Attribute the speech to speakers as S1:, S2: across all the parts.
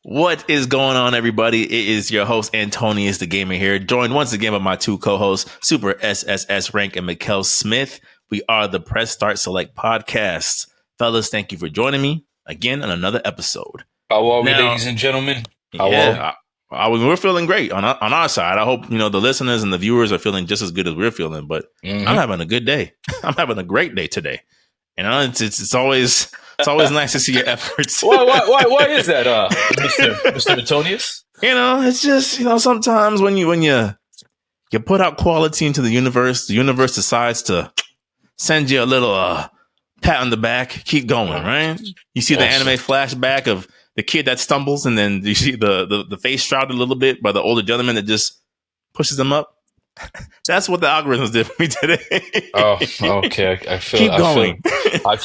S1: What is going on, everybody? It is your host, Antonius DaGamer here, joined once again by my two co-hosts, Super SSS Rank and Mykale Smith. We are the Press Start Select podcast. Fellas, thank you for joining me again on another episode.
S2: How are we,
S1: Now,
S2: ladies and gentlemen? How are we?
S1: we're feeling great on our side. I hope, the listeners and the viewers are feeling just as good as we're feeling, but I'm having a good day. I'm having a great day today. It's always nice to see your efforts.
S2: Why is that, Mr. Antonius?
S1: It's just, sometimes when you put out quality into the universe decides to send you a little pat on the back, keep going, right? You see the anime flashback of the kid that stumbles, and then you see the face shrouded a little bit by the older gentleman that just pushes them up. That's what the algorithms did for me today.
S2: Oh, okay. I feel.
S1: Keep going.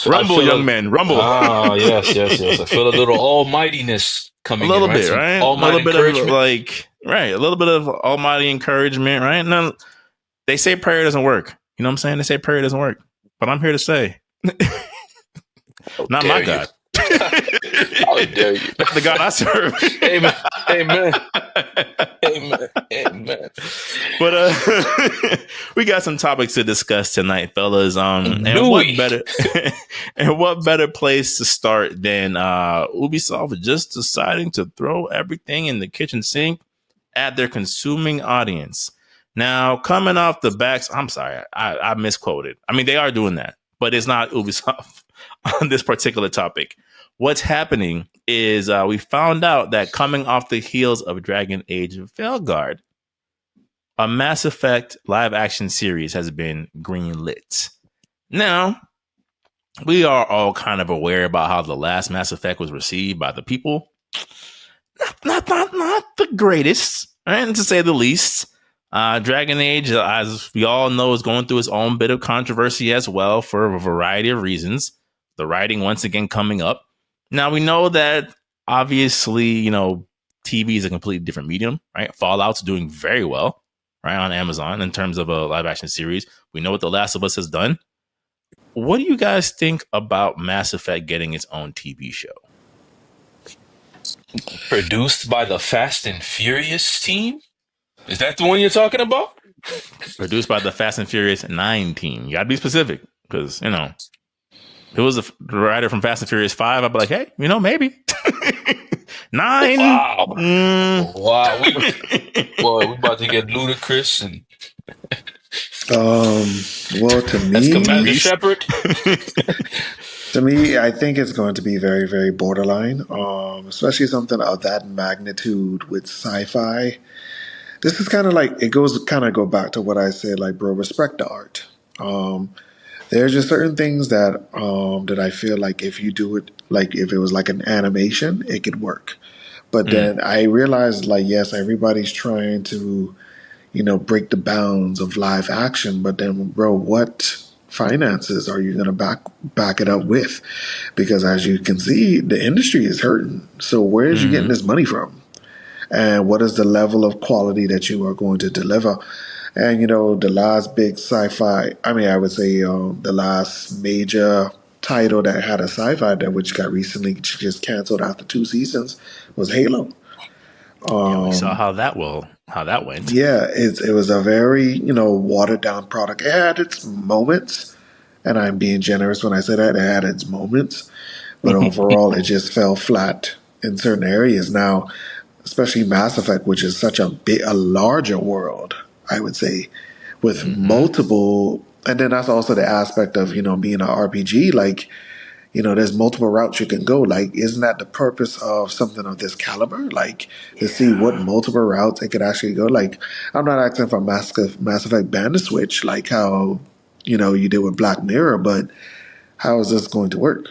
S1: Rumble, young man. Rumble.
S2: Ah, yes. I feel a little almightiness coming.
S1: A little
S2: in,
S1: bit, right? A little bit of a little bit of almighty encouragement, right? Now, they say prayer doesn't work. You know what I'm saying? They say prayer doesn't work, but I'm here to say, not my God.
S2: How dare you?
S1: The God I serve.
S2: Amen.
S1: But we got some topics to discuss tonight, fellas. And what better place to start than Ubisoft just deciding to throw everything in the kitchen sink at their consuming audience. Now, coming off the backs, I'm sorry, I misquoted. I mean, they are doing that, but it's not Ubisoft on this particular topic. What's happening is we found out that coming off the heels of Dragon Age of Veilguard, a Mass Effect live action series has been greenlit. Now, we are all kind of aware about how the last Mass Effect was received by the people. Not the greatest, right? To say the least. Dragon Age, as we all know, is going through its own bit of controversy as well for a variety of reasons. The writing once again coming up. Now, we know that obviously, TV is a completely different medium, right? Fallout's doing very well, right, on Amazon in terms of a live action series. We know what The Last of Us has done. What do you guys think about Mass Effect getting its own TV show?
S2: Produced by the Fast and Furious team? Is that the one you're talking about?
S1: Produced by the Fast and Furious 9 team. You gotta be specific, because, if it was the writer from Fast and Furious 5, I'd be like, hey, maybe. 9.
S2: Wow. Wow. We're about to get ludicrous. And
S3: well, to me,
S2: that's Commander Shepard.
S3: To me, I think it's going to be very, very borderline, especially something of that magnitude with sci-fi. This is kind of like, it goes go back to what I said, like, bro, respect the art. There's just certain things that that I feel like if you do it, like if it was like an animation, it could work. But then I realized, like, yes, everybody's trying to, break the bounds of live action. But then, bro, what finances are you going to back it up with? Because as you can see, the industry is hurting. So where is you getting this money from? And what is the level of quality that you are going to deliver? And, the last big sci-fi, I would say the last major title that had a sci-fi that which got recently just canceled after 2 seasons was Halo.
S1: We saw how that went.
S3: Yeah, it was a very, watered down product. It had its moments, and I'm being generous when I say that. It had its moments, but overall it just fell flat in certain areas. Now, especially Mass Effect, which is such a larger world, I would say, with multiple, and then that's also the aspect of, being an RPG, like, there's multiple routes you can go. Like, isn't that the purpose of something of this caliber? Like, to see what multiple routes it could actually go. Like, I'm not asking for Mass Effect ban to switch, like how, you did with Black Mirror, but how is this going to work?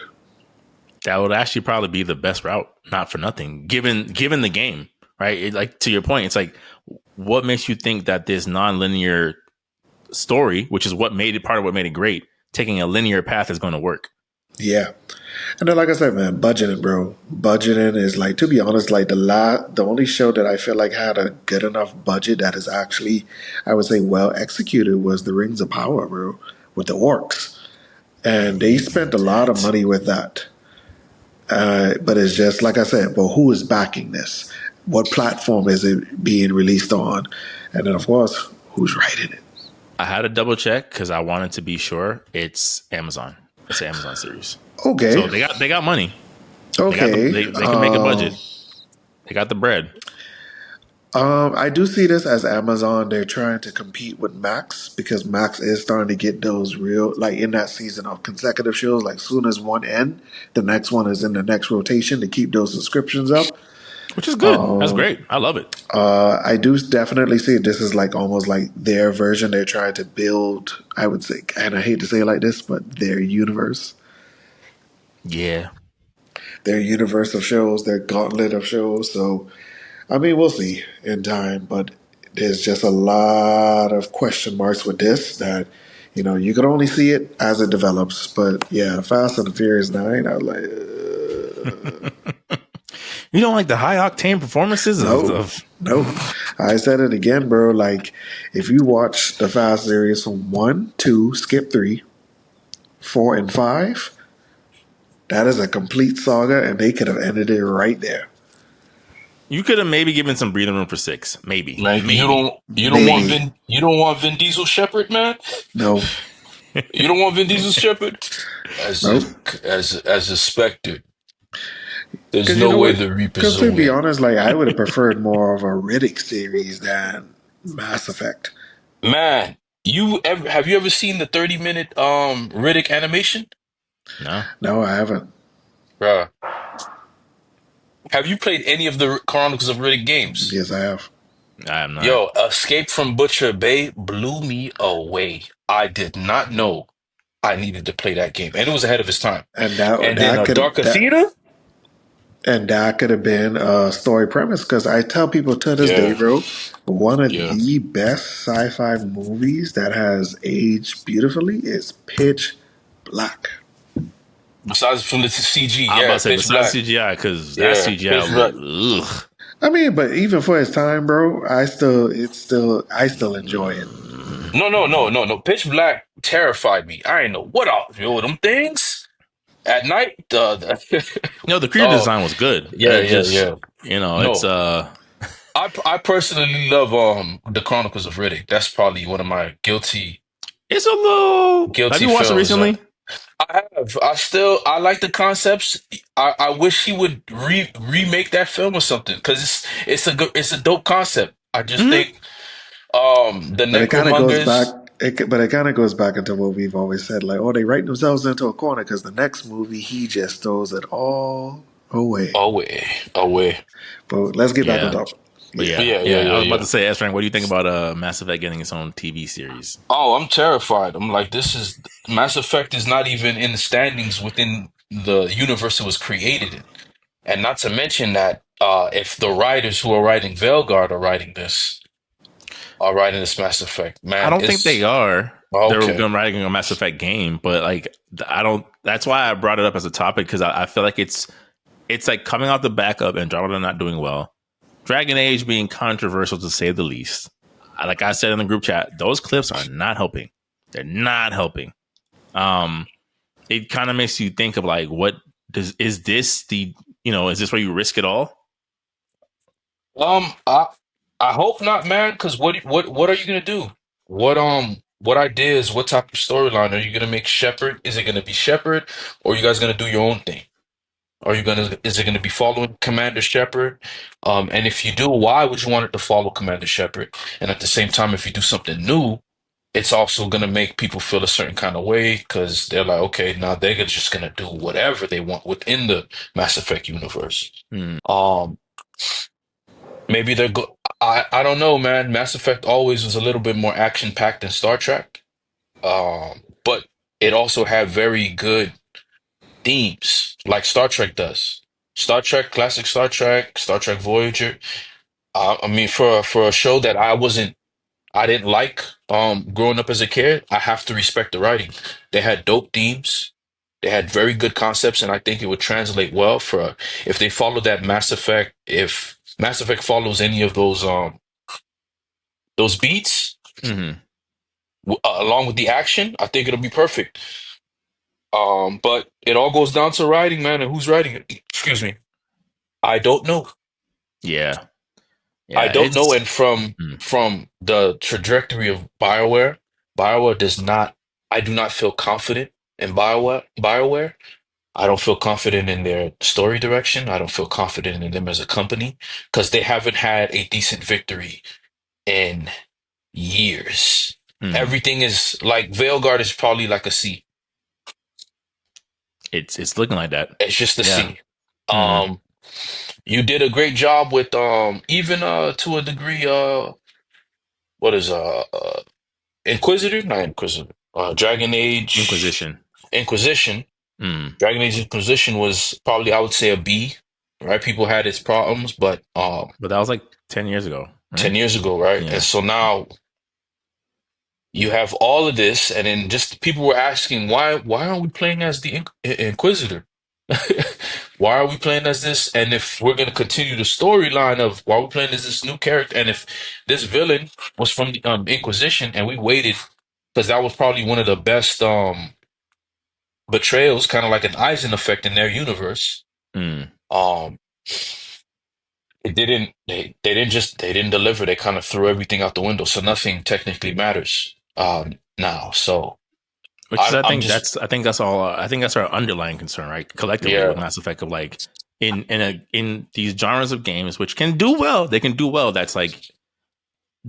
S1: That would actually probably be the best route, not for nothing, given the game, right? Like, to your point, it's like, what makes you think that this non-linear story, which is part of what made it great, taking a linear path is going to work?
S3: Yeah. And then, like I said, man, budgeting, bro. Budgeting is, like, to be honest, like the only show that I feel like had a good enough budget that is actually, I would say, well executed was The Rings of Power, bro, with the orcs. And they spent a lot of money with that. But it's just like I said. But who is backing this? What platform is it being released on? And then, of course, who's writing it?
S1: I had to double check because I wanted to be sure. It's Amazon. It's an Amazon series.
S3: Okay,
S1: So they got money.
S3: okay.
S1: They can make a budget. They got the bread.
S3: I do see this as Amazon. They're trying to compete with Max because Max is starting to get those real, like in that season of consecutive shows. Like soon as one end, the next one is in the next rotation to keep those subscriptions up.
S1: Which is good. That's great. I love it.
S3: I do definitely see this is like almost like their version. They're trying to build, I would say, and I hate to say it like this, but their universe,
S1: Yeah.
S3: their universe of shows, their gauntlet of shows. So, I mean, we'll see in time, but there's just a lot of question marks with this that, you can only see it as it develops. But yeah, Fast and the Furious 9, I was like,
S1: You don't like the high octane performances
S3: no,
S1: of
S3: no. I said it again, bro. Like, if you watch the Fast series from 1, 2, skip 3, 4, and 5, that is a complete saga, and they could have ended it right there.
S1: you could have maybe given some breathing room for 6. Maybe.
S2: Like
S1: Maybe.
S3: Maybe.
S2: You don't want Vin Diesel Shepherd, man.
S3: No,
S2: You don't want Vin Diesel Shepherd as a
S3: nope.
S2: as a Spectre. There's
S3: Because you
S2: no
S3: know
S2: way
S3: what?
S2: the Reapers
S3: Because
S2: will
S3: to be
S2: win.
S3: honest, like I would have preferred more of a Riddick series than Mass Effect.
S2: Man, have you ever seen the 30-minute Riddick animation?
S1: No.
S3: No, I haven't.
S2: Bruh. Have you played any of the Chronicles of Riddick games?
S3: Yes, I have.
S1: I am not.
S2: Yo, Escape from Butcher Bay blew me away. I did not know I needed to play that game, and it was ahead of its time.
S3: And that
S2: And then
S3: that could
S2: Dark
S3: that
S2: Athena?
S3: and that could have been a story premise. Because I tell people to this day,
S2: Yeah,
S3: bro, one of
S2: yeah.
S3: the best sci-fi movies that has aged beautifully is Pitch Black.
S2: Besides from the CG,
S1: I'm about
S2: yeah,
S1: to say
S2: Pitch
S1: besides
S2: Black.
S1: CGI, because that
S2: Yeah,
S1: CGI
S2: Pitch Black.
S1: look ugh.
S3: I mean, but even for its time, bro, I still enjoy it.
S2: No. Pitch Black terrified me. I ain't know what all yo them things at night.
S1: The creature
S2: Oh,
S1: design was good.
S2: yeah,
S1: It
S2: yeah,
S1: just
S2: yeah.
S1: it's
S2: No, I personally love the Chronicles of Riddick. That's probably one of my
S1: it's a little. Have
S2: guilty
S1: you watched it
S2: films.
S1: recently?
S2: I have. I like the concepts. I wish he would remake that film or something because it's a dope concept. I just
S1: Mm-hmm.
S2: think the
S3: But it kind of goes back.
S2: necromongers.
S3: But it kind of goes back into what we've always said, like, oh, they write themselves into a corner because the next movie he just throws it all away.
S2: Away.
S3: But let's get back on
S1: Yeah.
S3: topic.
S1: But
S3: Yeah.
S1: yeah. I was about to say, S Frank, what do you think about Mass Effect getting its own TV series?
S2: Oh, I'm terrified. I'm like, this is Mass Effect is not even in the standings within the universe it was created in. And not to mention that if the writers who are writing Veilguard are writing this Mass Effect,
S1: I
S2: man,
S1: don't think they
S2: it's
S1: are. They're
S2: okay.
S1: going to writing a Mass Effect game, but like I don't. That's why I brought it up as a topic because I feel like it's like coming off the backup and Andromeda not doing well. Dragon Age being controversial to say the least. Like I said in the group chat, those clips are not helping. They're not helping. It kind of makes you think of like, is this is this where you risk it all?
S2: Um, I I hope not, man. Because what are you gonna do? What ideas? What type of storyline are you gonna make Shepard? Is it gonna be Shepard, or are you guys gonna do your own thing? Is it gonna be following Commander Shepard? And if you do, why would you want it to follow Commander Shepard? And at the same time, if you do something new, it's also gonna make people feel a certain kind of way because they're like, okay, now they're just gonna do whatever they want within the Mass Effect universe.
S1: Hmm.
S2: Um, maybe they're go. I don't know, man. Mass Effect always was a little bit more action packed than Star Trek. But it also had very good themes, like Star Trek does. Star Trek, classic Star Trek Voyager. I mean, for a show that I didn't like, growing up as a kid, I have to respect the writing. They had dope themes. They had very good concepts, and I think it would translate well for if they follow that Mass Effect. If Mass Effect follows any of those beats
S1: Mm-hmm.
S2: along with the action, I think it'll be perfect. But it all goes down to writing, man, and who's writing it. Excuse me. I don't know.
S1: Yeah,
S2: I
S1: yeah.
S2: don't know.
S1: It's
S2: And from
S1: mm,
S2: from the trajectory of BioWare, BioWare does not. I do not feel confident in BioWare. BioWare. I don't feel confident in their story direction. I don't feel confident in them as a company because they haven't had a decent victory in years.
S1: mm,
S2: Everything is like Veilguard is probably like a C.
S1: it's looking like that.
S2: It's just a
S1: Yeah.
S2: C.
S1: Mm.
S2: Um, you did a great job with even to a degree what is Inquisitor? Not Inquisitor. Dragon Age
S1: Inquisition.
S2: Inquisition.
S1: Mm.
S2: Dragon Age Inquisition was probably I would say a B, right? People had its problems, but
S1: But that was like 10 years ago, right?
S2: 10 years ago, right? And
S1: Yeah.
S2: so now you have all of this, and then just people were asking why aren't we playing as the Inquisitor? Why are we playing as this? And if we're going to continue the storyline of why we're playing as this new character, and if this villain was from the Inquisition, and we waited because that was probably one of the best betrayals, kind of like an Eisen effect in their universe.
S1: Mm.
S2: Um, it didn't. They didn't deliver. They kind of threw everything out the window, so nothing technically matters now. So
S1: Which is,
S2: I'm just
S1: I think that's all. I think that's our underlying concern, right? Collectively, with
S2: yeah.
S1: Mass Effect, of like in these genres of games, which can do well, they can do well. That's like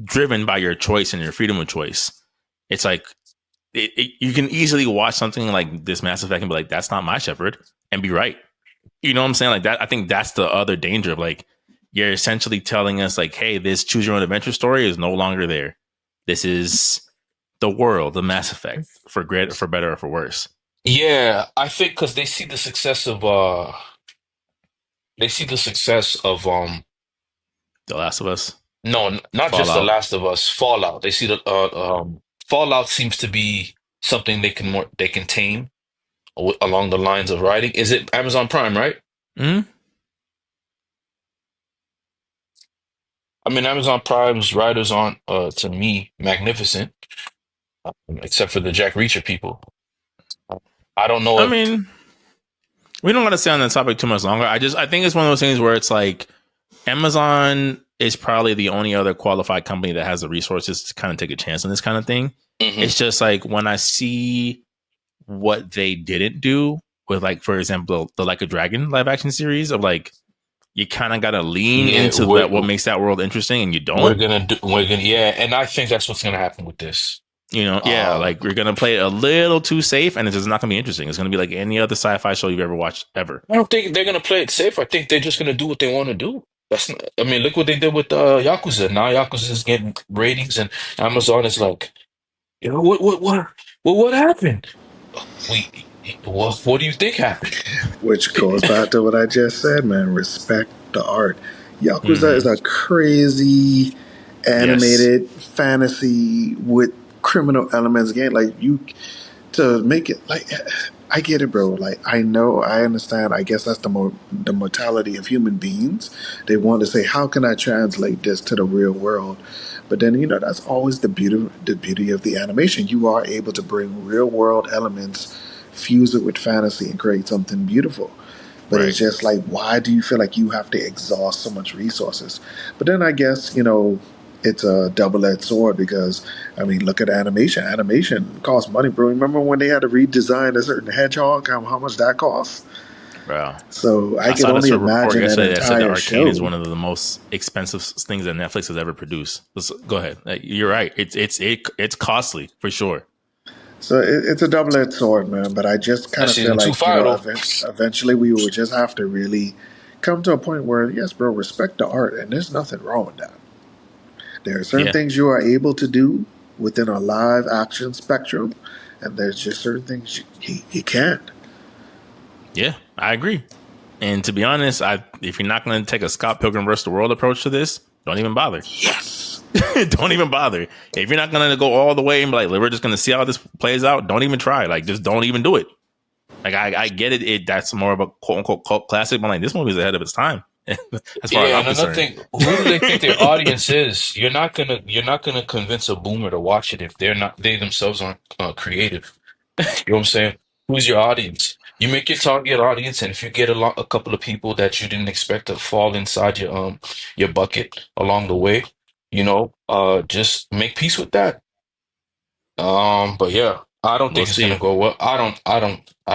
S1: driven by your choice and your freedom of choice. It's like you can easily watch something like this Mass Effect and be like, "That's not my Shepard," and be right. You know what I'm saying? Like that. I think that's the other danger of like you're essentially telling us like, "Hey, this choose your own adventure story is no longer there. This is the world, the Mass Effect, for great, for better or for worse."
S2: Yeah, I think because they see the success of
S1: The Last of Us,
S2: no, not just The
S1: Fallout.
S2: Last of Us, Fallout. They see the Fallout seems to be something they can tame along the lines of writing. Is it Amazon Prime, right?
S1: Mm-hmm.
S2: I mean, Amazon Prime's writers aren't to me magnificent, except for the Jack Reacher people. I don't know
S1: I
S2: if
S1: mean, we don't want to stay on that topic too much longer. I think it's one of those things where it's like Amazon is probably the only other qualified company that has the resources to kind of take a chance on this kind of thing.
S2: mhm.
S1: It's just like when I see what they didn't do with, like, for example, the Like a Dragon live action series of like, you kind of got to lean
S2: Yeah,
S1: into that, what makes that world interesting, and you don't.
S2: we're gonna yeah, and I think that's what's gonna happen with this.
S1: You know, yeah,
S2: Um,
S1: like we're gonna play it a little too safe, and it's just not gonna be interesting. It's gonna be like any other sci-fi show you've ever watched ever.
S2: I don't think they're gonna play it safe. I think they're just gonna do what they want to do. That's not, I mean, look what they did with Yakuza. Now Yakuza is getting ratings, and Amazon is like, you know, what happened? We, what do you think happened?
S3: Which goes back to what I just said, man. Respect the art. Yakuza
S1: Mm-hmm.
S3: is a crazy
S1: Yes,
S3: animated fantasy with criminal elements game. Like you to make it like I get it, bro. Like I know, I understand. I guess that's the mortality of human beings. They want to say, how can I translate this to the real world? But then that's always the beauty of the animation. You are able to bring real world elements, fuse it with fantasy, and create something beautiful. But
S1: right.
S3: it's just like, why do you feel like you have to exhaust so much resources? But then I guess, it's a double-edged sword because, I mean, look at animation. Animation costs money, bro. Remember when they had to redesign a certain hedgehog? How much that costs?
S1: Wow.
S3: So I
S1: I
S3: could
S1: saw
S3: only
S1: this report
S3: imagine an
S1: yesterday that said that
S3: entire
S1: Arcane is
S3: show.
S1: one of the most expensive things that Netflix has ever produced. Go ahead. You're right. It's costly for sure.
S3: So it's a double-edged sword, man. But I just kind
S2: That's
S3: of feel
S2: season two
S3: like,
S2: fire though.
S3: eventually we will just have to really come to a point where, yes, bro, respect the art, and there's nothing wrong with that. There are certain
S1: Yeah.
S3: things you are able to do within a live action spectrum, and there's just certain things you can't.
S1: Yeah, I agree. And to be honest, if you're not going to take a Scott Pilgrim versus the World approach to this, don't even bother.
S3: Yes.
S1: Don't even bother. If you're not going to go all the way and be like, we're just going to see how this plays out, don't even try. Like, just don't even do it. Like, I get it. That's more of a quote unquote cult classic, but like, this movie's ahead of its time, as far as
S2: Yeah,
S1: I'm
S2: and another
S1: concerned.
S2: thing, who do they think their audience is? You're not gonna convince a boomer to watch it if they themselves aren't creative. You know what I'm saying? Who's your audience? You make your target audience, and if you get a couple of people that you didn't expect to fall inside your bucket along the way, just make peace with that. But yeah, I don't
S1: We'll
S2: think it's gonna
S1: see.
S2: go well. I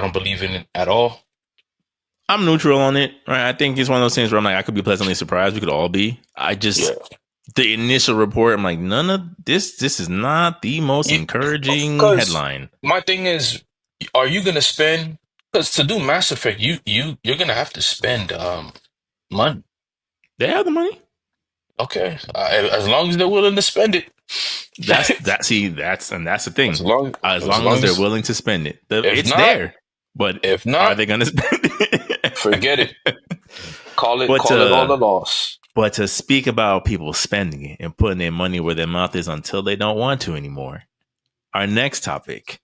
S2: don't believe in it at all.
S1: I'm neutral on it. Right. I think it's one of those things where I'm like, I could be pleasantly surprised. We could all be. I just
S2: Yeah.
S1: the initial report, I'm like, none of this. This is not the most encouraging
S2: Because
S1: headline.
S2: my thing is, are you gonna spend? Because to do Mass Effect, you're gonna have to spend money.
S1: They have the money.
S2: Okay, as long as they're willing to spend it.
S1: That's that. See, that's the
S2: As
S1: thing.
S2: long
S1: As
S2: as
S1: long as
S2: long
S1: they're
S2: as
S1: willing to spend it,
S2: if
S1: it's
S2: not,
S1: there. But
S2: if
S1: are
S2: not,
S1: they going to spend it?
S2: forget it. Call it
S1: but
S2: call it all a loss.
S1: but to speak about people spending it and putting their money where their mouth is until they don't want to anymore. Our next topic,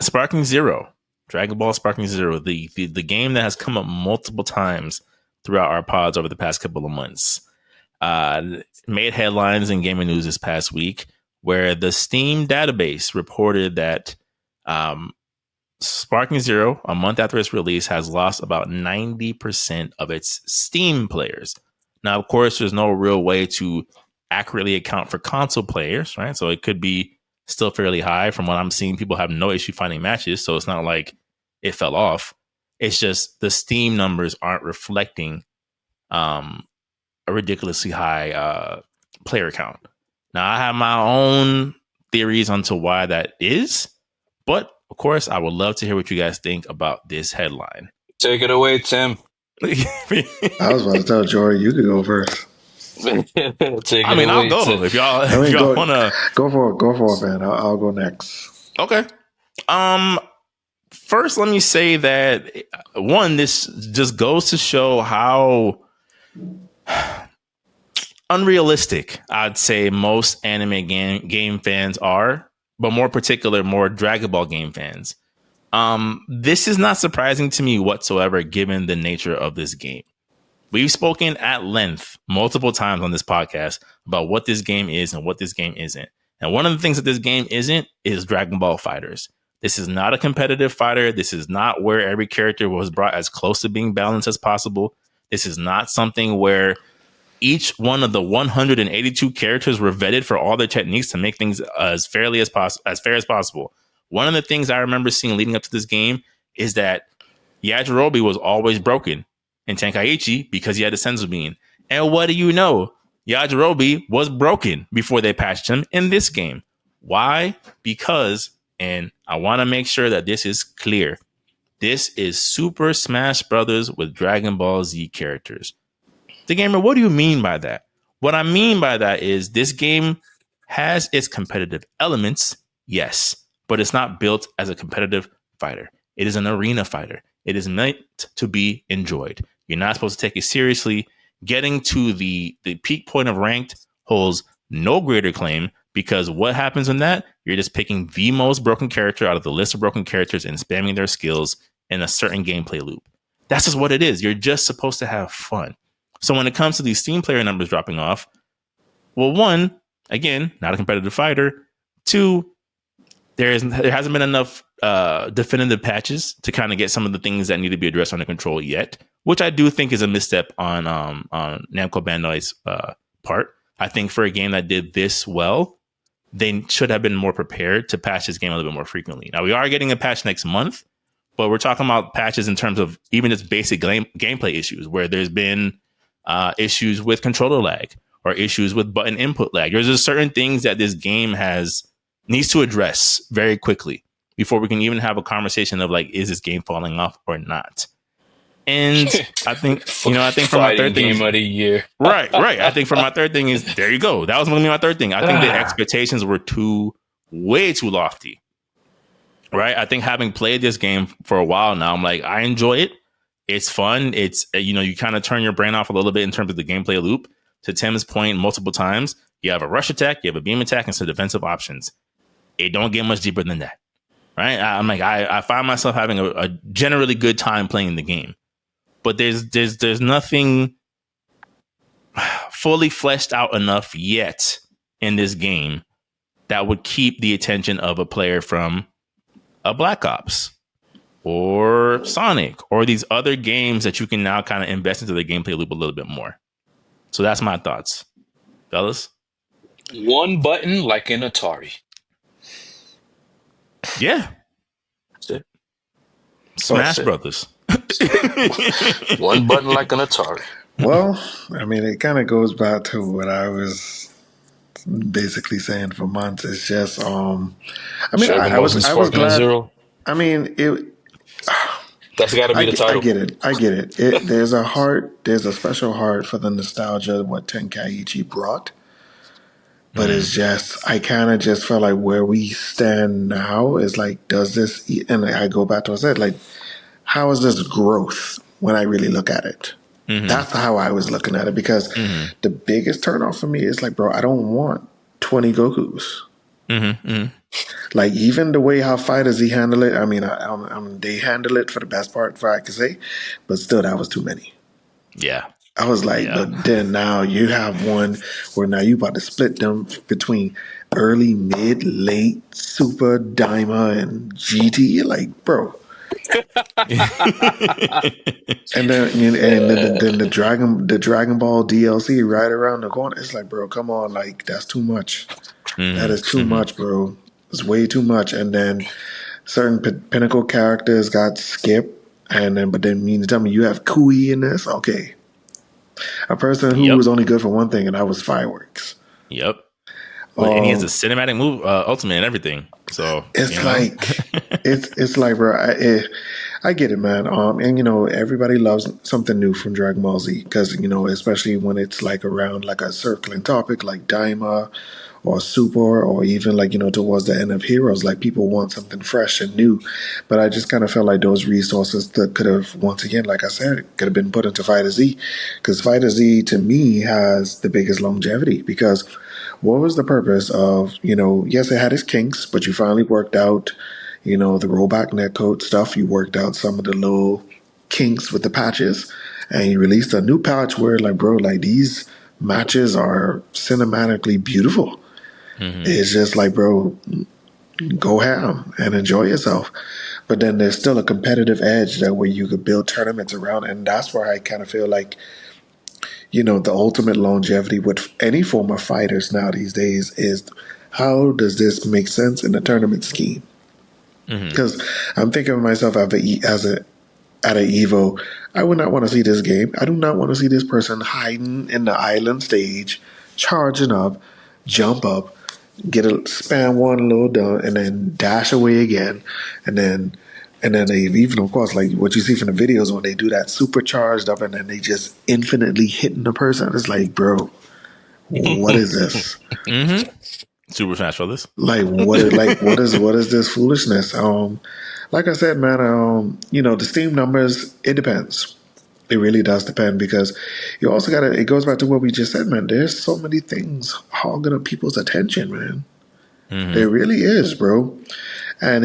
S1: Sparking Zero, Dragon Ball Sparking Zero, the game that has come up multiple times throughout our pods over the past couple of months. Made headlines in gaming news this past week, where the Steam database reported that Sparking Zero, a month after its release, has lost about 90% of its Steam players. Now, of course, there's no real way to accurately account for console players, right? So it could be still fairly high. From what I'm seeing, people have no issue finding matches. So it's not like it fell off. It's just the Steam numbers aren't reflecting um, a ridiculously high player count. Now, I have my own theories onto why that is, but of course, I would love to hear what you guys think about this headline.
S2: Take it away, Tim.
S3: I was about to tell Jory you could go first.
S2: Take
S1: I
S2: it
S1: mean, I'll
S2: away, Tim.
S1: go if y'all
S3: I
S1: if
S3: mean,
S1: y'all
S3: go
S1: wanna.
S3: go for it, man. I'll go next.
S1: Okay. Um. First, let me say that one, this just goes to show how unrealistic I'd say most anime game fans are, but more particular, more Dragon Ball game fans. This is not surprising to me whatsoever, given the nature of this game. We've spoken at length multiple times on this podcast about what this game is and what this game isn't. And one of the things that this game isn't is Dragon Ball Fighters. This is not a competitive fighter. This is not where every character was brought as close to being balanced as possible. This is not something where each one of the 182 characters were vetted for all their techniques to make things as fairly as fair as possible. One of the things I remember seeing leading up to this game is that Yajirobe was always broken in Tenkaichi because he had a senzu bean. And what do you know? Yajirobe was broken before they patched him in this game. Why? Because, and I want to make sure that this is clear, this is Super Smash Brothers with Dragon Ball Z characters. DaGamer, what do you mean by that? What I mean by that is this game has its competitive elements, yes, but it's not built as a competitive fighter. It is an arena fighter. It is meant to be enjoyed. You're not supposed to take it seriously. Getting to the peak point of ranked holds no greater claim because what happens in that? You're just picking the most broken character out of the list of broken characters and spamming their skills in a certain gameplay loop. That's just what it is. You're just supposed to have fun. So when it comes to these Steam player numbers dropping off, well, one, again, not a competitive fighter. Two, there hasn't been enough definitive patches to kind of get some of the things that need to be addressed under control yet, which I do think is a misstep on Namco Bandai's part. I think for a game that did this well, they should have been more prepared to patch this game a little bit more frequently. Now, we are getting a patch next month, but we're talking about patches in terms of even just basic gameplay issues where there's been issues with controller lag or issues with button input lag. There's just certain things that this game needs to address very quickly before we can even have a conversation of like, is this game falling off or not? And I think, I think for my
S2: Fighting
S1: third thing
S2: game
S1: is
S2: of the year.
S1: right. I think for my third thing is there you go. That was going to be my third thing. I think the expectations were way too lofty. Right. I think having played this game for a while now, I'm like, I enjoy it. It's fun. It's, you kind of turn your brain off a little bit in terms of the gameplay loop. To Tim's point, multiple times, you have a rush attack, you have a beam attack, and some defensive options. It don't get much deeper than that. Right. I'm like, I find myself having a generally good time playing the game. But there's nothing fully fleshed out enough yet in this game that would keep the attention of a player from a Black Ops or Sonic or these other games that you can now kind of invest into the gameplay loop a little bit more. So that's my thoughts, fellas.
S2: One button like an Atari.
S1: Yeah,
S2: That's it.
S1: Smash
S2: That's it.
S1: Brothers.
S2: One button like an Atari.
S3: Well, I mean, it kind of goes back to what I was basically saying for months. It's just, I mean,
S2: Dragon
S3: I
S2: Ball Z
S3: was, I was
S2: Sparking
S3: glad.
S2: Zero.
S3: I mean,
S2: That's got to be the
S3: I
S2: title.
S3: get it. I get it. There's a heart. There's a special heart for the nostalgia of what Tenkaichi brought. But it's just, I kind of just felt like where we stand now is like, does this, and I go back to what I said, like, how is this growth when I really look at it? That's how I was looking at it, because the biggest turnoff for me is like, bro, I don't want 20 Gokus. Like, even the way how Fighter Z handle it, I mean, they handle it for the best part, if I could say, but still, that was too many.
S1: Yeah.
S3: I was like, but then now you have one where now you about to split them between early, mid, late, super, Daima, and GT. Like, bro. And then the Dragon Ball DLC right around the corner. It's like, bro, come on, like, that's too much. That is too much, bro. It's way too much. And then certain pinnacle characters got skipped, and then but then you tell me you have Kui in this, okay? A person who was only good for one thing, and that was fireworks.
S1: Yep. And he has a cinematic move, ultimate and everything. So
S3: it's like, it's like, bro, I get it, man. And everybody loves something new from Dragon Ball Z, because especially when it's like around like a circling topic like Daima or Super, or even like towards the end of Heroes, like people want something fresh and new. But I just kind of felt like those resources that could have, once again, like I said, could have been put into Fighter Z, because Fighter Z to me has the biggest longevity. Because what was the purpose of, yes, it had its kinks, but you finally worked out, the rollback netcode stuff. You worked out some of the little kinks with the patches, and you released a new patch where, like, bro, like, these matches are cinematically beautiful. It's just like, bro, go ham and enjoy yourself. But then there's still a competitive edge that where you could build tournaments around, and that's where I kind of feel like, the ultimate longevity with any form of fighters now these days is, how does this make sense in the tournament scheme? Because I'm thinking of myself at an Evo, I would not want to see this game. I do not want to see this person hiding in the island stage, charging up, jump up, get a spam one little done, and then dash away again, and then they even, of course, like what you see from the videos when they do that supercharged up, and then they just infinitely hitting the person. It's like, bro, what is this?
S1: Super Smash Brothers.
S3: Like, what is this foolishness? Like I said, man, the Steam numbers, it depends. It really does depend, because you also got to, it goes back to what we just said, man. There's so many things hogging up people's attention, man. There really is, bro. And,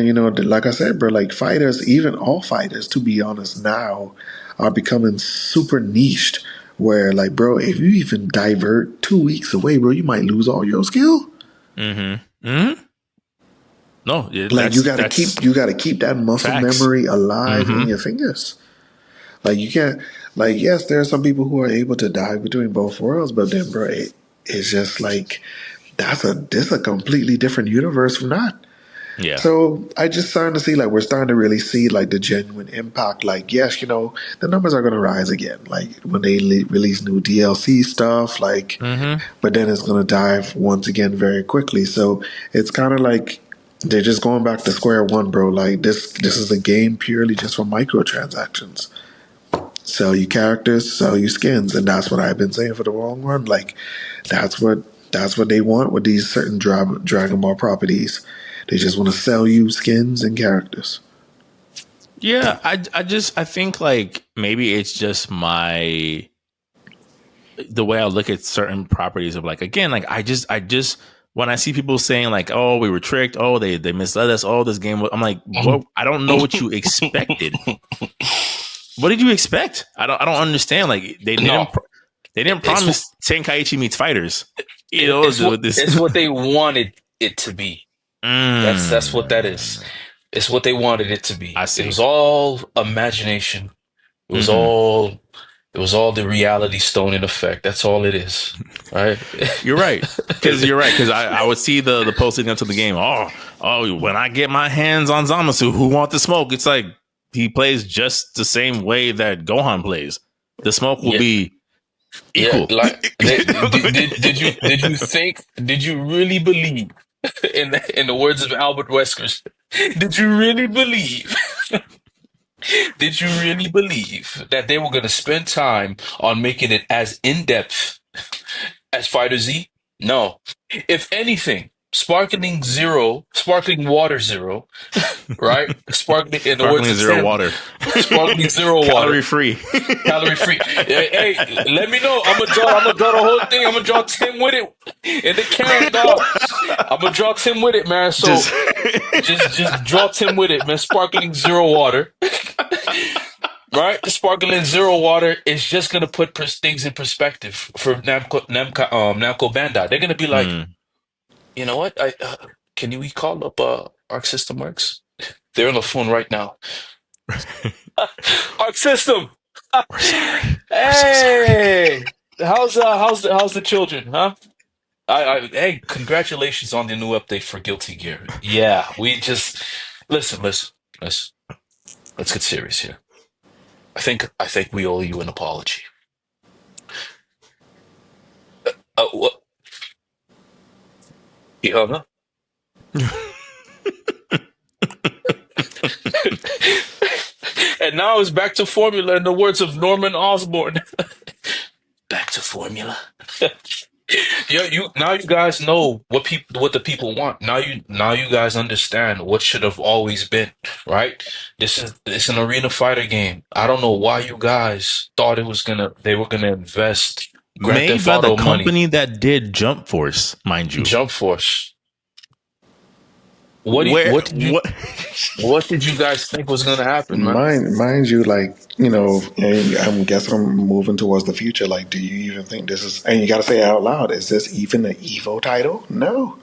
S3: like I said, bro, like fighters, even all fighters, to be honest, now are becoming super niched, where, like, bro, if you even divert 2 weeks away, bro, you might lose all your skill.
S1: No,
S3: like you gotta keep that muscle memory alive in your fingers. Like, you can't, like, yes, there are some people who are able to dive between both worlds, but then, bro, it's just like, this a completely different universe from that.
S1: Yeah.
S3: So I just starting to see, like, we're starting to really see, like, the genuine impact. Like, yes, the numbers are going to rise again. Like, when they release new DLC stuff, like, but then it's going to dive once again very quickly. So it's kind of like they're just going back to square one, bro. Like, this is a game purely just for microtransactions. Sell you characters, sell you skins, and that's what I've been saying for the long run. Like, that's what they want with these certain Dragon Ball properties. They just want to sell you skins and characters.
S1: Yeah, I think, like, maybe it's just the way I look at certain properties of, like, again, like, I just when I see people saying, like, oh, we were tricked, oh, they misled us, oh, this game, I'm like, what? I don't know what you expected. What did you expect? I don't understand. Like, they didn't promise Tenkaichi meets fighters.
S2: It's what they wanted it to be. That's what that is. It's what they wanted it to
S1: I
S2: be. It
S1: see.
S2: was all imagination. It was
S1: Hmm.
S2: all it was all the reality stone in effect. That's all it is. Right?
S1: You're right. Because you're right. Because I would see the post leading up to the game. When I get my hands on Zamasu, who want the smoke? It's like he plays just the same way that Gohan plays. The smoke will
S2: Yeah,
S1: be
S2: yeah.
S1: equal.
S2: Like did you really believe in the words of Albert Weskers? Did you really believe? Did you really believe that they were going to spend time on making it as in depth as Fighter Z? No. If anything, Sparkling Water Zero, right? Sparkling, in the words
S1: Sparkling
S2: of
S1: zero
S2: Tim,
S1: water,
S2: Sparkling Zero
S1: calorie
S2: Water,
S1: free.
S2: calorie free. Hey, let me know. I'm gonna draw the whole thing. I'm gonna draw Tim with it in the camp, dog. I'm gonna draw Tim with it, man.
S1: Just
S2: So just draw Tim with it, man. Sparkling Zero Water. Right? The sparkling zero water is just gonna put things in perspective for Namco Bandai. They're gonna be like,
S1: mm,
S2: you know what? I can we call up Arc System Works? They're on the phone right now. Arc System.
S1: we're sorry. We're so sorry.
S2: Hey, how's the children, huh? Hey, congratulations on the new update for Guilty Gear. Yeah, we just listen. Let's let's get serious here. I think we owe you an apology. What? You hung up? And now it's back to formula in the words of Norman Osborn. Back to formula. Yeah, you guys know what the people want. Now you guys understand what should have always been, right? It's an arena fighter game. I don't know why you guys thought they were gonna invest Grand
S1: Made
S2: Theft
S1: by the
S2: Auto money.
S1: company that did Jump Force, mind you.
S2: Jump Force. What do you,
S1: Where what?
S2: what did you guys think was gonna happen, man?
S3: Mind you, like, you know, and I guess I'm moving towards the future. Like, do you even think this is? And you got to say it out loud. Is this even an Evo title? No.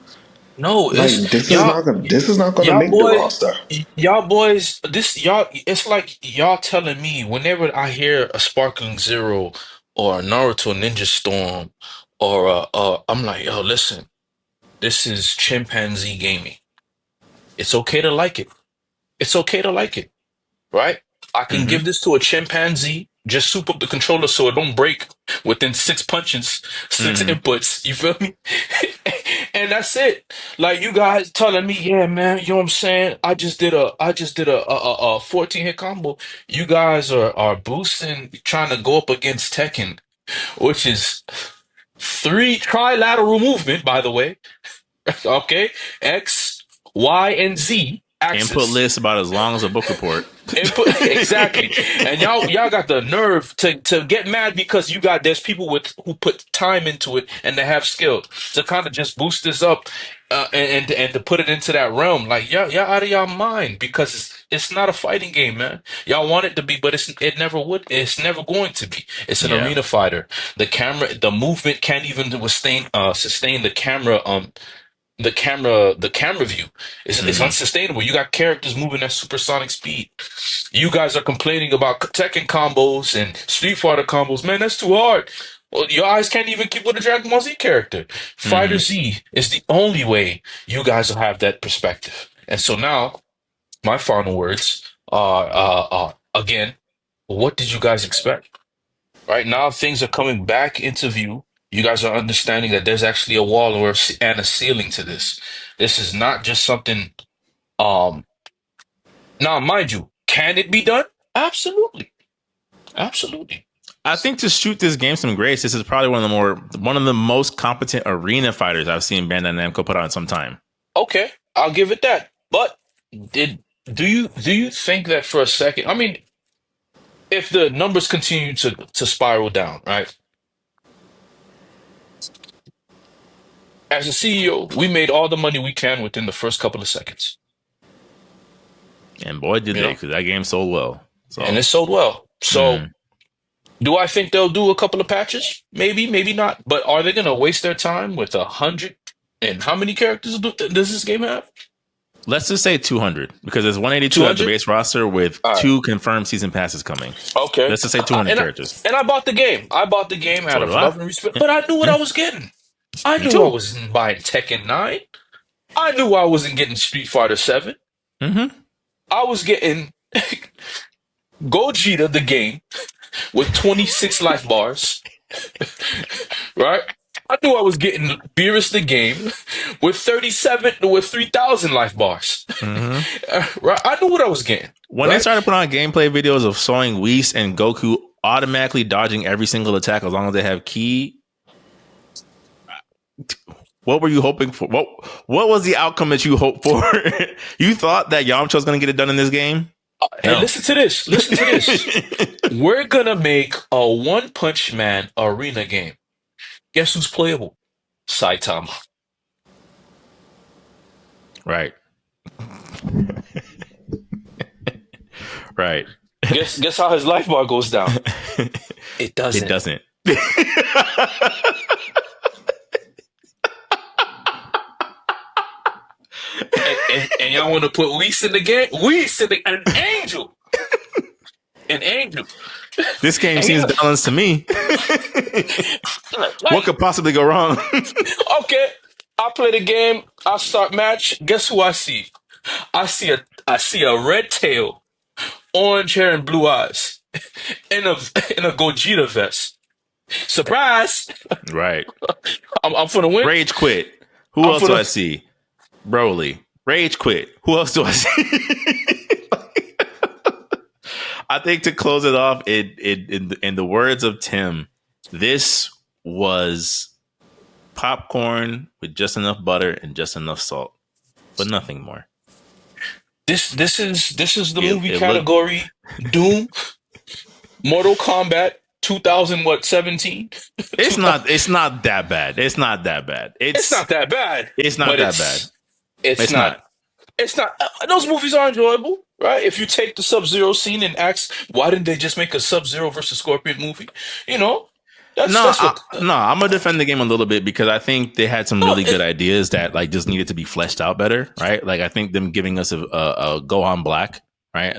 S2: No, it's
S3: Like, this is
S2: y'all.
S3: not gonna. This is not gonna
S2: Y'all
S3: make the
S2: boy,
S3: roster.
S2: y'all boys, this y'all, it's like y'all telling me whenever I hear a Sparkling Zero or a Naruto Ninja Storm or I'm like, yo, listen, this is chimpanzee gaming. It's okay to like it. It's okay to like it, right? I can
S1: Hmm.
S2: give this to a chimpanzee, just soup up the controller so it don't break within six punches, six
S1: Hmm.
S2: inputs. You feel me? And that's it. Like you guys telling me, yeah, man, you know what I'm saying? I just did a 14 hit combo. You guys are boosting, trying to go up against Tekken, which is three trilateral movement, by the way. Okay, X, Y, and Z
S1: Input
S2: axis.
S1: list about as long as a book report.
S2: Input exactly, and y'all got the nerve to get mad because there's people who put time into it and they have skill to kind of just boost this up, and to put it into that realm. Like y'all out of y'all mind because it's not a fighting game, man. Y'all want it to be, but it never would. It's never going to be. It's an
S1: Yeah.
S2: arena fighter. The movement can't even sustain the camera view. It's
S1: Hmm.
S2: unsustainable. You got characters moving at supersonic speed. You guys are complaining about Tekken combos and Street Fighter combos. Man, that's too hard. Well, your eyes can't even keep with a Dragon Ball Z character. Fighter
S1: Hmm.
S2: Z is the only way you guys will have that perspective. And so now, my final words are, again, what did you guys expect? Right now, things are coming back into view. You guys are understanding that there's actually a wall and a ceiling to this. This is not just something. Um, Now, mind you, can it be done? Absolutely, absolutely.
S1: I think to shoot this game some grace, this is probably one of the most competent arena fighters I've seen Bandai Namco put out in some time.
S2: Okay, I'll give it that. But did do you think that for a second? I mean, if the numbers continue to spiral down, right? As a CEO, we made all the money we can within the first couple of seconds.
S1: And boy, did
S2: You
S1: they,
S2: know,
S1: because that game sold well.
S2: and
S1: So,
S2: it sold well. So,
S1: mm,
S2: do I think they'll do a couple of patches? Maybe, maybe not. But are they going to waste their time with 100? And how many characters does this game have?
S1: Let's just say 200 because there's 182 at the
S2: 200?
S1: base roster with
S2: All right.
S1: 2 confirmed season passes coming.
S2: Okay.
S1: Let's just say 200
S2: and
S1: characters.
S2: I bought the game. I bought the game out
S1: So
S2: of
S1: do I.
S2: love and respect, but I knew what I was getting. I
S1: Me
S2: knew
S1: too.
S2: I wasn't buying Tekken 9. I knew I wasn't getting Street Fighter 7.
S1: Mm-hmm.
S2: I was getting Gogeta the game with 26 life bars. Right? I knew I was getting Beerus the game with 3,000 life bars.
S1: Mm-hmm.
S2: Right? I knew what I was getting.
S1: When
S2: right?
S1: they started putting on gameplay videos of showing Whis and Goku automatically dodging every single attack as long as they have ki, what were you hoping for? What was the outcome that you hoped for? You thought that Yamcha was going to get it done in this game?
S2: And
S1: No.
S2: listen to this. Listen to this. We're going to make a One Punch Man arena game. Guess who's playable? Saitama.
S1: Right. Right.
S2: Guess how his life bar goes down? It doesn't.
S1: It doesn't.
S2: And y'all want to put Whis in the game? Whis in an angel. An angel.
S1: This game
S2: And
S1: seems
S2: yeah.
S1: balanced to me.
S2: Like,
S1: What could possibly go wrong?
S2: okay, I play the game. I start match. Guess who I see? I see a red tail, orange hair, and blue eyes, in a Gogeta vest. Surprise!
S1: Right.
S2: I'm for the win.
S1: Rage quit. Who
S2: I'm
S1: else
S2: for
S1: do
S2: the-
S1: I see? Broly. Rage quit. Who else do I see? I think to close it off, in the words of Tim, this was popcorn with just enough butter and just enough salt, but nothing more.
S2: This is the
S1: It-
S2: movie
S1: it
S2: category. Doom, Mortal Kombat, 2017.
S1: It's not that bad. It's not that bad.
S2: It's not that bad.
S1: It's not
S2: but
S1: that bad.
S2: It's not. It's not. Those movies are enjoyable, right? If you take the Sub-Zero scene and ask, why didn't they just make a Sub-Zero versus Scorpion movie? You know, that's what.
S1: I'm gonna defend the game a little bit because I think they had some really good ideas that like just needed to be fleshed out better, right? Like I think them giving us a Gohan Black, right?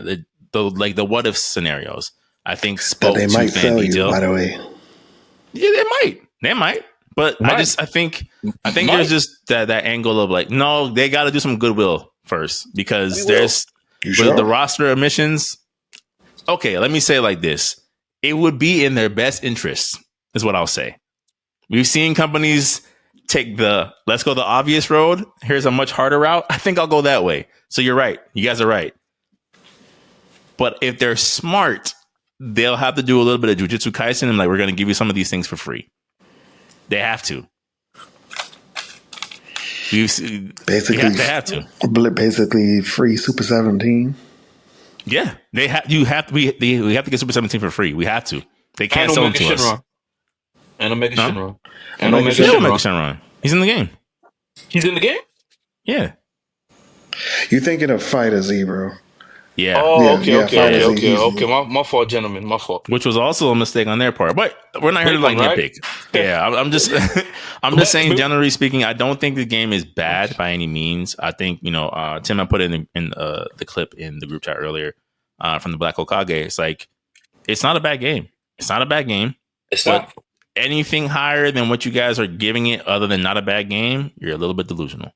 S1: The what if scenarios, I think spoke
S3: That they
S1: to
S3: might
S1: fan
S3: sell
S1: detail.
S3: you, by the way.
S1: Yeah, they might. But I think there's just that angle of like, no, they got to do some goodwill first because there's the roster of missions. Okay, let me say it like this: it would be in their best interest, is what I'll say. We've seen companies take let's go the obvious road. Here's a much harder route. I think I'll go that way. So you're right. You guys are right. But if they're smart, they'll have to do a little bit of Jujutsu Kaisen and like, we're going to give you some of these things for free. They have to.
S3: Basically,
S1: they have to.
S3: Basically, free Super 17.
S1: Yeah, they have. You have to be. We have to get Super 17 for free. We have to. They can't sell them to us.
S2: And Omega Shinron.
S3: And Omega
S1: Shinron. He's in the game.
S2: He's in the game?
S1: Yeah.
S3: You thinking of Fighter Z, bro?
S1: Yeah.
S2: Oh,
S3: Yeah,
S2: okay. My fault, gentlemen. My fault.
S1: Which was also a mistake on their part, but we're not here to like nitpick. Yeah, I'm just, I'm just saying. Generally speaking, I don't think the game is bad by any means. I think Tim, I put it in the clip in the group chat earlier from the Black Hokage. It's like it's not a bad game. It's not a bad game.
S2: It's not
S1: anything higher than what you guys are giving it, other than not a bad game. You're a little bit delusional.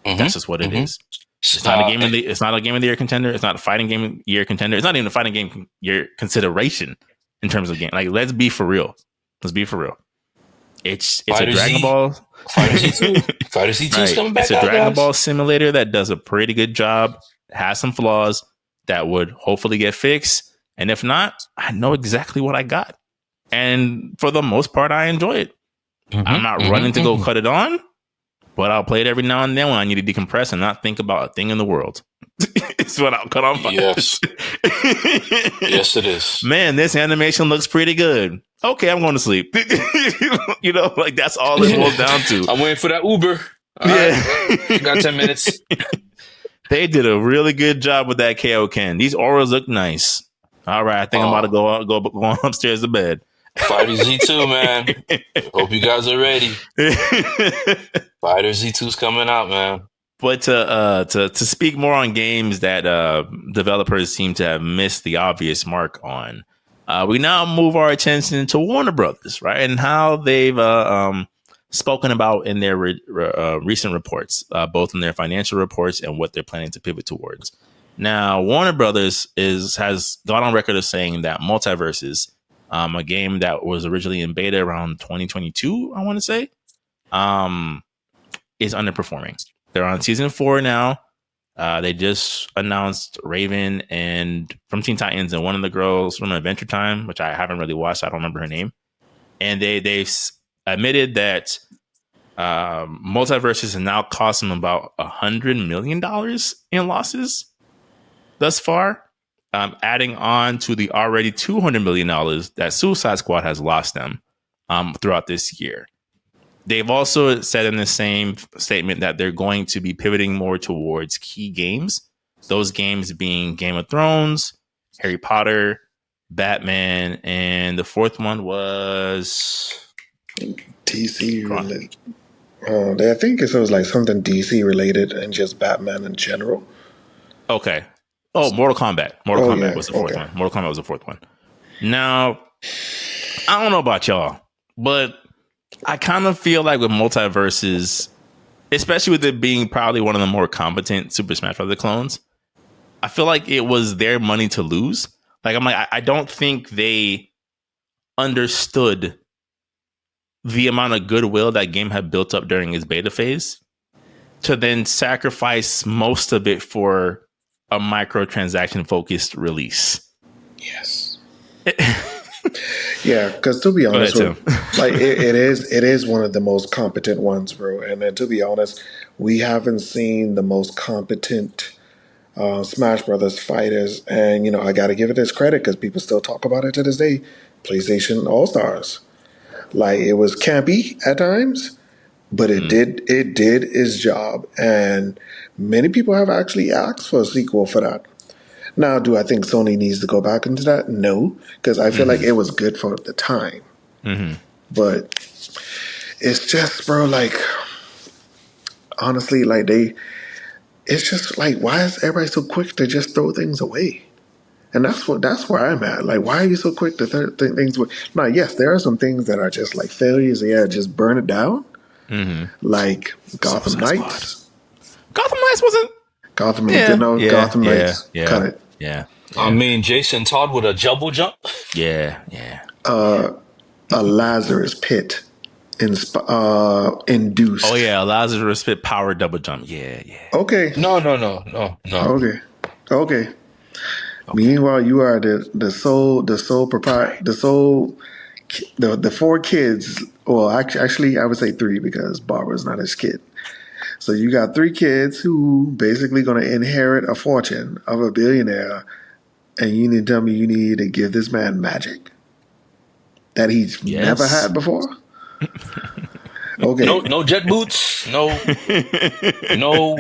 S1: Mm-hmm. That's just what it is. It's not a game of the. It's not a game of the year contender. It's not a fighting game of the year contender. It's not even a fighting game year consideration in terms of game. Like, let's be for real. Let's be for real. It's a Dragon Ball.
S2: Fighter Z2. Fighter Z2 is coming back.
S1: It's a Dragon Ball simulator that does a pretty good job. Has some flaws that would hopefully get fixed. And if not, I know exactly what I got. And for the most part, I enjoy it. I'm not running to go cut it on. But I'll play it every now and then when I need to decompress and not think about a thing in the world. It's what I'll cut on fire.
S2: Yes. Yes, it is.
S1: Man, this animation looks pretty good. Okay, I'm going to sleep. Like that's all it boils down to.
S2: I'm waiting for that Uber. All right. Got 10 minutes.
S1: They did a really good job with that Kaioken. These auras look nice. All right, I think I'm about to go on upstairs to bed.
S2: Fighter Z2, man. Hope you guys are ready. Fighter Z2's coming out, man.
S1: But to speak more on games that developers seem to have missed the obvious mark on, we now move our attention to Warner Brothers, right, and how they've spoken about in their recent reports, both in their financial reports and what they're planning to pivot towards. Now, Warner Brothers has gone on record of saying that Multiversus, a game that was originally in beta around 2022, I want to say, is underperforming. They're on season 4 now. They just announced Raven and from Teen Titans and one of the girls from Adventure Time, which I haven't really watched. I don't remember her name. And they've admitted that Multiversus has now cost them about $100 million in losses thus far, adding on to the already $200 million that Suicide Squad has lost them throughout this year. They've also said in the same statement that they're going to be pivoting more towards key games. Those games being Game of Thrones, Harry Potter, Batman, and the fourth one was
S3: DC related. I think it was like something DC related and just Batman in general.
S1: Okay. Oh, Mortal Kombat. Mortal Kombat was the fourth one. Mortal Kombat was the fourth one. Now, I don't know about y'all, but I kind of feel like with Multiversus, especially with it being probably one of the more competent Super Smash Bros. Clones, I feel like it was their money to lose. Like, I'm like, I don't think they understood the amount of goodwill that game had built up during its beta phase to then sacrifice most of it for a microtransaction focused release.
S3: Yes. Yeah, because to be honest, like it is one of the most competent ones, bro. And then to be honest, we haven't seen the most competent Smash Brothers fighters. And you know, I got to give it its credit because people still talk about it to this day. PlayStation All Stars, like it was campy at times, but it did its job, and many people have actually asked for a sequel for that. Now, do I think Sony needs to go back into that? No, because I feel like it was good for the time. But it's just, bro, like, honestly, like it's just like, why is everybody so quick to just throw things away? And that's where I'm at. Like, why are you so quick to throw things away? Now, yes, there are some things that are just like failures. Yeah, just burn it down. Like Gotham Knights.
S1: Gotham Knights wasn't.
S3: Gotham Knights. Cut it.
S1: Yeah.
S2: I mean, Jason Todd with a double jump.
S1: Yeah.
S3: A Lazarus Pit induced.
S1: Oh yeah, a Lazarus Pit power double jump. Yeah.
S3: Okay.
S2: No.
S3: Okay. Meanwhile, you are the sole proprietor, the 4 kids. Well, actually, I would say 3 because Barbara's not his kid. So you got 3 kids who basically going to inherit a fortune of a billionaire, and you need to tell me you need to give this man magic that he's never had before? Okay.
S2: No jet boots. No, no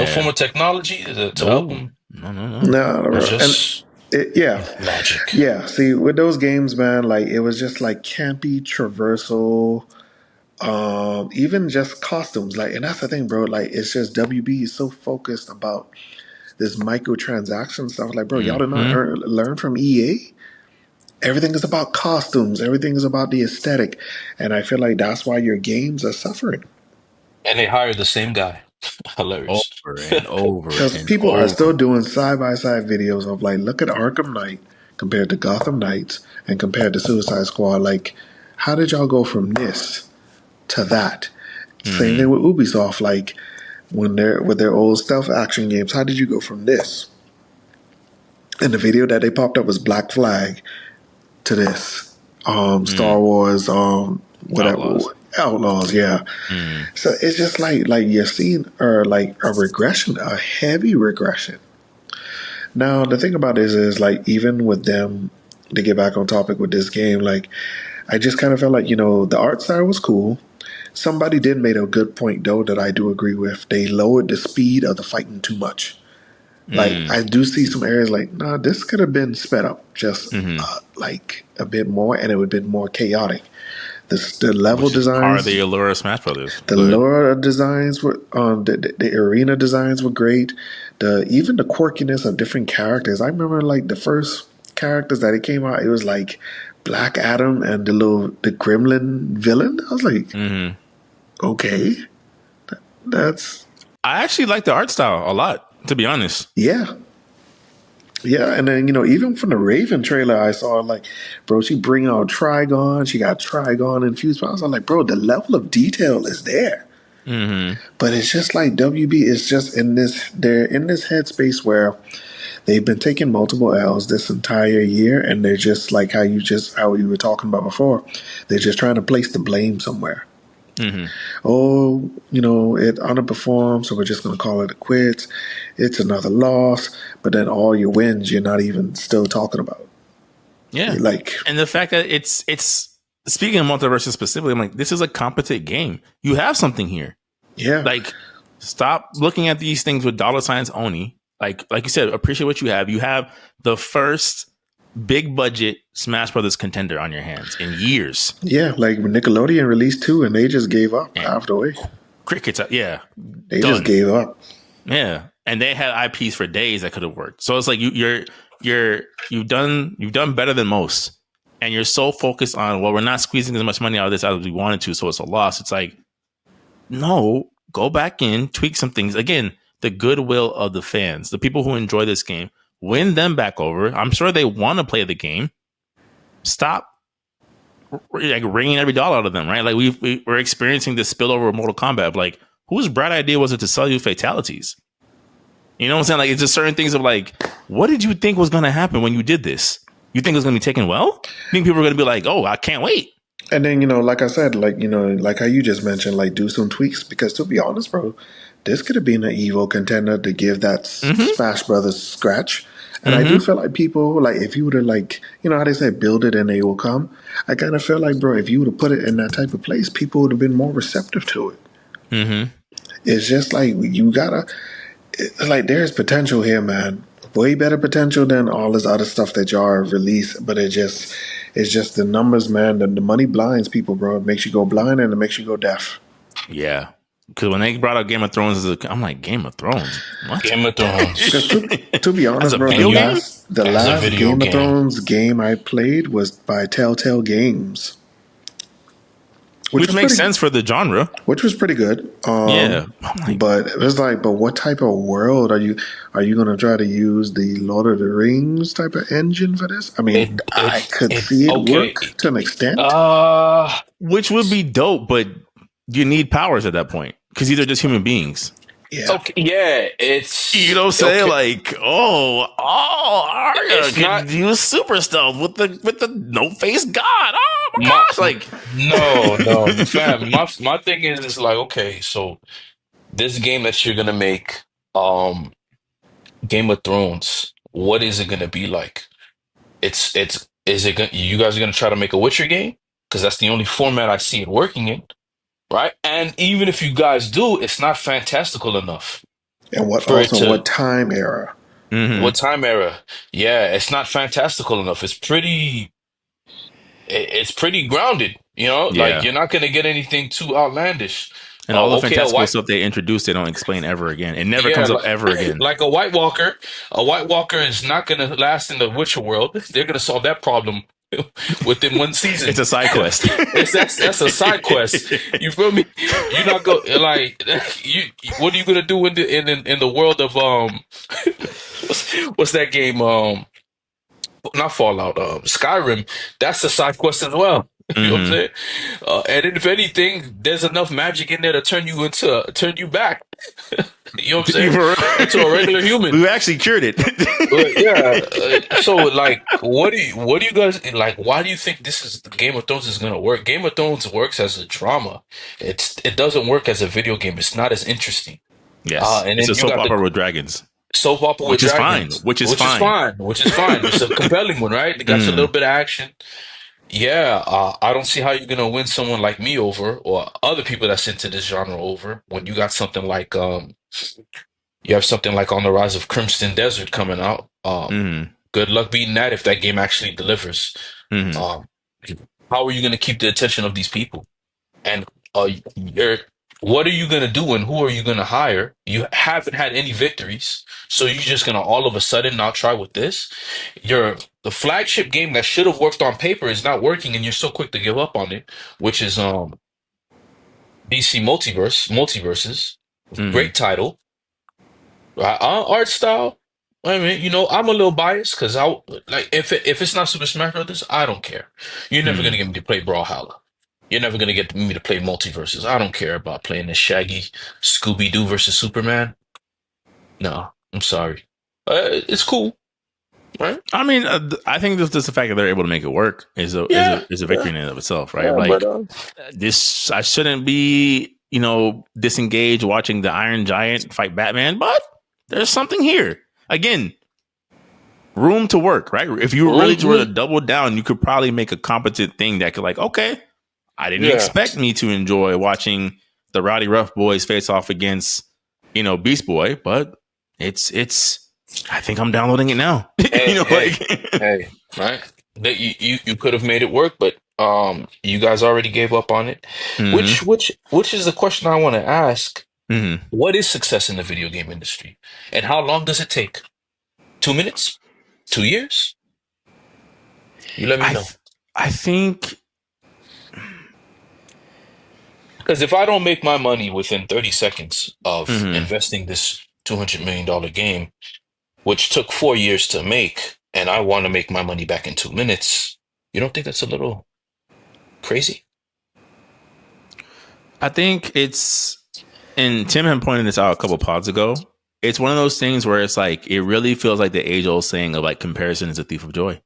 S2: form of technology to help him.
S3: No.
S2: It's just magic.
S3: Yeah. See, with those games, man, like it was just like campy traversal. Even just costumes, like, and that's the thing, bro. Like, it's just WB is so focused about this microtransaction stuff. Like, bro, y'all did not learn from EA. Everything is about costumes. Everything is about the aesthetic, and I feel like that's why your games are suffering.
S2: And they hired the same guy. Hilarious.
S1: Over and over.
S3: Because people are still doing side by side videos of like, look at Arkham Knight compared to Gotham Knights and compared to Suicide Squad. Like, how did y'all go from this to that? Same thing with Ubisoft. Like, when they're with their old stealth action games, how did you go from this? And the video that they popped up was Black Flag to this. Star Wars, whatever. Outlaws, yeah. So it's just like you're seeing like a regression, a heavy regression. Now the thing about this is like even with them, to get back on topic with this game, like I just kind of felt like, you know, the art style was cool. Somebody did make a good point though that I do agree with. They lowered the speed of the fighting too much. Like I do see some areas like, no, this could have been sped up just like a bit more, and it would have been more chaotic. The level
S1: which is part of
S3: designs,
S1: the allure of Smash Brothers.
S3: the
S1: Go ahead.
S3: lore designs were the arena designs were great. Even the quirkiness of different characters. I remember like the first characters that it came out, it was like Black Adam and the Gremlin villain. I was like,
S1: Mm-hmm.
S3: okay, that's
S1: I actually like the art style a lot, to be honest.
S3: yeah. Yeah, and then even from the Raven trailer, I saw like, bro, she bring out Trigon. She got Trigon infused. I was like, bro, the level of detail is there.
S1: Mm-hmm.
S3: But it's just like WB is just they're in this headspace where they've been taking multiple L's this entire year, and they're just like how you were talking about before. They're just trying to place the blame somewhere.
S1: Mm-hmm.
S3: Oh, it underperformed, so we're just going to call it a quits. It's another loss, but then all your wins, you're not even still talking about.
S1: Yeah,
S3: Like,
S1: and the fact that it's speaking of Multiversus specifically, I'm like, this is a competent game. You have something here.
S3: yeah,
S1: Like, stop looking at these things with dollar signs only. Like you said, appreciate what you have. You have the first big budget Smash Brothers contender on your hands in years.
S3: yeah. Like Nickelodeon released 2, and they just gave up
S1: And
S3: half the way.
S1: Crickets, yeah,
S3: They
S1: done.
S3: just gave up.
S1: Yeah, and they had IPs for days that could have worked. So it's like you've done better than most, and you're so focused on, well, we're not squeezing as much money out of this as we wanted to, so it's a loss. It's like, no, go back in, tweak some things. Again, the goodwill of the fans, the people who enjoy this game, win them back over. I'm sure they want to play the game. Stop like wringing every dollar out of them, right? Like we're experiencing this spillover of Mortal Kombat of like, whose bright idea was it to sell you fatalities? You know what I'm saying? Like, it's just certain things of like, what did you think was going to happen when you did this? You think it was going to be taken well? You think people are going to be like, oh, I can't wait?
S3: And then, like I said, like how you just mentioned, like do some tweaks, because to be honest, bro, this could have been an evil contender to give that Smash Brothers scratch. And I do feel like people, like if you would have like, how they say, build it and they will come. I kind of feel like, bro, if you would have put it in that type of place, people would have been more receptive to it.
S1: Mm-hmm.
S3: It's just like like there's potential here, man. Way better potential than all this other stuff that y'all released. But it's just the numbers, man. The money blinds people, bro. It makes you go blind and it makes you go deaf.
S1: Yeah. Because when they brought out Game of Thrones, I'm like, Game of Thrones? What?
S2: Game of Thrones.
S3: Because to be honest,
S1: As a
S3: bro,
S1: video game?
S3: the
S2: As a
S3: last
S2: video
S3: Game of
S2: game.
S3: Thrones game I played was by Telltale Games.
S1: Which makes sense for the genre.
S3: Which was pretty good.
S1: Yeah.
S3: But it was like, but what type of world are you going to try to use the Lord of the Rings type of engine for this? I mean, I could see it work to an extent.
S1: Which would be dope, but you need powers at that point because these are just human beings.
S3: Yeah.
S2: Okay, yeah, it's
S1: You know what I'm saying? Like, Arya can use super stealth with the no face god. Oh my gosh! Like,
S2: no, fam. My thing is like, okay, so this game that you're gonna make, Game of Thrones, what is it gonna be like? You guys are gonna try to make a Witcher game? Because that's the only format I see it working in, right? And even if you guys do, it's not fantastical enough.
S3: And what time era?
S1: Mm-hmm.
S2: What time era? Yeah, it's not fantastical enough. It's pretty grounded, like you're not gonna get anything too outlandish.
S1: And all the fantastical stuff they introduced, they don't explain ever again. It never comes up ever again.
S2: Like a White Walker is not gonna last in the Witcher world. They're gonna solve that problem within one season.
S1: It's a side quest.
S2: That's a side quest. You feel me? You're not go like you. What are you gonna do in the world of what's that game? Not Fallout. Skyrim. That's a side quest as well. You know what I'm saying? And if anything, there's enough magic in there to turn you back. You know what I'm saying? Into a regular human.
S1: We actually cured it.
S2: So like, what do you guys like? Why do you think Game of Thrones is gonna work? Game of Thrones works as a drama. It doesn't work as a video game. It's not as interesting.
S1: Yes, and it's a soap opera with dragons.
S2: Soap opera with dragons, which is fine. It's a compelling one, right? It got a little bit of action. Yeah, I don't see how you're gonna win someone like me over, or other people that's into this genre over, when you got something like you have something like On the Rise of Crimson Desert coming out. Good luck beating that if that game actually delivers. how are you going to keep the attention of these people? And you're, what are you going to do and who are you going to hire? You haven't had any victories. So you're just going to all of a sudden not try with this? The flagship game that should have worked on paper is not working and you're so quick to give up on it, which is DC Multiverses.
S1: Mm-hmm.
S2: Great title. Art style. I mean, I'm a little biased because I like if it's not Super Smash Brothers, I don't care. You're never gonna
S1: Mm-hmm.
S2: get me to play Brawlhalla. You're never gonna get me to play Multiverses. I don't care about playing this Shaggy Scooby Doo versus Superman. No, I'm sorry. It's cool, right?
S1: I mean, I think just the fact that they're able to make it work
S2: Yeah,
S1: is a victory
S2: yeah,
S1: in and of itself, right?
S2: yeah. But
S1: Like this, I shouldn't be disengaged watching the Iron Giant fight Batman, but there's something here. Again, room to work, right? If you really were to
S2: mhm,
S1: double down, you could probably make a competent thing that could, like, okay, I didn't
S2: yeah.
S1: expect me to enjoy watching the Rowdy Rough Boys face off against, Beast Boy, but it's. I think I'm downloading it now.
S2: Hey,
S1: Like.
S2: hey, hey, right? That you could have made it work, but you guys already gave up on it.
S1: Hmm.
S2: Which is the question I want to ask.
S1: Hmm.
S2: What is success in the video game industry? And how long does it take? 2 minutes? 2 years? You let me
S1: I
S2: know.
S1: th- I think.
S2: Because if I don't make my money within 30 seconds of
S1: Hmm.
S2: investing this $200 million game, which took 4 years to make, and I want to make my money back in 2 minutes, you don't think that's a little crazy?
S1: I think it's, and Tim had pointed this out a couple pods ago. It's one of those things where it's like it really feels like the age old saying of like comparison is a thief of joy.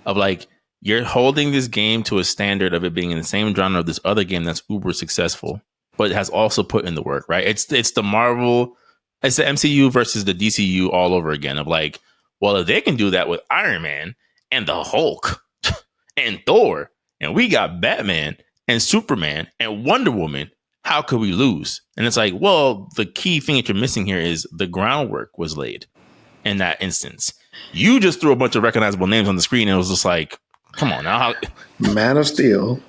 S1: Of like you're holding this game to a standard of it being in the same genre of this other game that's uber successful, but it has also put in the work, right? It's the Marvel, it's the MCU versus the DCU all over again. Of like, well, if they can do that with Iron Man and the Hulk and Thor, and we got Batman and Superman and Wonder Woman, how could we lose? And it's like, well, the key thing that you're missing here is the groundwork was laid in that instance. You just threw a bunch of recognizable names on the screen and it was just like, come on now.
S3: Man of Steel,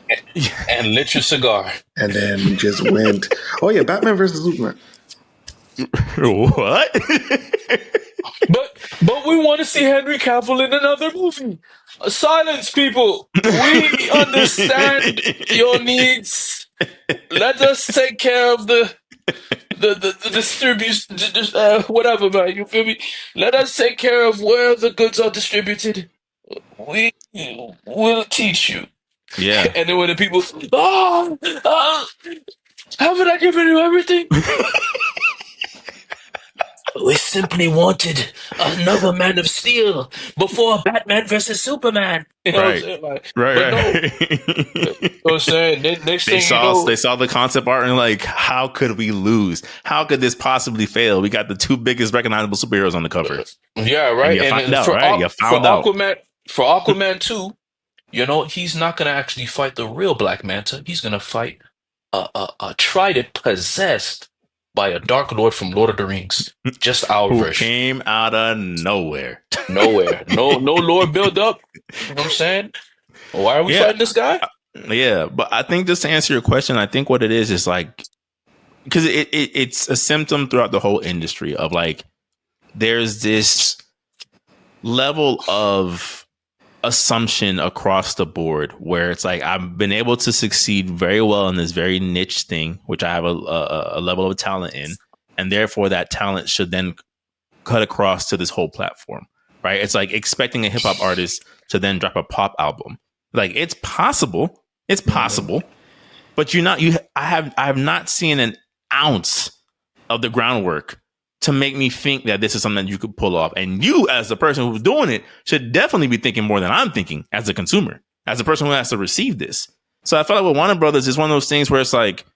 S2: And lit your cigar.
S3: and then just went, oh yeah, Batman versus Superman.
S1: What?
S2: But we want to see Henry Cavill in another movie. Silence, people. We understand your needs. Let us take care of the distribution, whatever, man. You feel me? Let us take care of where the goods are distributed. We will teach you.
S1: Yeah.
S2: And then when the people, oh, haven't I given you everything? We simply wanted another Man of Steel before Batman versus Superman. You know what I'm
S1: Right.
S2: saying? Like, but
S1: Right.
S2: no, you know
S1: Right.
S2: what I'm saying? Then next
S1: they
S2: thing you
S1: saw
S2: know,
S1: they saw the concept art and like, how could we lose? How could this possibly fail? We got the two biggest recognizable superheroes on the cover.
S2: yeah,
S1: And
S2: right.
S1: you
S2: And
S1: find
S2: then
S1: out, right? You
S2: For
S1: found out.
S2: Aquaman 2, he's not gonna actually fight the real Black Manta. He's gonna fight a trident possessed by a Dark Lord from Lord of the Rings. Just our
S1: Who
S2: version.
S1: came out of nowhere.
S2: Nowhere. No lore build up. You know what I'm saying? Why are we
S1: Yeah.
S2: fighting this guy?
S1: Yeah. But I think just to answer your question, I think what it is like, because it's a symptom throughout the whole industry of like, there's this level of assumption across the board where it's like I've been able to succeed very well in this very niche thing, which I have a level of talent in, and therefore that talent should then cut across to this whole platform, right? It's like expecting a hip hop artist to then drop a pop album. Like it's possible, but I have not seen an ounce of the groundwork to make me think that this is something that you could pull off. And you, as the person who's doing it, should definitely be thinking more than I'm thinking as a consumer, as a person who has to receive this. So I felt like with Warner Brothers, it's one of those things where it's like,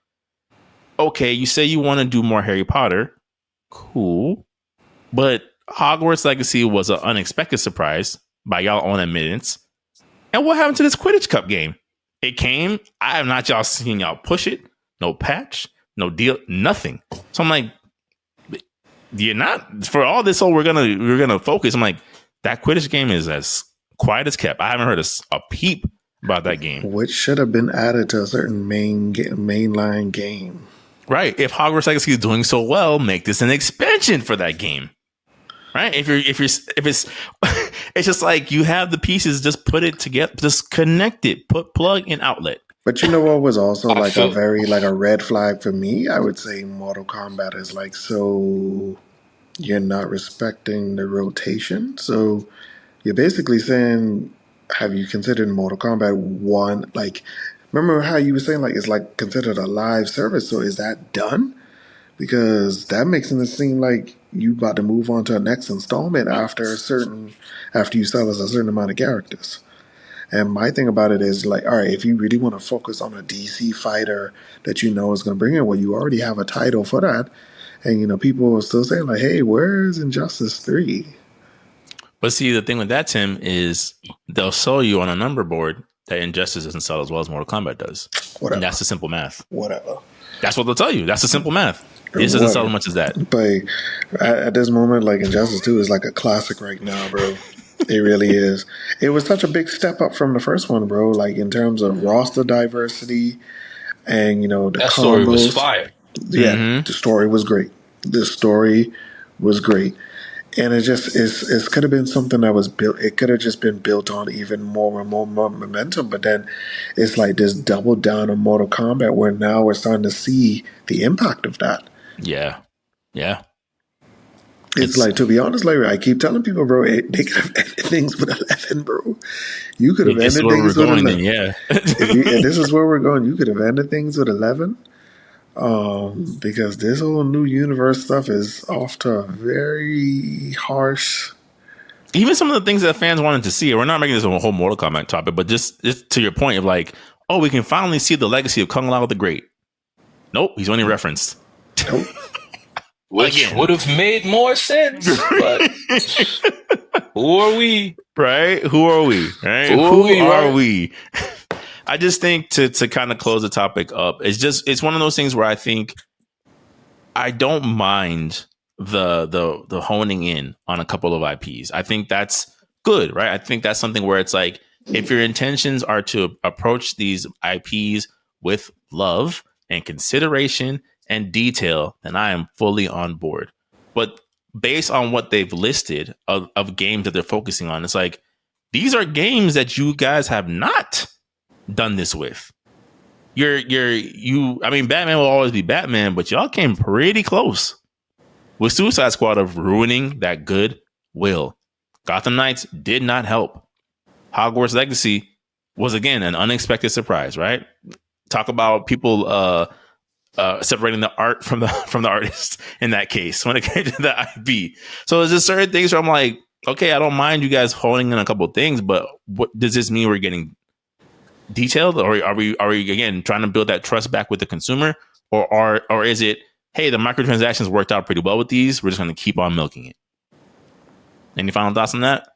S1: okay, you say you want to do more Harry Potter, cool, but Hogwarts Legacy was an unexpected surprise by y'all own admittance. And what happened to this Quidditch Cup game? It came. I have not y'all seen y'all push it. No patch, no deal, nothing. So I'm like, you're not for all this. So we're gonna focus. I'm like, that Quidditch game is as quiet as kept. I haven't heard a peep about that game.
S3: Which should have been added to a certain mainline game.
S1: Right. If Hogwarts Legacy is doing so well, make this an expansion for that game. Right. If it's it's just like you have the pieces, just put it together, just connect it, put plug and outlet.
S3: But you know what was also like a red flag for me? I would say Mortal Kombat is like, so you're not respecting the rotation. So you're basically saying, have you considered Mortal Kombat 1? Like, remember how you were saying, like, it's like considered a live service. So is that done? Because that makes it seem like you about to move on to the next installment after you sell us a certain amount of characters. And my thing about it is like, all right, if you really want to focus on a DC fighter that you know is going to bring in, well, you already have a title for that. And, you know, people are still saying like, hey, where's Injustice 3?
S1: But see, the thing with that, Tim, is they'll sell you on a number board that Injustice doesn't sell as well as Mortal Kombat does.
S3: Whatever.
S1: And that's the simple math.
S3: Whatever.
S1: That's what they'll tell you. That's the simple math. This doesn't sell as much as that.
S3: But at this moment, like Injustice 2 is like a classic right now, bro. It really is. It was such a big step up from the first one, bro. Like in terms of roster diversity and, you know,
S2: that story was fire.
S3: Yeah, The story was great. The story was great. And it just it could have been something that was built. It could have just been built on even more and more momentum. But then it's like this double down on Mortal Kombat, where now we're starting to see the impact of that.
S1: Yeah.
S3: It's like, to be honest, Larry, I keep telling people, bro, they could have ended things with 11, bro. You could have ended things with 11.
S1: Then, yeah.
S3: And this is where we're going. You could have ended things with 11. Because this whole new universe stuff is off to a very harsh.
S1: Even some of the things that fans wanted to see, we're not making this a whole Mortal Kombat topic, but just to your point of like, oh, we can finally see the legacy of Kung Lao the Great. Nope, he's only referenced.
S3: Nope.
S2: Which would have made more sense, but who are we?
S1: Right? Who are we? Right? Who are we? I just think to kind of close the topic up, it's one of those things where I think I don't mind the honing in on a couple of IPs. I think that's good, right? I think that's something where it's like, if your intentions are to approach these IPs with love and consideration and detail, then I am fully on board. But based on what they've listed of games that they're focusing on, it's like, these are games that you guys have not done this with. I mean, Batman will always be Batman, but y'all came pretty close with Suicide Squad of ruining that good will. Gotham Knights did not help. Hogwarts Legacy was, again, an unexpected surprise, right? Talk about people separating the art from the artist in that case when it came to the IP. So there's just certain things where I'm like, okay, I don't mind you guys honing in a couple of things, but what does this mean? We're getting detailed, or are we again trying to build that trust back with the consumer, or is it, hey, the microtransactions worked out pretty well with these, we're just going to keep on milking it? Any final thoughts on that?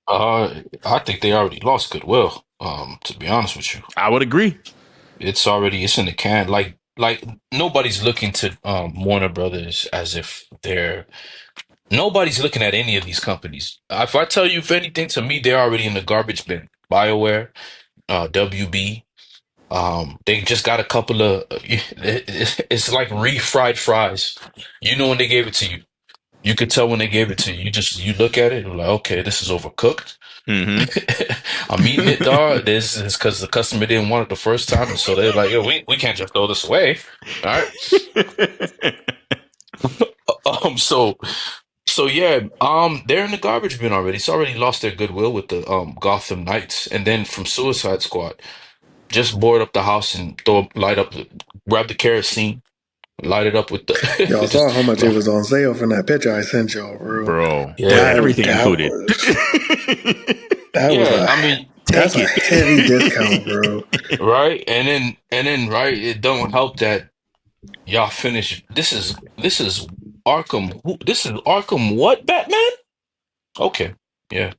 S2: I think they already lost goodwill. To be honest with you,
S1: I would agree.
S2: It's in the can. Like nobody's looking to Warner Brothers as if nobody's looking at any of these companies. If I tell you, if anything, to me, they're already in the garbage bin. BioWare, WB, they just got a couple of. It's like refried fries. You know when they gave it to you. You could tell when they gave it to you. You look at it, you're like, okay, this is overcooked. I'm eating it, dog. This is because the customer didn't want it the first time, and so they're like, yo, we can't just throw this away. All right. So yeah, they're in the garbage bin already. It's already lost their goodwill with the Gotham Knights, and then from Suicide Squad, just board up the house and grab the kerosene, light it up with the.
S3: Y'all saw how much it was on sale from that picture I sent y'all, bro.
S1: Yeah, everything included.
S3: That's a heavy discount, bro.
S2: Right, and then right, it don't help that y'all finish. This is Arkham. This is Arkham. What, Batman? Okay, yeah.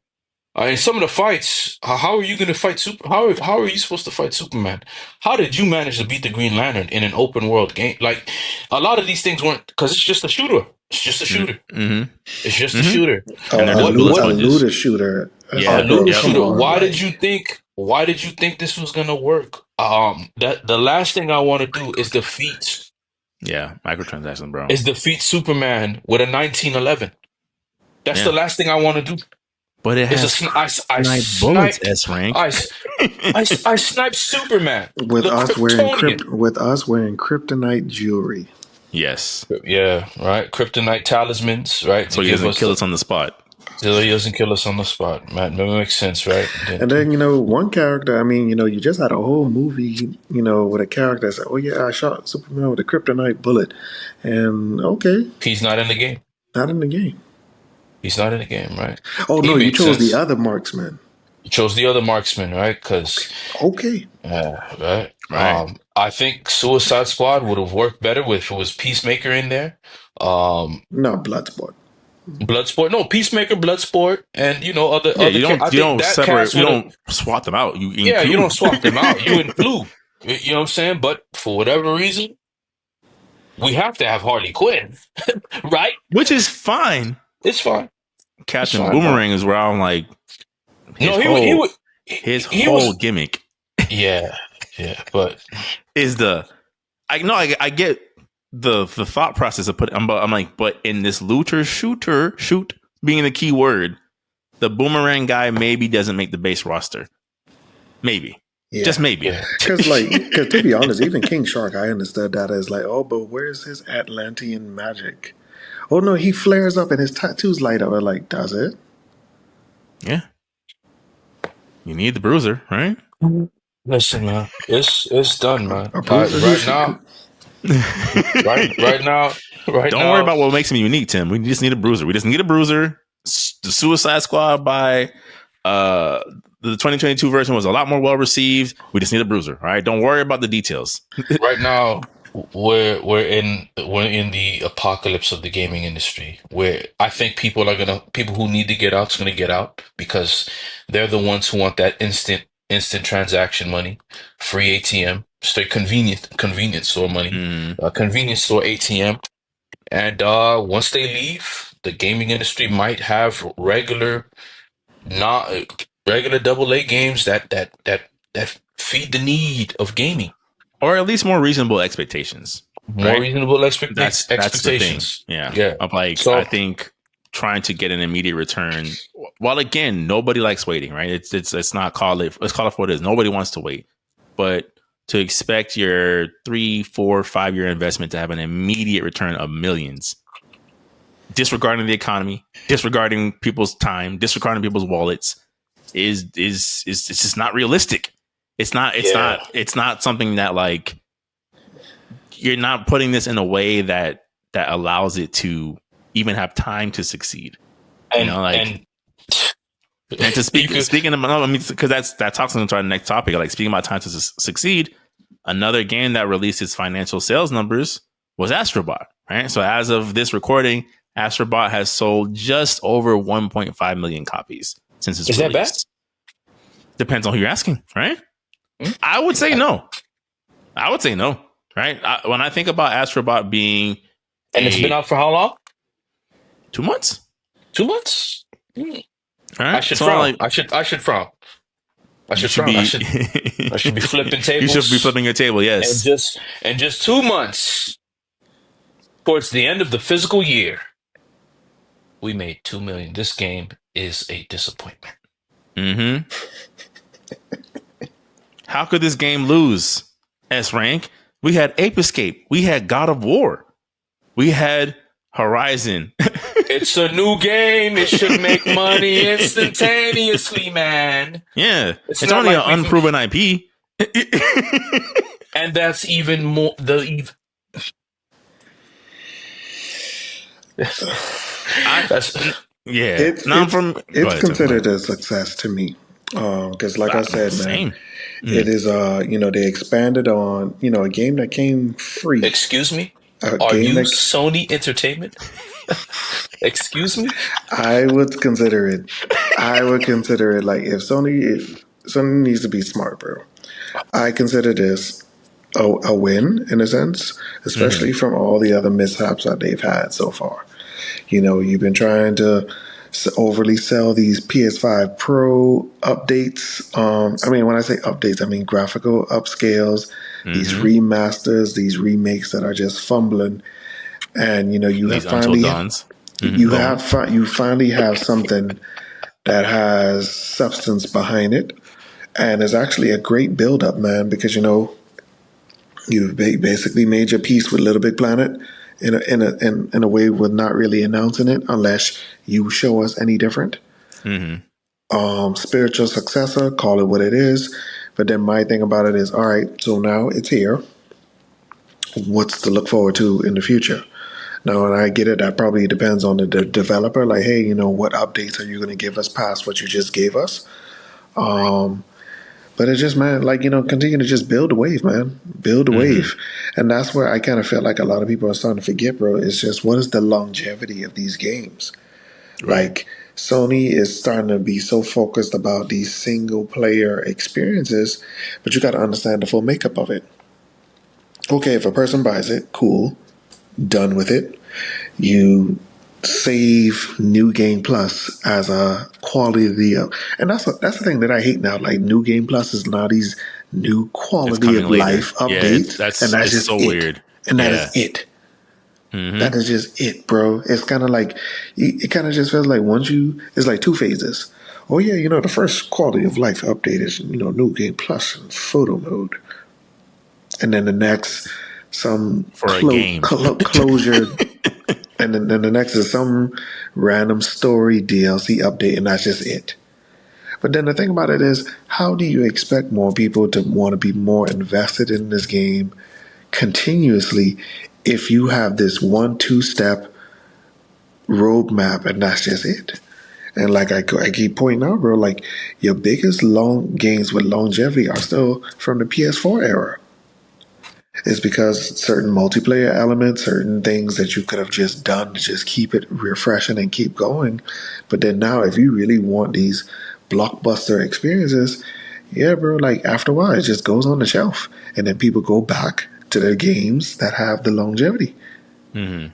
S2: I mean, some of the fights. How are you going to fight How are you supposed to fight Superman? How did you manage to beat the Green Lantern in an open world game? Like, a lot of these things weren't, because it's just a shooter. It's just a shooter. It's just a shooter.
S3: A looter shooter.
S2: Yeah, a looter shooter. Why did you think why did you think this was gonna work? That the last thing I want to do
S1: Yeah, microtransactions, bro.
S2: is defeat Superman with a 1911. That's the
S1: Yeah,
S2: last thing I want to do.
S1: but it
S2: Is a
S1: has
S2: I
S1: night bullets.
S2: sniped
S1: S rank.
S2: I, s- I sniped Superman,
S3: With
S2: the
S3: us wearing
S2: Kryptonian.
S3: kryptonite jewelry.
S1: Yes,
S2: Yeah, right. Kryptonite talismans, right? To
S1: so he
S2: give
S1: doesn't
S2: us
S1: kill us on the spot.
S2: so he doesn't kill us on the spot. That makes sense, right?
S3: And then, one character, I mean, you just had a whole movie, with a character that said, oh, yeah, I shot Superman with a kryptonite bullet. And, okay,
S2: He's not in the game.
S3: not in the game.
S2: He's not in the game, right?
S3: Oh,
S2: He
S3: no, you
S2: makes
S3: chose the
S2: sense.
S3: other marksman.
S2: You chose the other marksman, right? Because,
S3: Okay.
S2: right.
S1: Right.
S2: I think Suicide Squad would have worked better if it was Peacemaker in there.
S3: No, Bloodsport.
S2: Bloodsport, no, Peacemaker, Bloodsport, and
S1: Yeah,
S2: I
S1: you
S2: think
S1: don't
S2: that
S1: separate.
S2: cast
S1: You
S2: would have.
S1: don't swap them out. You
S2: Yeah, you don't
S1: include.
S2: swap them out. You include. You know what I'm saying? But for whatever reason, we have to have Harley Quinn, right?
S1: Which is fine.
S2: It's fine. It's
S1: Captain
S2: fine, man.
S1: Boomerang is where I'm like his
S2: No, he
S1: whole
S2: would.
S1: his
S2: He
S1: whole
S2: was.
S1: gimmick
S2: Yeah, yeah, but
S1: is the I know I get the thought process of put I'm like, but in this looter shoot being the key word, the Boomerang guy maybe doesn't make the base roster. Maybe.
S3: Yeah.
S1: Just maybe.
S2: yeah,
S3: Because to be honest, even King Shark, I understood that as like, oh, but where's his Atlantean magic? Oh, no, he flares up and his tattoos light up. I'm like, does it?
S1: Yeah. You need the bruiser, right?
S2: listen, man, it's done, man.
S3: A bruiser who
S2: Right
S3: should.
S2: now, right now, right
S1: Don't worry
S2: now.
S1: about what makes him unique, Tim. We just need a bruiser. We just need a bruiser. The Suicide Squad by the 2022 version was a lot more well received. We just need a bruiser. All right. Don't worry about the details.
S2: Right now, we're in the apocalypse of the gaming industry, where I think people who need to get out is gonna get out because they're the ones who want that instant transaction money, free ATM, straight convenience store money, convenience store ATM, and once they leave, the gaming industry might have not regular AA games that feed the need of gaming.
S1: Or at least more reasonable expectations.
S2: More
S1: Right.
S2: reasonable
S1: That's the thing.
S2: expectations.
S1: Yeah.
S2: Yeah.
S1: I'm like, I
S2: So
S1: think trying to get an immediate return. While again, nobody likes waiting, right? It's not called it. Let's call it for what it is. Nobody wants to wait, but to expect your 3, 4, 5 year investment to have an immediate return of millions, disregarding the economy, disregarding people's time, disregarding people's wallets, is it's just not realistic. It's
S2: yeah,
S1: not something that like you're not putting this in a way that allows it to even have time to succeed.
S2: and
S1: Like,
S2: and
S1: and to
S2: you could
S1: speaking of, I mean, because that talks into our next topic. Like speaking about time to succeed, another game that released its financial sales numbers was Astrobot. Right. So as of this recording, Astrobot has sold just over 1.5 million copies since its
S2: is that bad?
S1: release. Depends on who you're asking, right?
S2: Hmm?
S1: I would say no. Right? When I think about Astrobot being
S2: And it's been out for how long?
S1: 2 months.
S2: 2 months.
S1: Right?
S2: I should
S1: So
S2: frown.
S1: like,
S2: I should frown. I
S1: you
S2: should
S1: should
S2: frown.
S1: be
S2: I should be flipping
S1: you should be
S2: tables.
S1: flipping your table,
S2: And
S1: yes.
S2: just 2 months towards the end of the physical year, we made 2 million. This game is a disappointment.
S1: Mm-hmm. How could this game lose? S rank. We had Ape Escape. We had God of War. We had Horizon.
S2: It's a new game. It should make money instantaneously, man.
S1: Yeah. It's
S2: not
S1: only
S2: like
S1: an unproven IP.
S2: and that's even more that's
S1: Yeah.
S3: It's considered a success to me. Because like I said, man, it is, they expanded on, a game that came free.
S2: Excuse me?
S3: A
S2: Are
S3: game
S2: you
S3: that
S2: Sony Entertainment? Excuse me?
S3: I would consider it. Like if Sony needs to be smart, bro. I consider this a win in a sense, especially from all the other mishaps that they've had so far. You've been trying to overly sell these PS5 Pro updates. I mean, when I say updates, I mean graphical upscales, these
S1: Mm-hmm.
S3: remasters, these remakes that are just fumbling. And you have
S1: These Until
S3: finally
S1: Dawns. Mm-hmm. Go on.
S3: you finally have something that has substance behind it, and it's actually a great build up, man. Because you've basically made your peace with Little Big Planet in a way with not really announcing it unless you show us any different.
S1: Mm-hmm.
S3: Spiritual successor, call it what it is. But then my thing about it is, all right, so now it's here. What's to look forward to in the future? Now, and I get it, that probably depends on the developer. Like, hey, what updates are you going to give us past what you just gave us? But it's just, man, like, continue to just build a wave, man. Build a
S1: Mm-hmm.
S3: wave. And that's where I kind of feel like a lot of people are starting to forget, bro. It's just, what is the longevity of these games?
S1: Right.
S3: Like, Sony is starting to be so focused about these single player experiences, but you got to understand the full makeup of it. Okay, if a person buys it, cool, done with it. You save New Game Plus as a quality of, and that's the thing that I hate now. Like, New Game Plus is now these new
S1: It's
S3: quality
S1: coming
S3: of
S1: later.
S3: life
S1: Yeah,
S3: updates, and that's
S1: it's so
S3: just it.
S1: weird.
S3: And that is
S1: Yeah.
S3: it. That
S1: Mm-hmm.
S3: is just it, bro. It's kind of like, it kind of just feels like it's like two phases. Oh yeah, the first quality of life update is New Game Plus and photo mode, and then the next some
S1: For a game.
S3: closure, and then the next is some random story DLC update, and that's just it. But then the thing about it is, how do you expect more people to want to be more invested in this game continuously if you have this 1-2 step roadmap and that's just it? And like I keep pointing out, bro, like your biggest long games with longevity are still from the PS4 era. It's because certain multiplayer elements, certain things that you could have just done to just keep it refreshing and keep going. But then now, if you really want these blockbuster experiences, yeah, bro, like after a while, it just goes on the shelf. And then people go back to their games that have the longevity.
S1: Mm-hmm.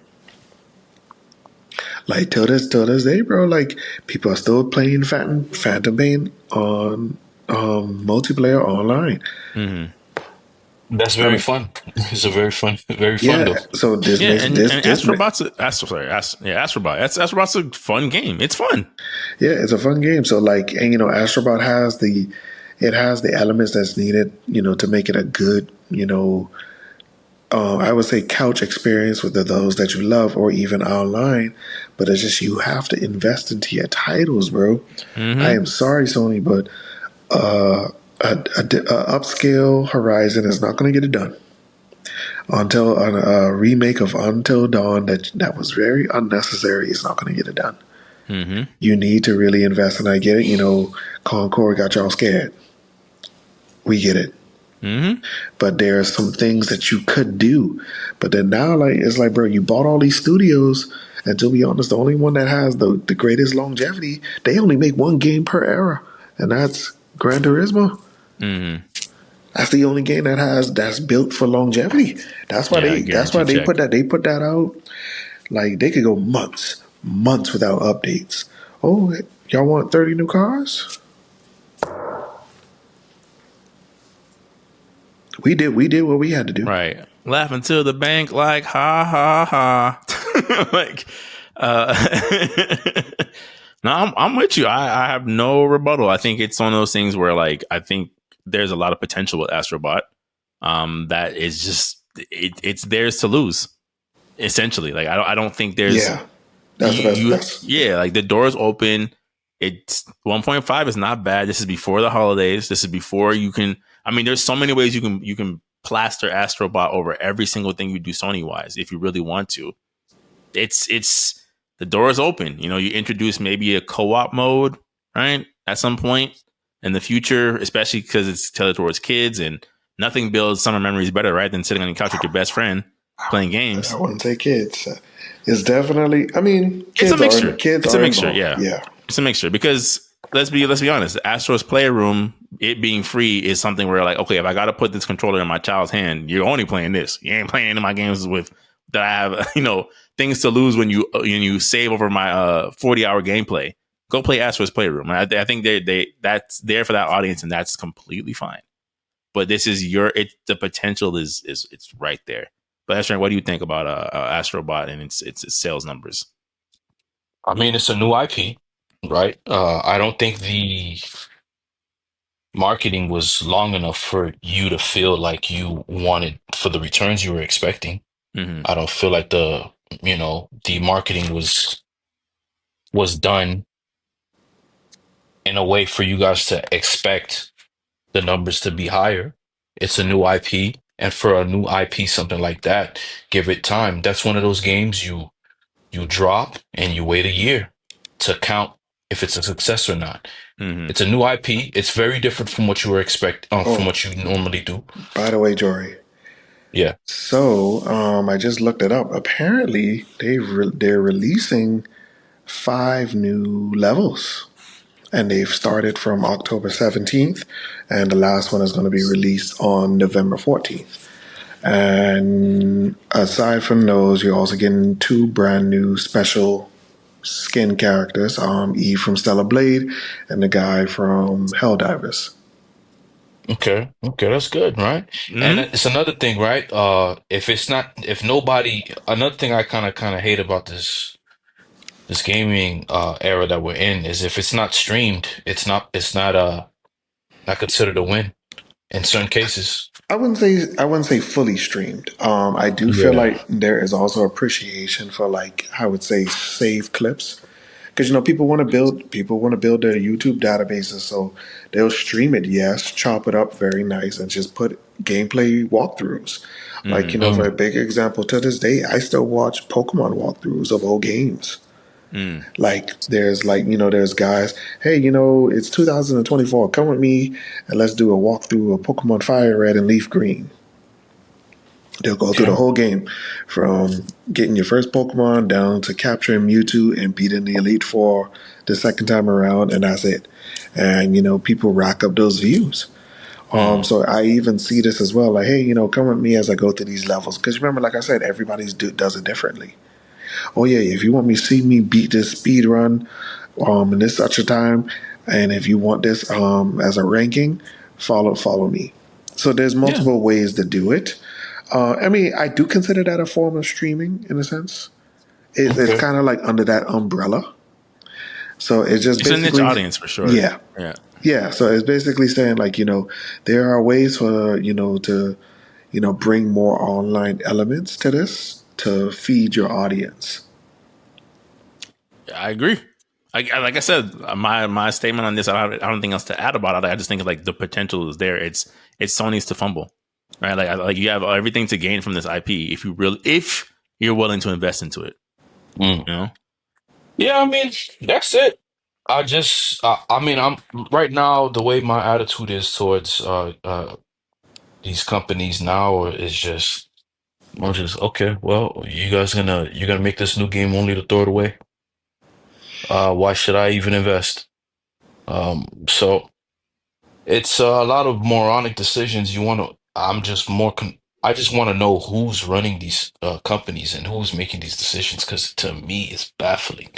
S3: Like till this day, bro, like people are still playing Phantom Pain on multiplayer online.
S1: Mm-hmm.
S2: That's
S3: I
S2: very
S3: mean,
S2: fun. It's a very fun though.
S3: yeah. So this
S1: Yeah,
S3: makes
S1: and
S3: this
S1: Astrobot. Astrobot's a fun game. It's fun.
S3: Yeah, it's a fun game. So like, and Astrobot has the elements that's needed, to make it a good, I would say couch experience with those that you love, or even online. But it's just you have to invest into your titles, bro. I
S1: Mm-hmm.
S3: am sorry, Sony, but a upscale Horizon is not going to get it done until a remake of Until Dawn that was very unnecessary is not going to get it done.
S1: Mm-hmm.
S3: You need to really invest, and I get it. Concord got y'all scared. We get it.
S1: Mm-hmm.
S3: But there are some things that you could do. But then now, like, it's like, bro, you bought all these studios, and to be honest, the only one that has the greatest longevity, they only make one game per era, and that's Gran Turismo.
S1: Mm-hmm.
S3: That's the only game that's built for longevity. That's why
S1: Yeah, I
S3: that's why
S1: guarantee check.
S3: they put that out. Like, they could go months without updates. Oh, y'all want 30 new cars? We did what we had to do.
S1: Right. Laughing to the bank like ha ha ha. Like uh no, I'm with you. I have no rebuttal. I think it's one of those things where like I think there's a lot of potential with Astrobot. That is just it's theirs to lose, essentially. Like I don't think there's
S3: Yeah, that's
S1: yeah, like the door's open. It's 1.5 is not bad. This is before the holidays. This is before you can. I mean, there's so many ways you can plaster Astrobot over every single thing you do Sony wise if you really want to. It's the door is open. You introduce maybe a co-op mode, right? At some point in the future, especially because it's tailored towards kids, and nothing builds summer memories better, right, than sitting on the couch with your best friend playing
S3: I
S1: games.
S3: wouldn't say kids. It's definitely. I mean,
S1: It's a mixture.
S3: kids
S1: It's a
S3: are
S1: mixture.
S3: involved.
S1: Yeah,
S3: Yeah,
S1: it's a mixture because let's be honest. Astro's Playroom, it being free, is something where like, okay, if I got to put this controller in my child's hand, you're only playing this. You ain't playing any of my games with that I have, things to lose when you save over my 40-hour gameplay. Go play Astro's Playroom. I think that's there for that audience, and that's completely fine. But this is the potential is it's right there. But Astro, what do you think about Astrobot and its sales numbers?
S2: I mean, it's a new IP, right? I don't think the marketing was long enough for you to feel like you wanted for the returns you were expecting.
S1: Mm-hmm.
S2: I don't feel like the marketing was done in a way for you guys to expect the numbers to be higher. It's a new IP, and for a new IP, something like that, give it time. That's one of those games you drop and you wait a year to count if it's a success or not.
S1: Mm-hmm.
S2: It's a new IP. It's very different from what you were from
S3: Oh,
S2: what you normally do.
S3: by the way, Jory.
S2: Yeah.
S3: So, I just looked it up. Apparently, they're releasing 5 new levels, and they've started from October 17th, and the last one is going to be released on November 14th. And aside from those, you're also getting 2 brand new special skin characters, Eve from Stellar Blade and the guy from Helldivers.
S2: Okay. Okay, that's good, right? And
S1: Mm-hmm.
S2: it's another thing, right? If nobody, another thing I kind of hate about this gaming era that we're in is if it's not streamed, it's not considered a win in certain cases.
S3: I wouldn't say fully streamed. I do feel
S2: Yeah.
S3: like there is also appreciation for, like, I would say, save clips, because people want to build their YouTube databases, so they'll stream it, yes, chop it up very nice, and just put gameplay walkthroughs. Like,
S1: Mm-hmm.
S3: for a
S2: Mm,
S3: big example, to this day, I still watch Pokemon walkthroughs of old games.
S1: Mm.
S3: Like, there's guys, hey, it's 2024. Come with me and let's do a walkthrough of Pokemon Fire Red and Leaf Green. They'll go through the
S2: okay.
S3: whole game from getting your first Pokemon down to capturing Mewtwo and beating the Elite Four the second time around, and that's it. And, people rack up those views.
S1: Mm.
S3: So I even see this as well. Like, hey, come with me as I go through these levels. Because remember, like I said, everybody does it differently. Oh yeah, if you want me to see me beat this speed run in this such a time, and if you want this as a ranking, follow me. So there's
S1: Yeah.
S3: multiple ways to do it. I mean, I do consider that a form of streaming in a sense. It's
S2: Okay.
S3: kind of like under that umbrella. So it's just
S1: It's a niche
S3: basically,
S1: audience for sure.
S3: yeah,
S1: Yeah.
S3: yeah. So it's basically saying, like, there are ways for to bring more online elements to this to feed your audience.
S1: I agree. Like I said, my statement on this, I don't think else to add about it. I just think like the potential is there. It's Sony's to fumble, right? Like you have everything to gain from this IP if you're willing to invest into it.
S2: Mm.
S1: You know.
S2: Yeah, I mean, that's it. I mean, I'm right now, the way my attitude is towards these companies now is just, I'm just, okay, well, you're gonna make this new game only to throw it away. Why should I even invest? So it's a lot of moronic decisions. I just want to know who's running these companies and who's making these decisions, because to me, it's baffling.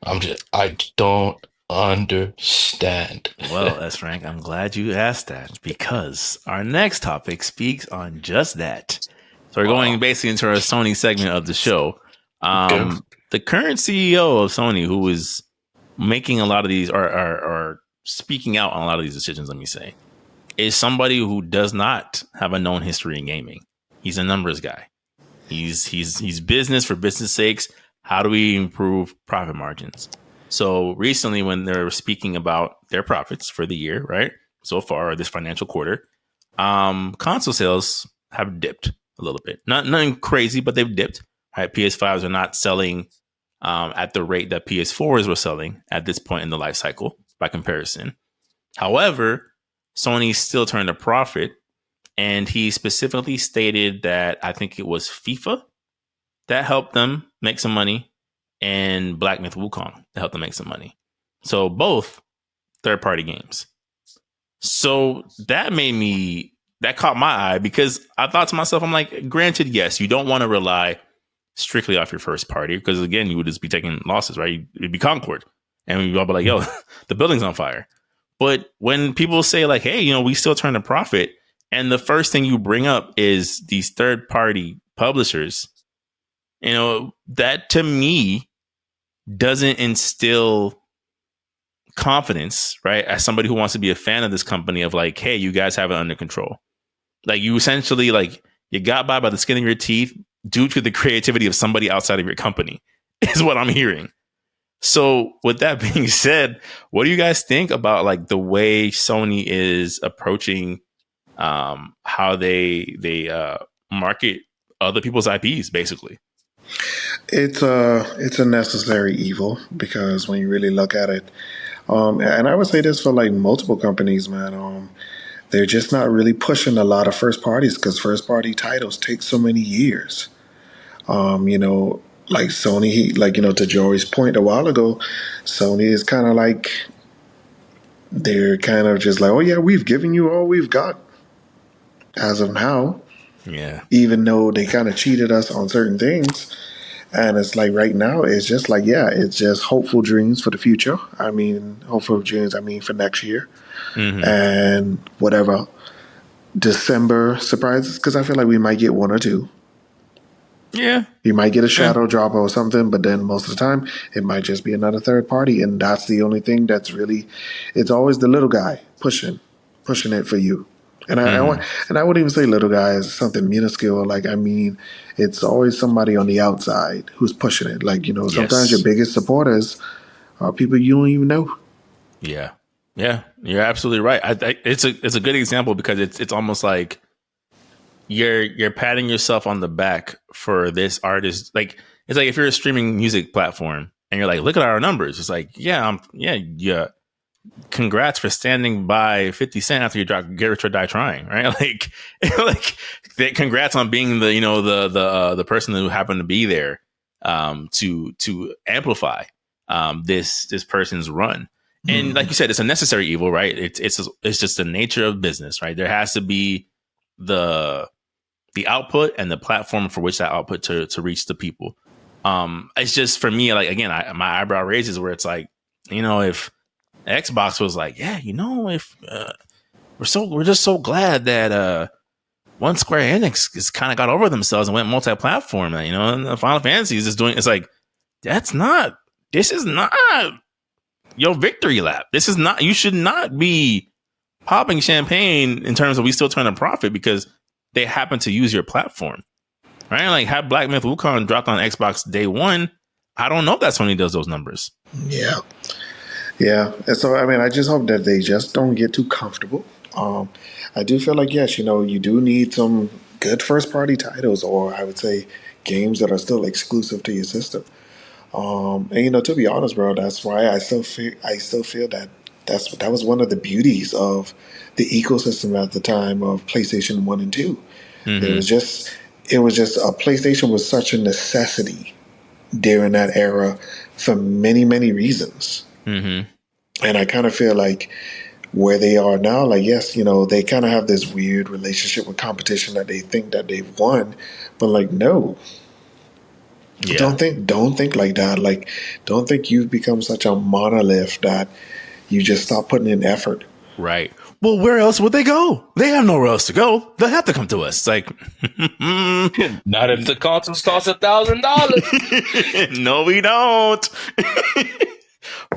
S2: I don't understand.
S1: Well, S. Frank, I'm glad you asked that because our next topic speaks on just that. So we're going
S2: Wow.
S1: basically into our Sony segment of the show.
S2: Okay.
S1: The current CEO of Sony, who is making a lot of these or speaking out on a lot of these decisions, let me say, is somebody who does not have a known history in gaming. He's a numbers guy. He's business for business sakes. How do we improve profit margins? So recently, when they're speaking about their profits for the year, right, so far or this financial quarter, console sales have dipped a little bit. Nothing crazy, but they've dipped. Right, PS5s are not selling at the rate that PS4s were selling at this point in the life cycle by comparison. However, Sony still turned a profit, and he specifically stated that I think it was FIFA that helped them make some money, and Black Myth Wukong that helped them make some money. So both third party games. So that caught my eye because I thought to myself, I'm like, granted, yes, you don't want to rely strictly off your first party, because again, you would just be taking losses, right? It'd be Concord, and we'd all be like, "Yo, the building's on fire." But when people say like, "Hey, we still turn a profit," and the first thing you bring up is these third party publishers, that to me doesn't instill confidence, right? As somebody who wants to be a fan of this company, of like, hey, you guys have it under control. Like, you essentially, like, you got by the skin of your teeth due to the creativity of somebody outside of your company, is what I'm hearing. So with that being said, what do you guys think about like the way Sony is approaching how they market other people's IPs, basically?
S3: It's a necessary evil, because when you really look at it, and I would say this for like multiple companies, man. They're just not really pushing a lot of first parties, because first party titles take so many years. Like Sony, like, to Joey's point a while ago, Sony is kind of like, they're kind of just like, oh yeah, we've given you all we've got as of now.
S1: Yeah.
S3: Even though they kind of cheated us on certain things. And it's like right now, it's just like, yeah, it's just hopeful dreams for the future. Hopeful dreams, for next year.
S1: Mm-hmm.
S3: And whatever December surprises, because I feel like we might get one or two.
S1: Yeah.
S3: You might get a shadow drop or something, but then most of the time, it might just be another third party. And that's the only thing that's really, it's always the little guy pushing it for you. And I wouldn't even say little guy is something minuscule. Like, it's always somebody on the outside who's pushing it. Like, sometimes your biggest supporters are people you don't even know.
S1: Yeah. Yeah. You're absolutely right. It's a good example, because it's almost like you're patting yourself on the back for this artist. Like, it's like if you're a streaming music platform and you're like, look at our numbers. It's like, yeah. Congrats for standing by 50 Cent after you drop Get Rich or Die Trying, right? Like congrats on being the person who happened to be there to amplify this person's run. And like you said, it's a necessary evil, right? It's just the nature of business, right? There has to be the output and the platform for which that output to reach the people. It's just, for me, like, again, my eyebrow raises where it's like, if Xbox was like, yeah, if we're just so glad that one Square Enix just kind of got over themselves and went multi-platform, and the Final Fantasy is just doing. It's like, this is not your victory lap. This is not. You should not be popping champagne in terms of we still turn a profit because they happen to use your platform, right? Like, had Black Myth Wukong dropped on Xbox day one, I don't know if that's when he does those numbers.
S3: Yeah. Yeah, and so I just hope that they just don't get too comfortable. I do feel like, yes, you do need some good first party titles, or I would say games that are still exclusive to your system. And to be honest, bro, that's why I still feel that that was one of the beauties of the ecosystem at the time of PlayStation 1 and 2. Mm-hmm. It was just a PlayStation was such a necessity during that era for many, many reasons.
S1: Mm-hmm.
S3: And I kind of feel like where they are now, like, yes, they kind of have this weird relationship with competition that they think that they've won, but like, no. Yeah. Don't think like that. Like, don't think you've become such a monolith that you just stop putting in effort.
S1: Right. Well, where else would they go? They have nowhere else to go. They'll have to come to us. It's like,
S2: not if the consoles cost $1,000.
S1: No, we don't.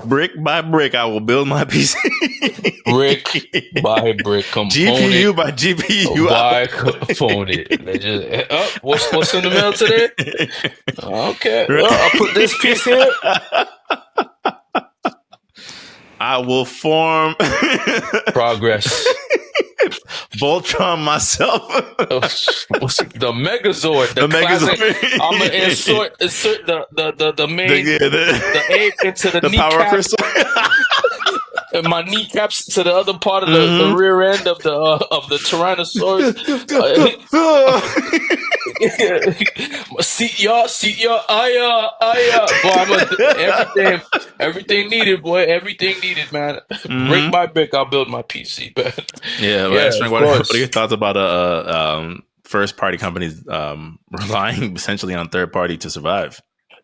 S1: Brick by brick, I will build my PC.
S2: Brick by brick, component
S1: GPU by GPU
S2: by component. What's in the mail today? Okay, well, I'll put this piece here.
S1: I will form
S2: progress.
S1: Voltron myself.
S2: The Megazord. The Megazord. I'm gonna insert the main the egg into the
S1: power crystal.
S2: And my kneecaps to the other part of the rear end of the Tyrannosaurus. Seat y'all, boy, everything needed, boy, everything needed, man. Brick by brick, I'll build my PC, man.
S1: Yeah, Frank, what are your thoughts about first party companies relying essentially on third party to survive.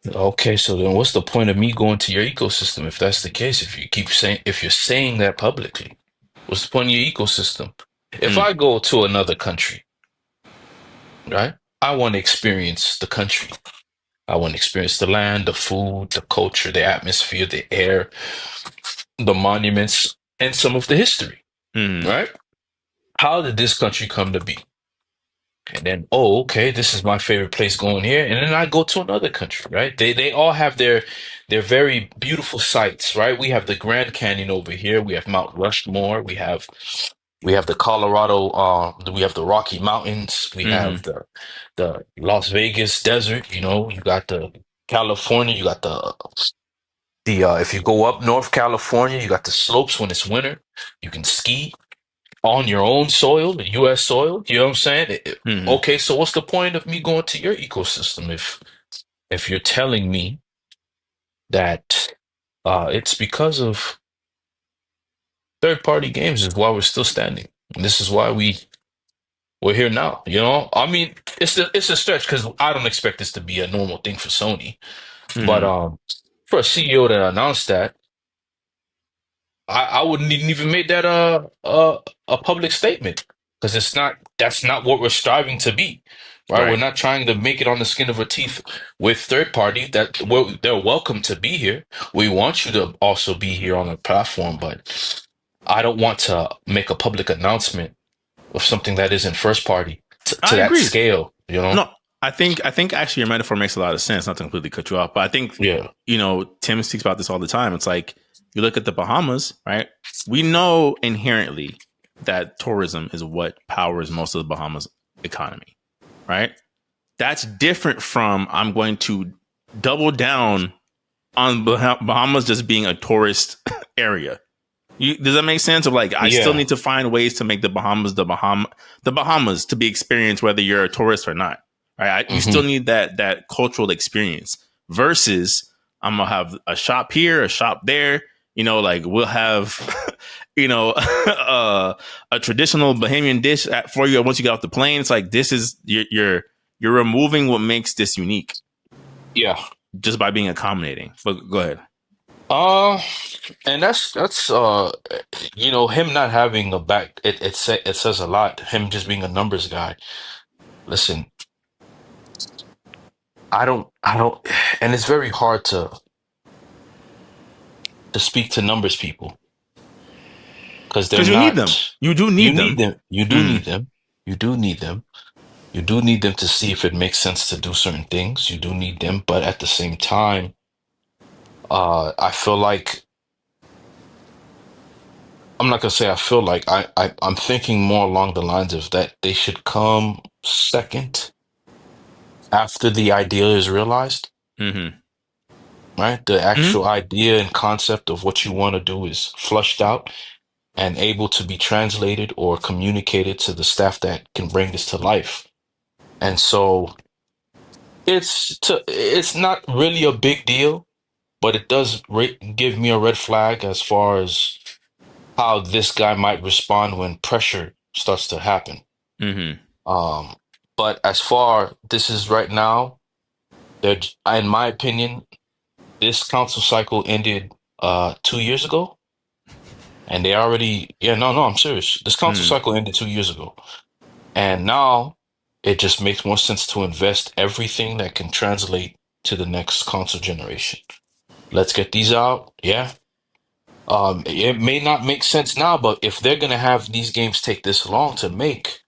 S2: Okay, so then what's the point of me going to your ecosystem if that's the case? If you're saying that publicly, what's the point of your ecosystem? If
S1: Mm,
S2: I go to another country, right? I want to experience the country. I want to experience the land, the food, the culture, the atmosphere, the air, the monuments, and some of the history,
S1: mm,
S2: right? How did this country come to be? And then, oh, okay, this is my favorite place going here. And then I go to another country, right? They all have their very beautiful sites, right? We have the Grand Canyon over here. We have Mount Rushmore. We have the Colorado, we have the Rocky Mountains. We have
S1: mm,
S2: the Las Vegas desert. You got the California. You got the if you go up North California, you got the slopes when it's winter. You can ski on your own soil, the U.S. soil. You know what I'm saying?
S1: mm.
S2: Okay, so what's the point of me going to your ecosystem if you're telling me that it's because of third-party games is why we're still standing. And this is why we're here now. I mean, it's a stretch because I don't expect this to be a normal thing for Sony, but
S1: Mm.
S2: for a CEO to announce that, I wouldn't even make that a public statement because that's not what we're striving to be, right? We're
S1: Right.
S2: not trying to make it on the skin of our teeth with third party they're welcome to be here. We want you to also be here on the platform, but I don't want to make a public announcement of something that isn't first party to
S1: I
S2: that
S1: agree.
S2: scale, you know?
S1: No, I think actually your metaphor makes a lot of sense. Not to completely cut you off, but I think
S2: Yeah.
S1: Tim speaks about this all the time. It's like you look at the Bahamas, right? We know inherently that tourism is what powers most of the Bahamas economy, right? That's different from I'm going to double down on Bahamas just being a tourist area. Does that make sense? Of like, I still
S2: Yeah.
S1: need to find ways to make the Bahamas the Bahamas to be experienced whether you're a tourist or not. Right? You
S2: Hmm.
S1: still need that cultural experience. Versus, I'm gonna have a shop here, a shop there. Like we'll have, a traditional Bahamian dish for you once you get off the plane. It's like this is you're removing what makes this unique
S2: Yeah.
S1: just by being accommodating. But go ahead.
S2: Uh, and that's him not having a back. It says a lot. Him just being a numbers guy. Listen, I don't, and it's very hard to speak to numbers people because they're
S1: Because you need them.
S2: not.
S1: You do
S2: You
S1: need
S2: need
S1: them.
S2: them. You do
S1: Mm.
S2: need them. You do need them. You do need them to see if it makes sense to do certain things. You do need them, but at the same time, I feel like I'm not gonna say I feel like I'm thinking more along the lines of that they should come second after the idea is realized,
S1: Mm-hmm.
S2: right? The
S1: Mm-hmm.
S2: actual idea and concept of what you want to do is flushed out and able to be translated or communicated to the staff that can bring this to life. And so it's not really a big deal, but it does give me a red flag as far as how this guy might respond when pressure starts to happen.
S1: Mm-hmm.
S2: Um, but as far this is right now, there, in my opinion, this council cycle ended 2 years ago, and they already yeah no, I'm serious. This council
S1: Mm.
S2: cycle ended 2 years ago, and now it just makes more sense to invest everything that can translate to the next console generation. Let's get these out. Yeah. It may not make sense now, but if they're gonna have these games take this long to make,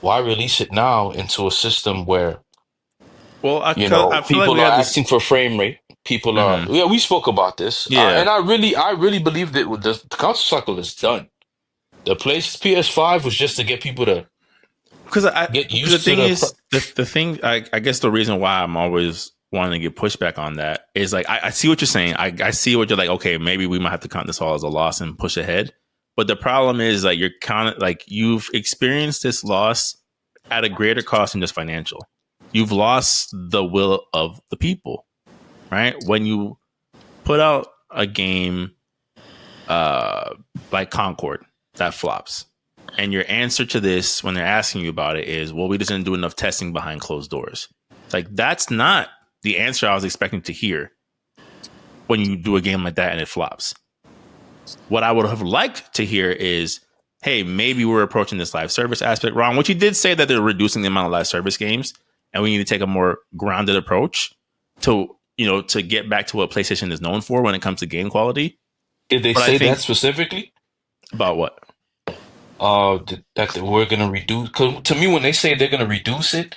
S2: why release it now into a system where
S1: Well, I feel like
S2: people
S1: we
S2: are
S1: had this.
S2: asking for frame rate. People are,
S1: Mm-hmm.
S2: yeah, we spoke about this,
S1: Yeah,
S2: and I really believe that the console cycle is done. The place PS5 was just to get people to get
S1: because the
S2: used to
S1: thing
S2: the.
S1: is the thing I guess the reason why I'm always wanting to get pushback on that is like I see what you're saying. I see what you're like. Okay, maybe we might have to count this all as a loss and push ahead. But the problem is like you're kind of like you've experienced this loss at a greater cost than just financial. You've lost the will of the people, right? When you put out a game like Concord that flops. And your answer to this when they're asking you about it is, well, we just didn't do enough testing behind closed doors. Like, that's not the answer I was expecting to hear when you do a game like that and it flops. What I would have liked to hear is, hey, maybe we're approaching this live service aspect wrong, which you did say that they're reducing the amount of live service games, and we need to take a more grounded approach to, to get back to what PlayStation is known for when it comes to game quality.
S2: Did they
S1: But I
S2: say
S1: think
S2: that specifically?
S1: about what?
S2: That we're gonna reduce. Cause to me, when they say they're gonna reduce it,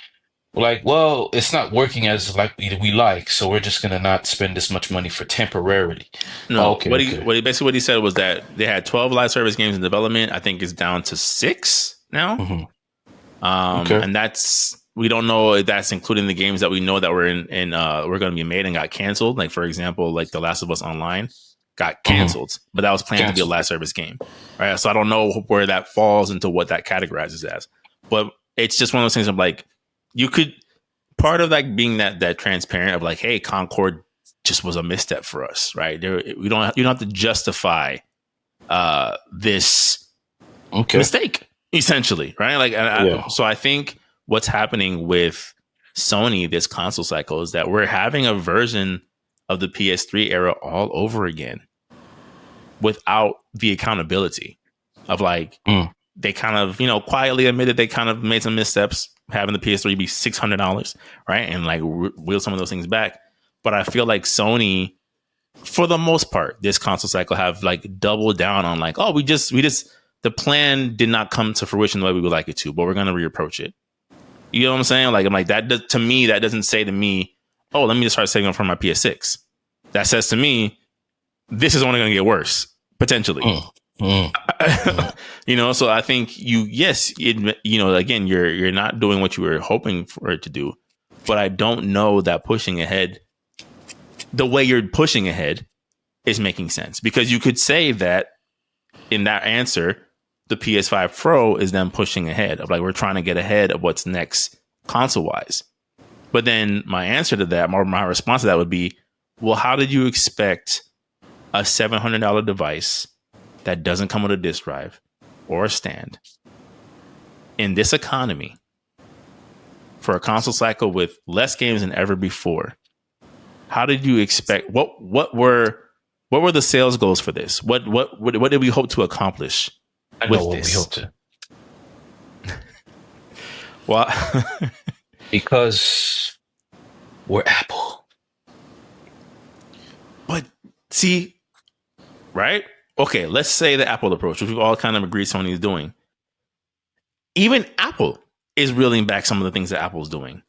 S2: like, well, it's not working as like we like, so we're just gonna not spend this much money for temporarily.
S1: No,
S2: Okay,
S1: what
S2: okay.
S1: he said was that they had 12 live service games in development. I think it's down to 6 now.
S2: Okay.
S1: And we don't know if that's including the games that we know that were we're going to be made and got canceled. Like, for example, like The Last of Us Online got canceled, but that was planned to be a live service game. Right. So I don't know where that falls into what that categorizes as, but it's just one of those things of like, part of like being that transparent of like, hey, Concord just was a misstep for us, right? You don't have to justify this mistake, essentially, right? Like, so I think what's happening with Sony this console cycle is that we're having a version of the PS3 era all over again without the accountability of like, they kind of, quietly admitted they kind of made some missteps, having the PS3 be $600, right? And like wheel some of those things back. But I feel like Sony, for the most part, this console cycle have like doubled down on like, oh, we just the plan did not come to fruition the way we would like it to, but we're gonna reapproach it. You know what I'm saying? Like, I'm like, to me, that doesn't say to me, oh, let me just start saving up for my PS6. That says to me, this is only gonna get worse potentially. So I think again, you're not doing what you were hoping for it to do, but I don't know that pushing ahead the way you're pushing ahead is making sense, because you could say that in that answer, the PS5 Pro is them pushing ahead of like, we're trying to get ahead of what's next console wise. But then my answer to that, my response to that would be, well, how did you expect a $700 device that doesn't come with a disk drive or a stand in this economy for a console cycle with less games than ever before? How did you expect? What were the sales goals for this? What did we hope to accomplish with this?
S2: We hope to.
S1: Well,
S2: because we're Apple.
S1: But see, right? Okay, let's say the Apple approach, which we've all kind of agreed Sony is doing. Even Apple is reeling back some of the things that Apple's doing.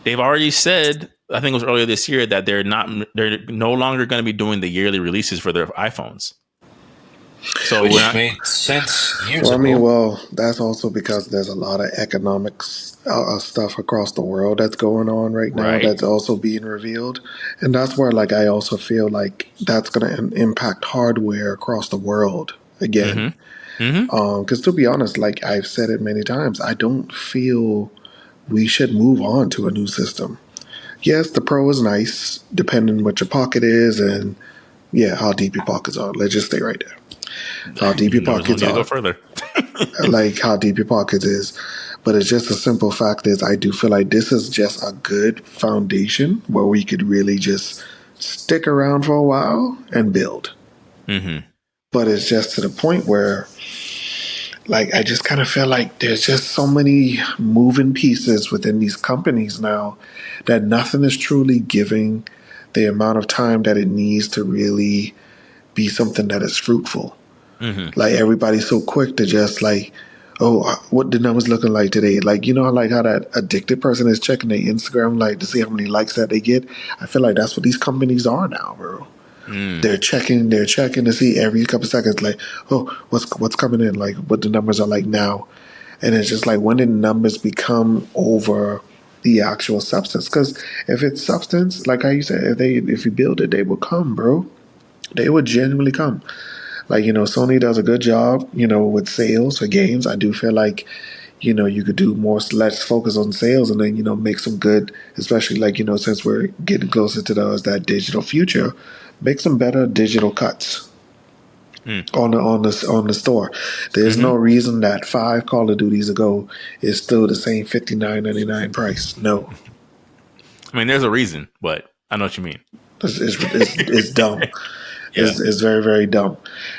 S1: They've already said, I think it was earlier this year, that they're no longer going to be doing the yearly releases for their iPhones. So
S2: which made sense years ago.
S3: I mean, that's also because there's a lot of economics stuff across the world that's going on right now, that's also being revealed. And that's where, like, I also feel like that's going to impact hardware across the world again. Because to be honest, like I've said it many times, I don't feel we should move on to a new system. Yes, the Pro is nice, depending what your pocket is and, how deep your pockets are. Let's just stay right there. How deep your pockets are.
S1: Go further.
S3: Like how deep your pockets is. But it's just a simple fact is I do feel like this is just a good foundation where we could really just stick around for a while and build. But it's just to the point where, like, I just kind of feel like there's just so many moving pieces within these companies now that nothing is truly giving the amount of time that it needs to really be something that is fruitful. Like, everybody's so quick to just like, oh, what the numbers looking like today? Like, like how that addicted person is checking their Instagram, like to see how many likes that they get. I feel like that's what these companies are now, bro. They're checking to see every couple seconds, like, oh, what's coming in, like what the numbers are like now. And it's just like, when did numbers become over the actual substance? Because if it's substance, like how you said, if you build it, they will come, bro. They would genuinely come. Like, Sony does a good job, with sales for games. I do feel like, you could do more, let's focus on sales and then, make some good, especially like, since we're getting closer to that digital future, make some better digital cuts. on the store. There's no reason that 5 Call of Duties ago is still the same $59.99 price. No,
S1: I mean, there's a reason, but I know what you mean.
S3: it's dumb.
S1: Yeah.
S3: It's very, very dumb.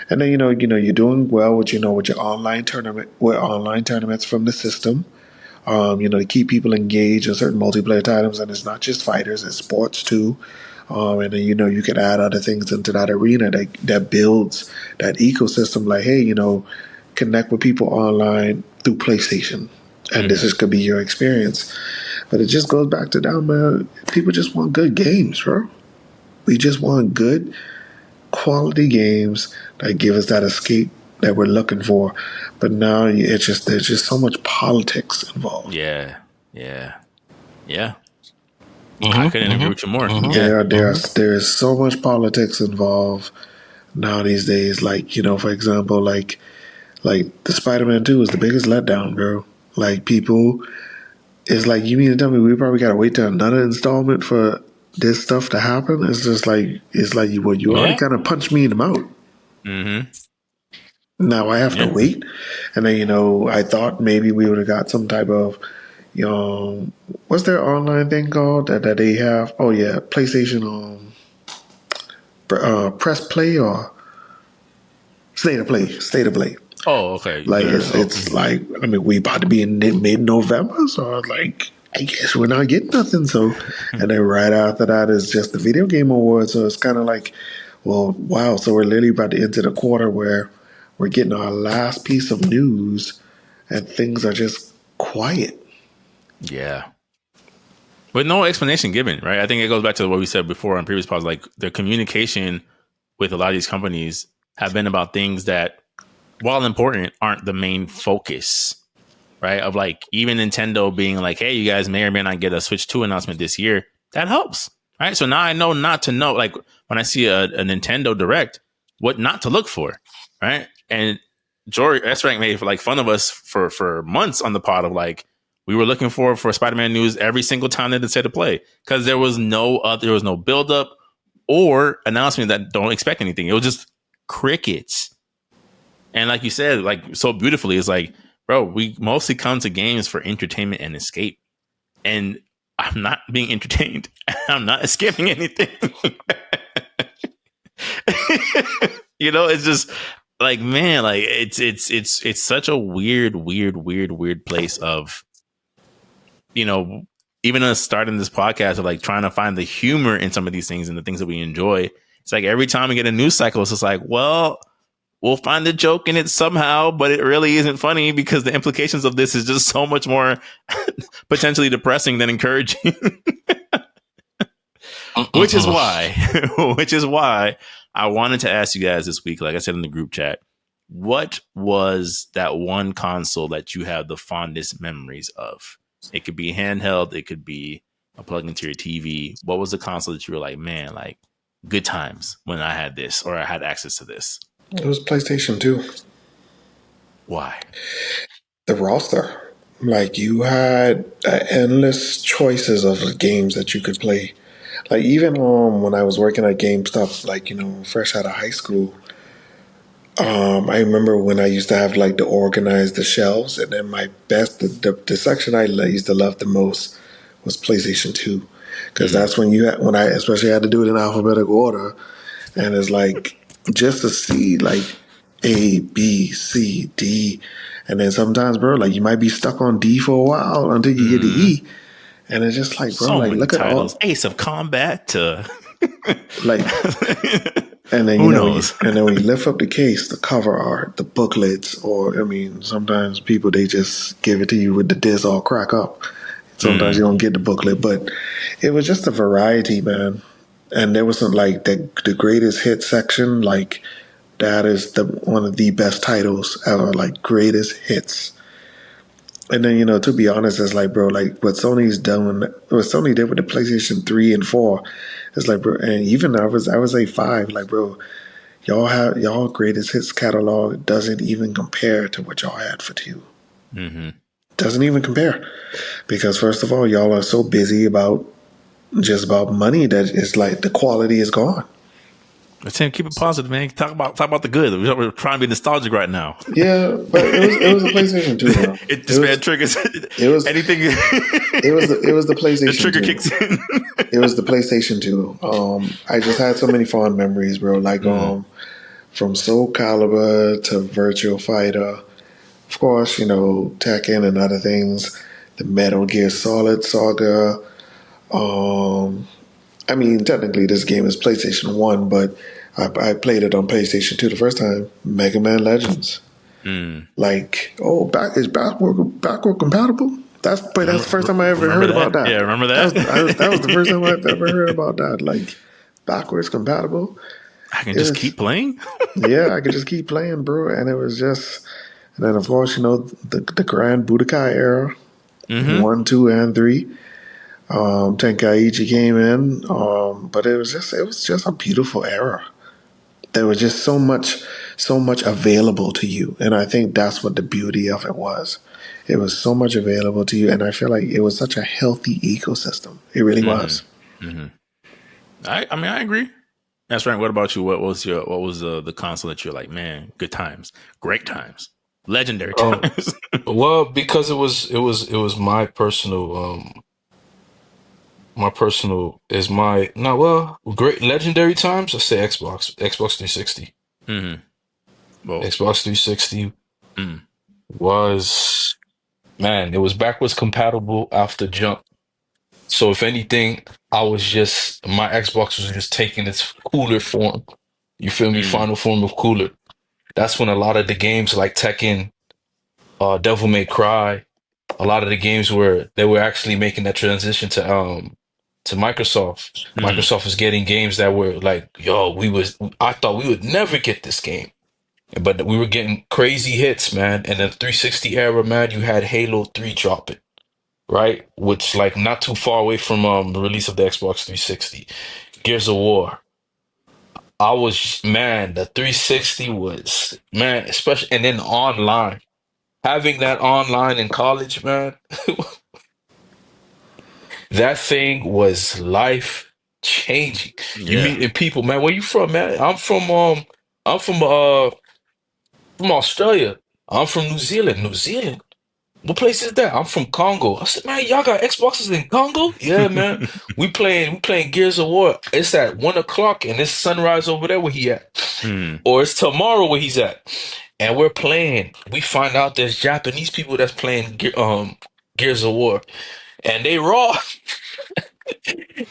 S3: And then you're doing well with with your online tournaments from the system. To keep people engaged in certain multiplayer titles, and it's not just fighters, it's sports too. And then you can add other things into that arena that builds that ecosystem. Like, hey, connect with people online through PlayStation, and could be your experience. But it just goes back to that, man. People just want good games, bro. We just want good quality games that give us that escape that we're looking for. But now there's just so much politics involved.
S1: Yeah. I couldn't agree with you more. Yeah.
S3: There's so much politics involved now these days. Like, for example, like the Spider-Man 2 is the biggest letdown, bro. Like, people, it's like, you mean to tell me we probably gotta wait till another installment for this stuff to happen? It's just like, you already kind of punched me in the mouth. Now I have to wait. And then, I thought maybe we would have got some type of, what's their online thing called that they have? Oh yeah, PlayStation Press Play or State of Play.
S1: Oh, okay.
S3: Like it's like, I mean, we about to be in mid-November, so like I guess we're not getting nothing. So, and then right after that is just the Video Game Awards. So it's kind of like, well, wow. So we're literally about to enter the quarter where we're getting our last piece of news, and things are just quiet.
S1: Yeah. With no explanation given, right? I think it goes back to what we said before on previous pods. Like, the communication with a lot of these companies have been about things that, while important, aren't the main focus, right? Of like, even Nintendo being like, hey, you guys may or may not get a Switch 2 announcement this year. That helps, right? So now I know not to know, like, when I see a Nintendo Direct, what not to look for, right? And George S. Rank made fun of us for months on the pod of like, we were looking for Spider-Man news every single time that they said to play, because there was no build up or announcement that don't expect anything. It was just crickets. And like you said, like so beautifully, it's like, bro, we mostly come to games for entertainment and escape. And I'm not being entertained. I'm not escaping anything. It's just like, man, like it's such a weird place of, even us starting this podcast of like trying to find the humor in some of these things and the things that we enjoy. It's like every time we get a news cycle, it's just like, well, we'll find the joke in it somehow, but it really isn't funny because the implications of this is just so much more potentially depressing than encouraging. Which is why I wanted to ask you guys this week, like I said in the group chat, what was that one console that you have the fondest memories of? It could be handheld, it could be a plug into your TV. What was the console that you were like, man, like good times when I had this or I had access to this?
S3: It was PlayStation 2.
S1: Why?
S3: The roster. Like, you had endless choices of games that you could play. Like, even when I was working at GameStop, like, fresh out of high school, I remember when I used to have like to organize the shelves, and then the section I used to love the most was PlayStation 2, because that's when I especially had to do it in alphabetical order, and it's like just to see like A, B, C, D, and then sometimes, bro, like you might be stuck on D for a while until you get to E, and it's just like, bro,
S1: so
S3: like
S1: many
S3: look
S1: titles.
S3: at all
S1: Ace of Combat to
S3: like. And then
S1: who knows?
S3: and then when you lift up the case, the cover art, the booklets, or I mean, sometimes people they just give it to you with the disc all crack up. Sometimes you don't get the booklet, but it was just a variety, man. And there wasn't like the greatest hit section, like that is one of the best titles ever, like greatest hits. And then to be honest, it's like, bro, like what Sony did with the PlayStation 3 and 4, it's like, bro, and even I was a 5, like, bro, y'all greatest hits catalog doesn't even compare to what y'all had for 2. Doesn't even compare, because first of all, y'all are so busy about money that it's like the quality is gone.
S1: But Tim, keep it positive, man. Talk about the good. We're trying to be nostalgic right now.
S3: Yeah, but it was a PlayStation 2, bro.
S1: It
S3: It
S1: this man
S3: was
S1: triggers
S3: it was
S1: anything.
S3: it was the
S1: The
S3: PlayStation
S1: trigger
S3: 2.
S1: kicks in.
S3: It was the PlayStation 2. I just had so many fond memories, bro. Like
S1: Mm,
S3: from Soul Calibur to Virtual Fighter, of course, Tekken and other things. The Metal Gear Solid saga. Um, I mean, technically, this game is PlayStation 1, but I played it on PlayStation 2 the first time. Mega Man Legends.
S1: mm.
S3: Like, oh, is backward compatible? That's the first time I ever
S1: Remember
S3: heard about
S1: that? Yeah,
S3: that.
S1: remember
S3: That
S1: that?
S3: that was the first time I've ever heard about that. Like, backwards compatible.
S1: I can
S3: It
S1: just
S3: was,
S1: keep playing.
S3: yeah, I could just keep playing, bro. And it was just, and then of course, the Grand Budokai era,
S1: Mm-hmm.
S3: 1, 2, and 3. Tenkaichi came in, but it was just a beautiful era. There was just so much available to you, and I think that's what the beauty of it was. It was so much available to you, and I feel like it was such a healthy ecosystem. It really was.
S1: Mm-hmm. Mm-hmm. I mean, I agree. That's right. What about you? What was the console that you're like, man, good times, great times, legendary
S2: Um,
S1: times?
S2: well, because it was my personal is my no well great legendary times. I say Xbox 360.
S1: Mm-hmm. Well,
S2: Xbox 360
S1: mm,
S2: was man, it was backwards compatible after jump. So if anything, I was just my Xbox was just taking its cooler form. You feel me?
S1: mm,
S2: Final form of cooler. That's when a lot of the games like Tekken, Devil May Cry, a lot of the games where they were actually making that transition to Microsoft.
S1: mm,
S2: Microsoft was getting games that were like, yo, I thought we would never get this game. But we were getting crazy hits, man. And the 360 era, man, you had Halo 3 dropping, right? Which like not too far away from the release of the Xbox 360. Gears of War. I was man, the 360 was man, especially and then online. Having that online in college, man, that thing was life changing. You
S1: yeah.
S2: meeting people, man. Where you from, man? I'm from Australia. I'm from New Zealand. New Zealand. What place is that? I'm from Congo. I said, man, y'all got Xboxes in Congo? Yeah, man. We playing Gears of War. It's at 1 o'clock and it's sunrise over there where he at.
S1: Mm,
S2: Or it's tomorrow where he's at. And we're playing. We find out there's Japanese people that's playing Gears of War. And they raw.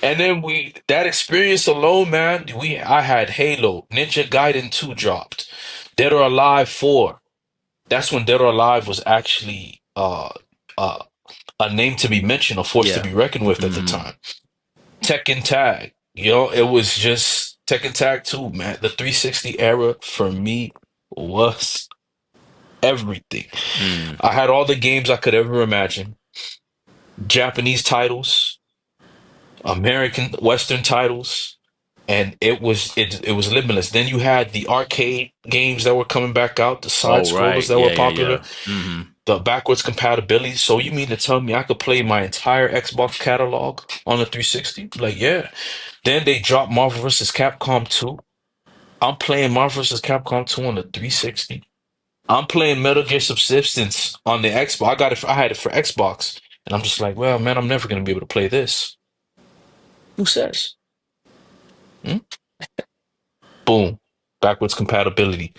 S2: And then that experience alone, man, I had Halo, Ninja Gaiden 2 dropped, Dead or Alive 4. That's when Dead or Alive was actually uh a name to be mentioned, a force to
S1: yeah.
S2: be reckoned with at the
S1: Mm,
S2: time. Tekken Tag, it was just Tekken Tag 2, man. The 360 era for me was everything.
S1: mm.
S2: I had all the games I could ever imagine. Japanese titles, American Western titles, and it was limitless. Then you had the arcade games that were coming back out, the side
S1: Oh,
S2: scrollers
S1: right.
S2: that were
S1: Yeah, yeah,
S2: popular,
S1: yeah. Mm-hmm.
S2: the backwards compatibility. So you mean to tell me I could play my entire Xbox catalog on the 360? Like, yeah. Then they dropped Marvel vs. Capcom 2. I'm playing Marvel vs. Capcom 2 on the 360. I'm playing Metal Gear Subsistence on the Xbox. I had it for Xbox. And I'm just like, well, man, I'm never gonna be able to play this. Who says? Hmm? Boom, backwards compatibility,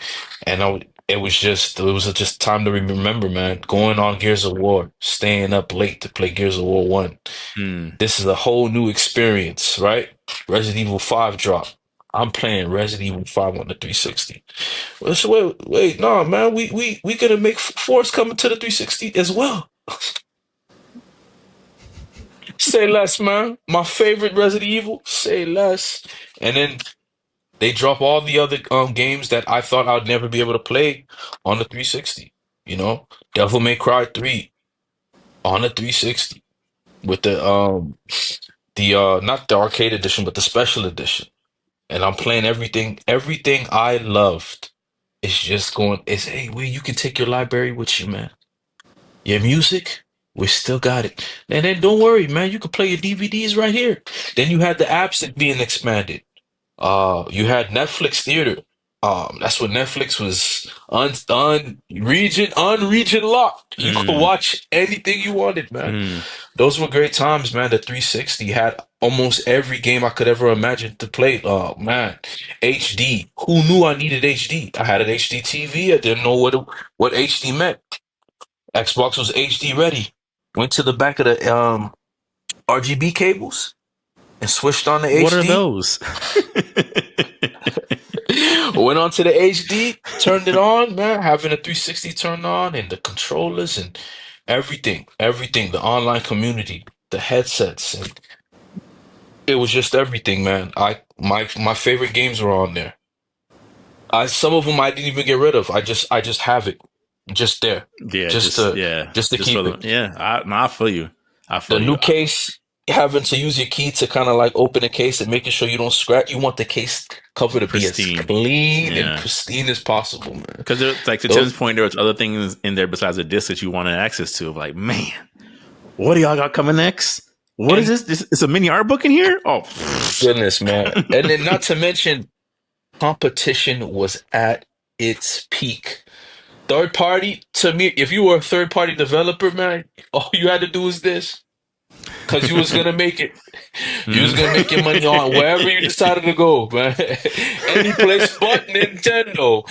S2: and it was just time to remember, man. Going on Gears of War, staying up late to play Gears of War 1.
S1: Mm.
S2: This is a whole new experience, right? Resident Evil 5 drop. I'm playing Resident Evil 5 on the 360. Well, so wait, no, man. We gonna make Force coming to the 360 as well. Say less, man. My favorite Resident Evil. Say less. And then they drop all the other games that I thought I'd never be able to play on the 360. Devil May Cry 3 on the 360 with the not the arcade edition but the special edition. And I'm playing everything I loved. It's hey, where you can take your library with you, man. Your music, we still got it. And then don't worry, man, you can play your DVDs right here. Then you had the apps that being expanded. You had Netflix Theater. That's when Netflix was unregion locked. You could
S1: Mm,
S2: watch anything you wanted, man.
S1: mm.
S2: Those were great times, man. The 360 had almost every game I could ever imagine to play. Oh man, HD. Who knew I needed HD? I had an HD TV. I didn't know what HD meant. Xbox was HD ready. Went to the back of the RGB cables and switched on the
S1: What are
S2: HD.
S1: those?
S2: Went on to the HD, turned it on, man, having a 360 turned on and the controllers and everything, the online community, the headsets, and it was just everything, man. My favorite games were on there. I Some of them I didn't even get rid of. I just have it just there.
S1: Yeah,
S2: Just to just to
S1: just for
S2: keep
S1: the
S2: it.
S1: yeah. I feel you. I
S2: The
S1: feel
S2: new
S1: you.
S2: case, having to use your key to kind of like open the case and making sure you don't scratch. You want the case cover to be as
S1: Pristine.
S2: clean and
S1: Yeah,
S2: pristine as possible, man.
S1: because like to
S2: Those
S1: Tim's point, there was other things in there besides the disc that you wanted access to. Like, man, what do y'all got coming next? What is
S2: and
S1: this? This is a mini art book in here? Oh,
S2: goodness, man. And then not to mention competition was at its peak. Third party, to me, if you were a third party developer, man, all you had to do was this. Because you was gonna make it. You was gonna make your money on wherever you decided to go, man. Any place but Nintendo.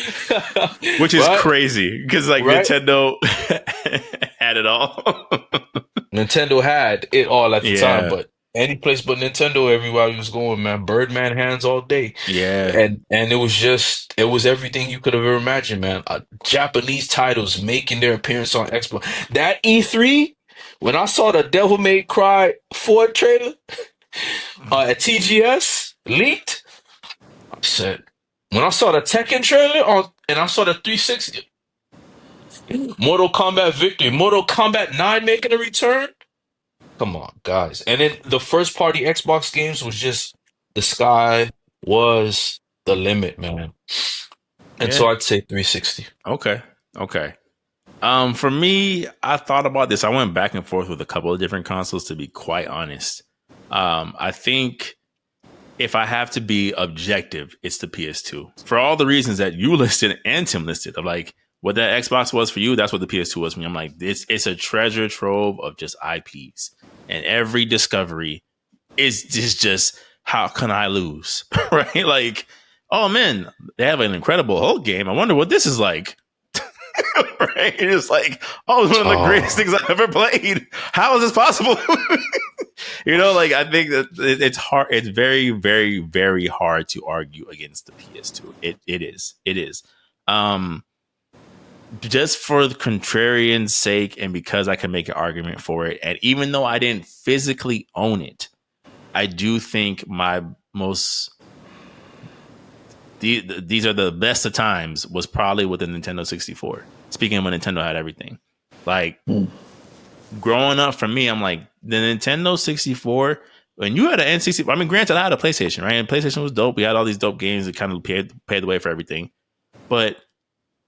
S1: which is
S2: Right?
S1: crazy because like
S2: Right?
S1: Nintendo had it all.
S2: Nintendo had it all at the time,
S1: Yeah,
S2: but any place but Nintendo, everywhere you was going, man, Birdman hands all day.
S1: yeah,
S2: And it was everything you could have ever imagined, man. Japanese titles making their appearance on Xbox. That E3, when I saw the Devil May Cry 4 trailer at TGS leaked, I said, when I saw the Tekken trailer and I saw the 360, Mortal Kombat Victory, Mortal Kombat 9 making a return. Come on, guys. And then the first party Xbox games was just the sky was the limit, man. And
S1: yeah.
S2: so I'd say 360.
S1: Okay, okay. For me, I thought about this. I went back and forth with a couple of different consoles, to be quite honest. I think if I have to be objective, it's the PS2 for all the reasons that you listed and Tim listed. Of like what that Xbox was for you, that's what the PS2 was for me. I'm like, it's a treasure trove of just IPs, and every discovery is just how can I lose, right? Like, oh man, they have an incredible Hulk game. I wonder what this is like. Right? It's like, oh, it's one of the greatest
S2: Oh,
S1: things I've ever played. How is this possible? Like I think that it's hard. It's very, very, very hard to argue against the PS2. It is. It is. Um, just for the contrarian's sake, and because I can make an argument for it, and even though I didn't physically own it, I do think my most these are the best of times was probably with the Nintendo 64. Speaking of when Nintendo had everything, like
S3: Hmm.
S1: growing up for me, I'm like the Nintendo 64. When you had an N64, I mean, granted, I had a PlayStation, right? And PlayStation was dope. We had all these dope games that kind of paid the way for everything. But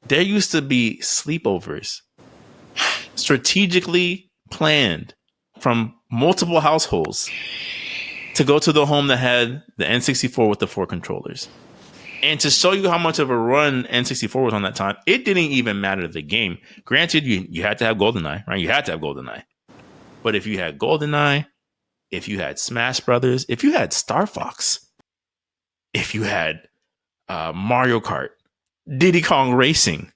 S1: there used to be sleepovers strategically planned from multiple households to go to the home that had the N64 with the 4 controllers. And to show you how much of a run N64 was on that time, it didn't even matter the game. Granted, you had to have GoldenEye, right? You had to have GoldenEye. But if you had GoldenEye, if you had Smash Brothers, if you had Star Fox, if you had Mario Kart, Diddy Kong Racing,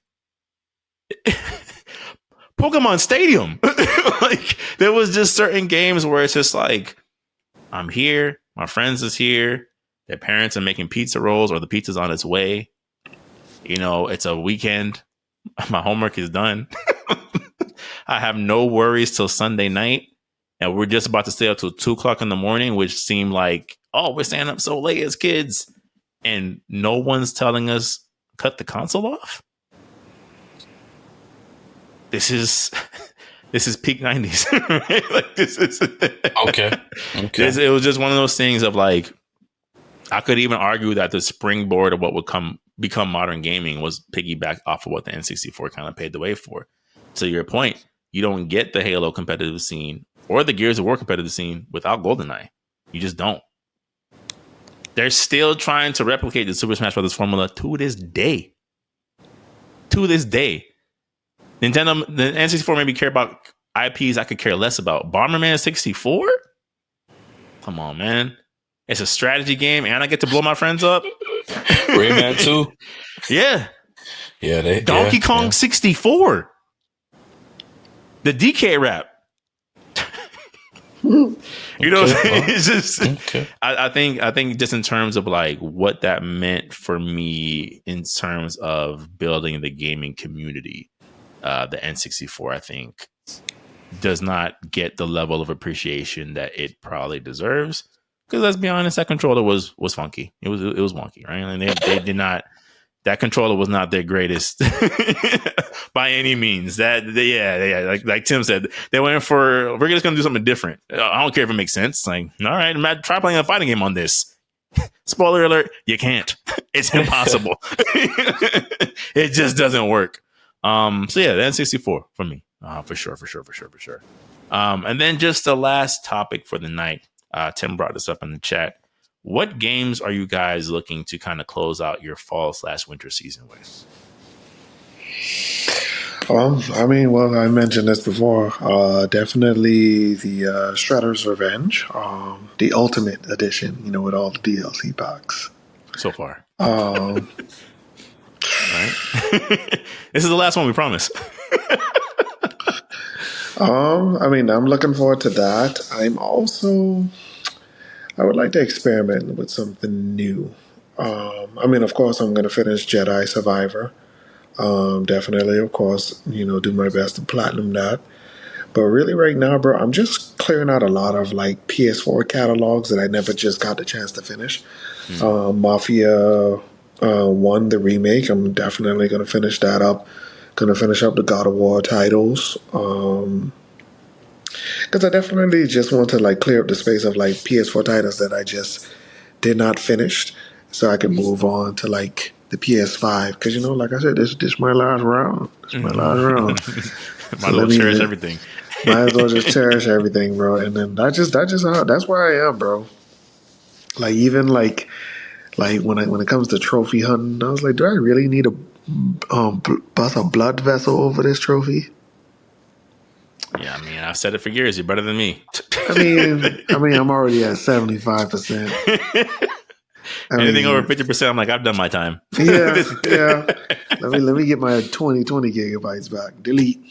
S1: Pokemon Stadium, like there was just certain games where it's just like, I'm here, my friends is here, their parents are making pizza rolls or the pizza's on its way. It's a weekend. My homework is done. I have no worries till Sunday night. And we're just about to stay up till 2 o'clock in the morning, which seemed like, oh, we're staying up so late as kids. And no one's telling us cut the console off. This is peak 90s. Right? Like this is
S2: okay. Okay.
S1: it was just one of those things of like, I could even argue that the springboard of what would become modern gaming was piggybacked off of what the N64 kind of paved the way for. To your point, you don't get the Halo competitive scene or the Gears of War competitive scene without GoldenEye. You just don't. They're still trying to replicate the Super Smash Bros. Formula to this day. To this day. Nintendo, the N64 made me care about IPs I could care less about. Bomberman 64? Come on, man. It's a strategy game and I get to blow my friends up.
S2: Rayman 2?
S1: Yeah.
S2: Yeah,
S1: Donkey Kong 64. The DK rap. You know, it's just I think just in terms of like what that meant for me in terms of building the gaming community, the N64 I think does not get the level of appreciation that it probably deserves. Because let's be honest, that controller was funky. It was wonky, right? And they did not. That controller was not their greatest by any means. Like Tim said, they went for we're just gonna do something different. I don't care if it makes sense. Like, all right, try playing a fighting game on this. Spoiler alert: you can't. It's impossible. It just doesn't work. So yeah, the N64 for me, for sure. And then just the last topic for the night. Tim brought this up in the chat. What games are you guys looking to kind of close out your fall/winter season with?
S3: I mentioned this before. Definitely the Shredder's Revenge, the Ultimate Edition, with all the DLC packs.
S1: So far. Right? This is the last one, we promise.
S3: I'm looking forward to that. I would like to experiment with something new. Of course, I'm going to finish Jedi Survivor. Definitely, of course, do my best to platinum that. But really, right now, bro, I'm just clearing out a lot of like PS4 catalogs that I never just got the chance to finish. Mafia 1, the remake, I'm definitely going to finish that up. Going to finish up the God of War titles. Because I definitely just want to like clear up the space of like PS4 titles that I just did not finish, so I can move on to like the PS5. Because like I said, this my last round.
S1: Might as well cherish everything.
S3: Might as well just cherish everything, bro. And then that's where I am, bro. Like even like when it comes to trophy hunting, I was like, do I really need to bust a blood vessel over this trophy?
S1: Yeah, I've said it for years. You're better than me.
S3: I'm already at 75%.
S1: Anything over 50%, I'm like, I've done my time.
S3: Yeah. Let me get my 20 gigabytes back. Delete.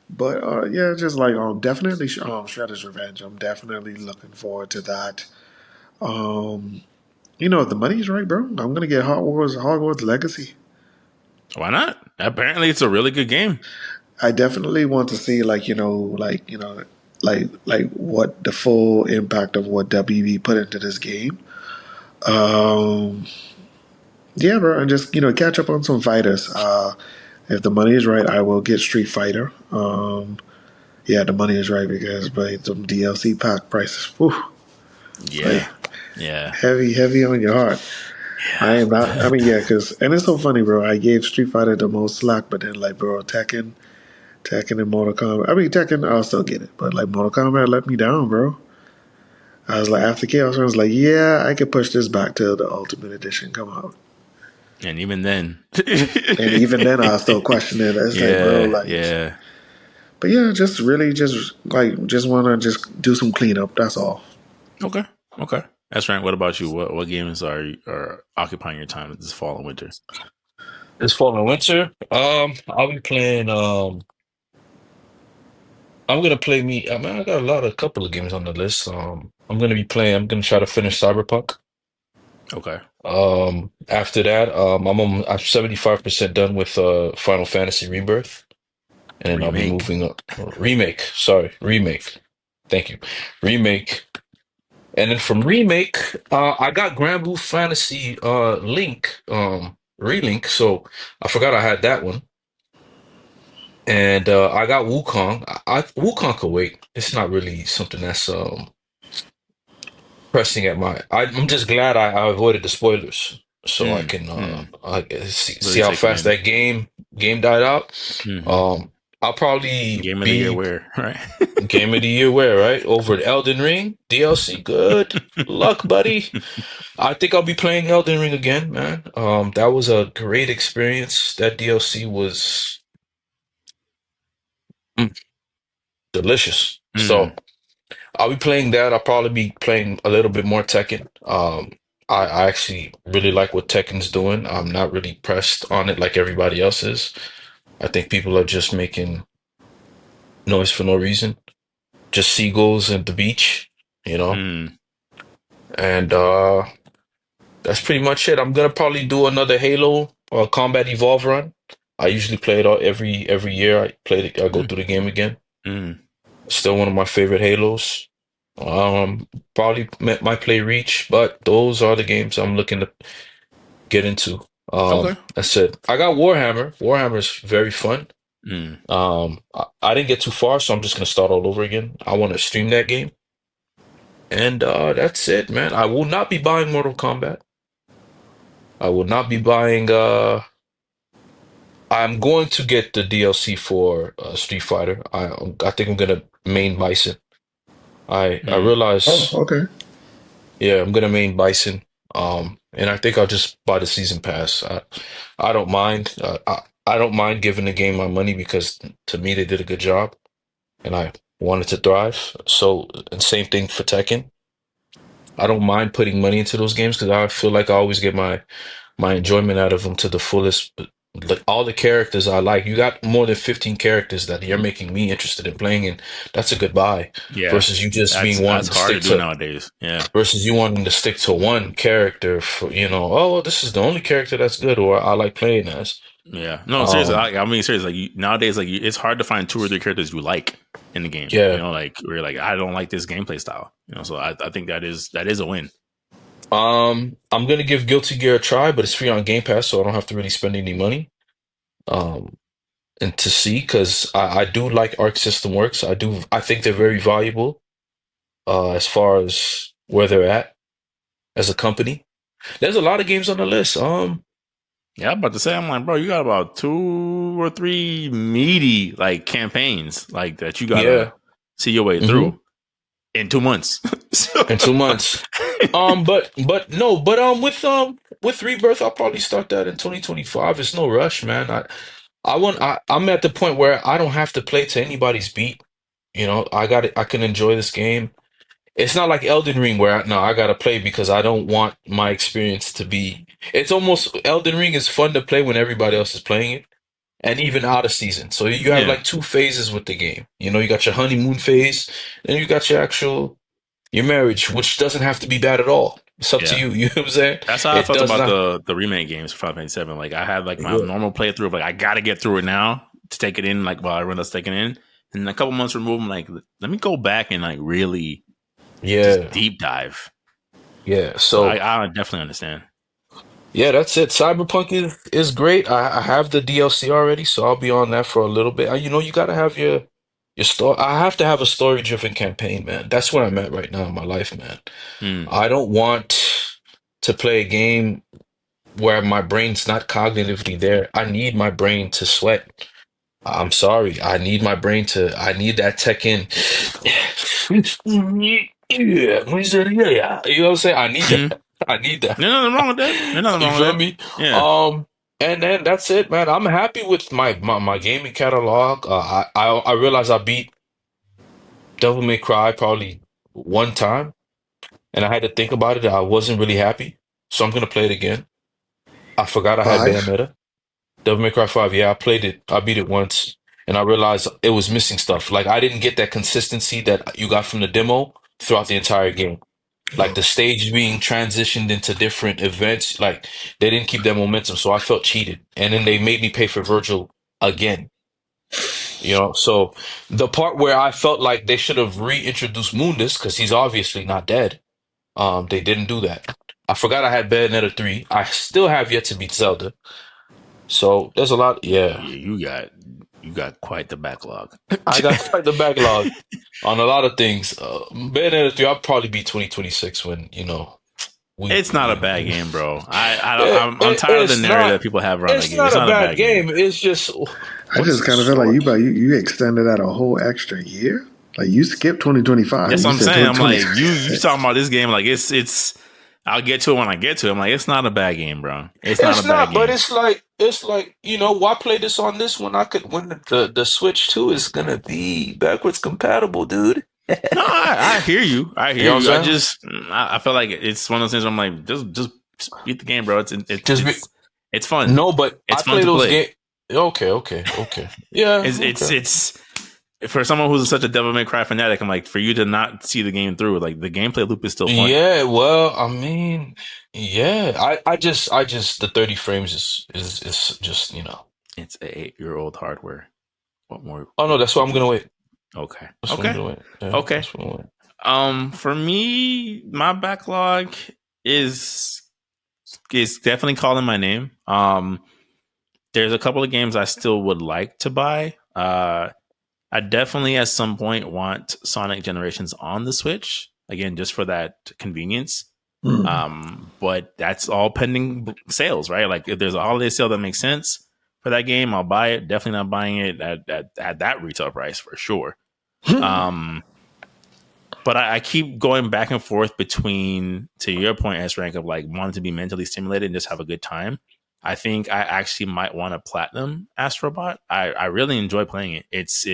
S3: But just like definitely Shredder's Revenge. I'm definitely looking forward to that. If the money's right, bro, I'm gonna get Hogwarts Legacy.
S1: Why not? Apparently, it's a really good game.
S3: I definitely want to see like what the full impact of what WB put into this game. Yeah, bro, and just catch up on some fighters. If the money is right, I will get Street Fighter. Yeah, the money is right because some DLC pack prices. Whew,
S1: yeah.
S3: Heavy on your heart. Yeah. I am not. And it's so funny, bro. I gave Street Fighter the most slack, but then bro, Tekken and Mortal Kombat. Tekken, I'll still get it, but Mortal Kombat let me down, bro. I was like, after Chaos, I was like, yeah, I could push this back till the Ultimate Edition come out.
S1: And even then,
S3: I was still questioning it. It's bro,
S1: yeah.
S3: But yeah, just really, just want to just do some cleanup. That's all.
S1: Okay. That's right. What about you? What games are occupying your time this fall and winter?
S2: This fall and winter, I'll be playing. I'm gonna play me. I got a couple of games on the list. I'm gonna try to finish Cyberpunk.
S1: Okay.
S2: After that, I'm 75% done with Final Fantasy Rebirth, and then I'll be moving up. Remake. Thank you. Remake. And then from Remake, I got Grand Blue Fantasy Link, Relink, so I forgot I had that one. And I got Wukong. Wukong could wait. It's not really something that's pressing at I'm just glad I avoided the spoilers, so I can see how fast that game died out. I'll probably
S1: Game of the year
S2: be
S1: where, right?
S2: Game of the Year where, right? Over Elden Ring, DLC, good luck, buddy. I think I'll be playing Elden Ring again, man. That was a great experience. That DLC was mm, delicious. So
S1: Mm,
S2: I'll be playing that. I'll probably be playing a little bit more Tekken. I actually really like what Tekken's doing. I'm not really pressed on it like everybody else is. I think people are just making noise for no reason. Just seagulls at the beach, you know?
S1: mm,
S2: And that's pretty much it. I'm gonna probably do another Halo or Combat Evolve run. I usually play it all every year. I play it, I go
S1: mm,
S2: through the game again.
S1: mm.
S2: Still one of my favorite Halos. Probably might play Reach, but those are the games I'm looking to get into.
S1: Okay.
S2: That's it. I got Warhammer. Warhammer is very fun.
S1: Mm.
S2: I didn't get too far, so I'm just gonna start all over again. I want to stream that game, and that's it, man. I will not be buying Mortal Kombat. I will not be buying. I'm going to get the DLC for Street Fighter. I think I'm gonna main Bison. I
S1: Mm.
S3: Oh,
S2: realize,
S3: okay.
S2: yeah, I'm gonna main Bison. And I think I'll just buy the season pass. I don't mind. I don't mind giving the game my money because to me they did a good job, and I wanted to thrive. So, and same thing for Tekken. I don't mind putting money into those games because I feel like I always get my enjoyment out of them to the fullest. Like all the characters I like, you got more than 15 characters that you're making me interested in playing, and that's a good buy.
S1: Yeah.
S2: Versus you just being
S1: That's
S2: wanting to
S1: hard to
S2: stick
S1: do
S2: to
S1: nowadays. Yeah.
S2: versus you wanting to stick to one character for, oh, well, this is the only character that's good or I like playing as.
S1: Yeah. No, seriously.
S2: Um,
S1: I mean, seriously. Like nowadays, like it's hard to find two or three characters you like in the game. You
S2: yeah.
S1: know, like where you're like, I don't like this gameplay style. You know, so I think that is a win.
S2: I'm gonna give Guilty Gear a try, but it's free on Game Pass, so I don't have to really spend any money. Um, and to see, because I do like Arc System Works. I think they're very valuable as far as where they're at as a company. There's a lot of games on the list.
S1: Yeah, I'm about to say, I'm like, bro, you got about 2 or 3 meaty like campaigns like that you
S2: Yeah.
S1: gotta see your way
S2: hmm
S1: through in 2 months. So,
S2: In 2 months. But no, but with Rebirth, I'll probably start that in 2025. It's no rush, man. I'm at the point where I don't have to play to anybody's beat. I got it. I can enjoy this game. It's not like Elden Ring where no, I gotta play because I don't want my experience to be. It's almost Elden Ring is fun to play when everybody else is playing it, and even out of season. So you have
S1: yeah,
S2: like two phases with the game. You got your honeymoon phase, then you got your marriage, which doesn't have to be bad at all. It's up to
S1: yeah.
S2: you. You know what I'm saying?
S1: That's how I
S2: It
S1: felt
S2: does
S1: about
S2: not.
S1: the remake games for Final Fantasy 7. Like I had like my
S2: Yeah.
S1: normal playthrough of like I gotta get through it now to take it in like while everyone else taking it in. And in a couple months removed, I'm like, let me go back and like really just
S2: Yeah.
S1: deep dive.
S2: Yeah.
S1: So
S2: So
S1: I definitely understand.
S2: yeah, that's it. Cyberpunk is great. I have the DLC already, so I'll be on that for a little bit. You gotta have your story. I have to have a story-driven campaign, man. That's where I'm at right now in my life, man.
S1: Hmm.
S2: I don't want to play a game where my brain's not cognitively there. I need my brain to sweat. I'm sorry. I need that tech in. Yeah, you know what I'm saying? I need
S1: Hmm.
S2: that. I need that.
S1: There's nothing wrong with that. There's nothing
S2: You
S1: wrong with
S2: feel
S1: that.
S2: me?
S1: Yeah.
S2: Um, and then that's it, man. I'm happy with my gaming catalog. I realized I beat Devil May Cry probably one time, and I had to think about it. I wasn't really happy, so I'm gonna play it again. I forgot I had
S3: Five.
S2: Bayonetta. Devil May Cry 5, yeah, I played it. I beat it once, and I realized it was missing stuff. Like I didn't get that consistency that you got from the demo throughout the entire game. Like the stage being transitioned into different events, like they didn't keep that momentum, so I felt cheated. And then they made me pay for Virgil again. So the part where I felt like they should have reintroduced Mundus because he's obviously not dead. They didn't do that. I forgot I had Bayonetta 3. I still have yet to beat Zelda. So there's a lot.
S1: Oh
S2: Yeah,
S1: yeah, you got quite the backlog.
S2: I got quite the backlog on a lot of things. Bayonetta 3, I'll probably be 2026 when.
S1: It's not a bad game, bro. I'm tired of the
S2: It's
S1: narrative that
S2: not.
S1: people have around that
S2: It's
S1: game.
S2: not
S1: It's
S2: a
S1: not a
S2: bad
S1: bad game.
S2: game. It's just
S3: I
S2: what's
S3: just
S2: the
S3: kind of feel like
S2: story?
S3: you extended that a whole extra year. Like you skipped 2025.
S1: That's what
S3: You
S1: I'm
S3: said
S1: saying. I'm like, you
S3: 2026.
S1: talking about this game like it's I'll get to it when I get to it. I'm like, it's not a bad game, bro. It's not a
S2: It's
S1: bad
S2: not, but
S1: game.
S2: it's like why play this on this when I could when the Switch 2 is gonna be backwards compatible, dude.
S1: No, I hear you. I
S2: You know
S1: hear
S2: what I'm
S1: you.
S2: saying?
S1: I feel like it's one of those things where I'm like, just beat the game, bro.
S2: Just be
S1: It's fun.
S2: no, but
S1: It's
S2: I
S1: fun
S2: play
S1: to
S2: those
S1: play.
S2: games. Okay. Yeah, okay.
S1: It's for someone who's such a Devil May Cry fanatic. I'm like, for you to not see the game through, like the gameplay loop is still fun.
S2: Yeah, well, I mean, yeah. I just the 30 frames is just,
S1: It's a 8-year-old hardware. What more
S2: Oh no, that's why
S1: would
S2: I'm
S1: you?
S2: gonna wait.
S1: Okay,
S2: That's why I'm
S1: okay,
S2: gonna wait. Yeah,
S1: okay.
S2: that's why I'm gonna wait.
S1: For me, my backlog is is definitely calling my name. There's a couple of games I still would like to buy. I definitely at some point want Sonic Generations on the Switch again, just for that convenience.
S3: Hmm.
S1: But that's all pending sales, right? Like if there's a holiday sale that makes sense for that game, I'll buy it. Definitely not buying it at that retail price for sure. Um, but I keep going back and forth between, to your point, S rank, of like wanting to be mentally stimulated and just have a good time. I think I actually might want to platinum Astrobot. I really enjoy playing it. It's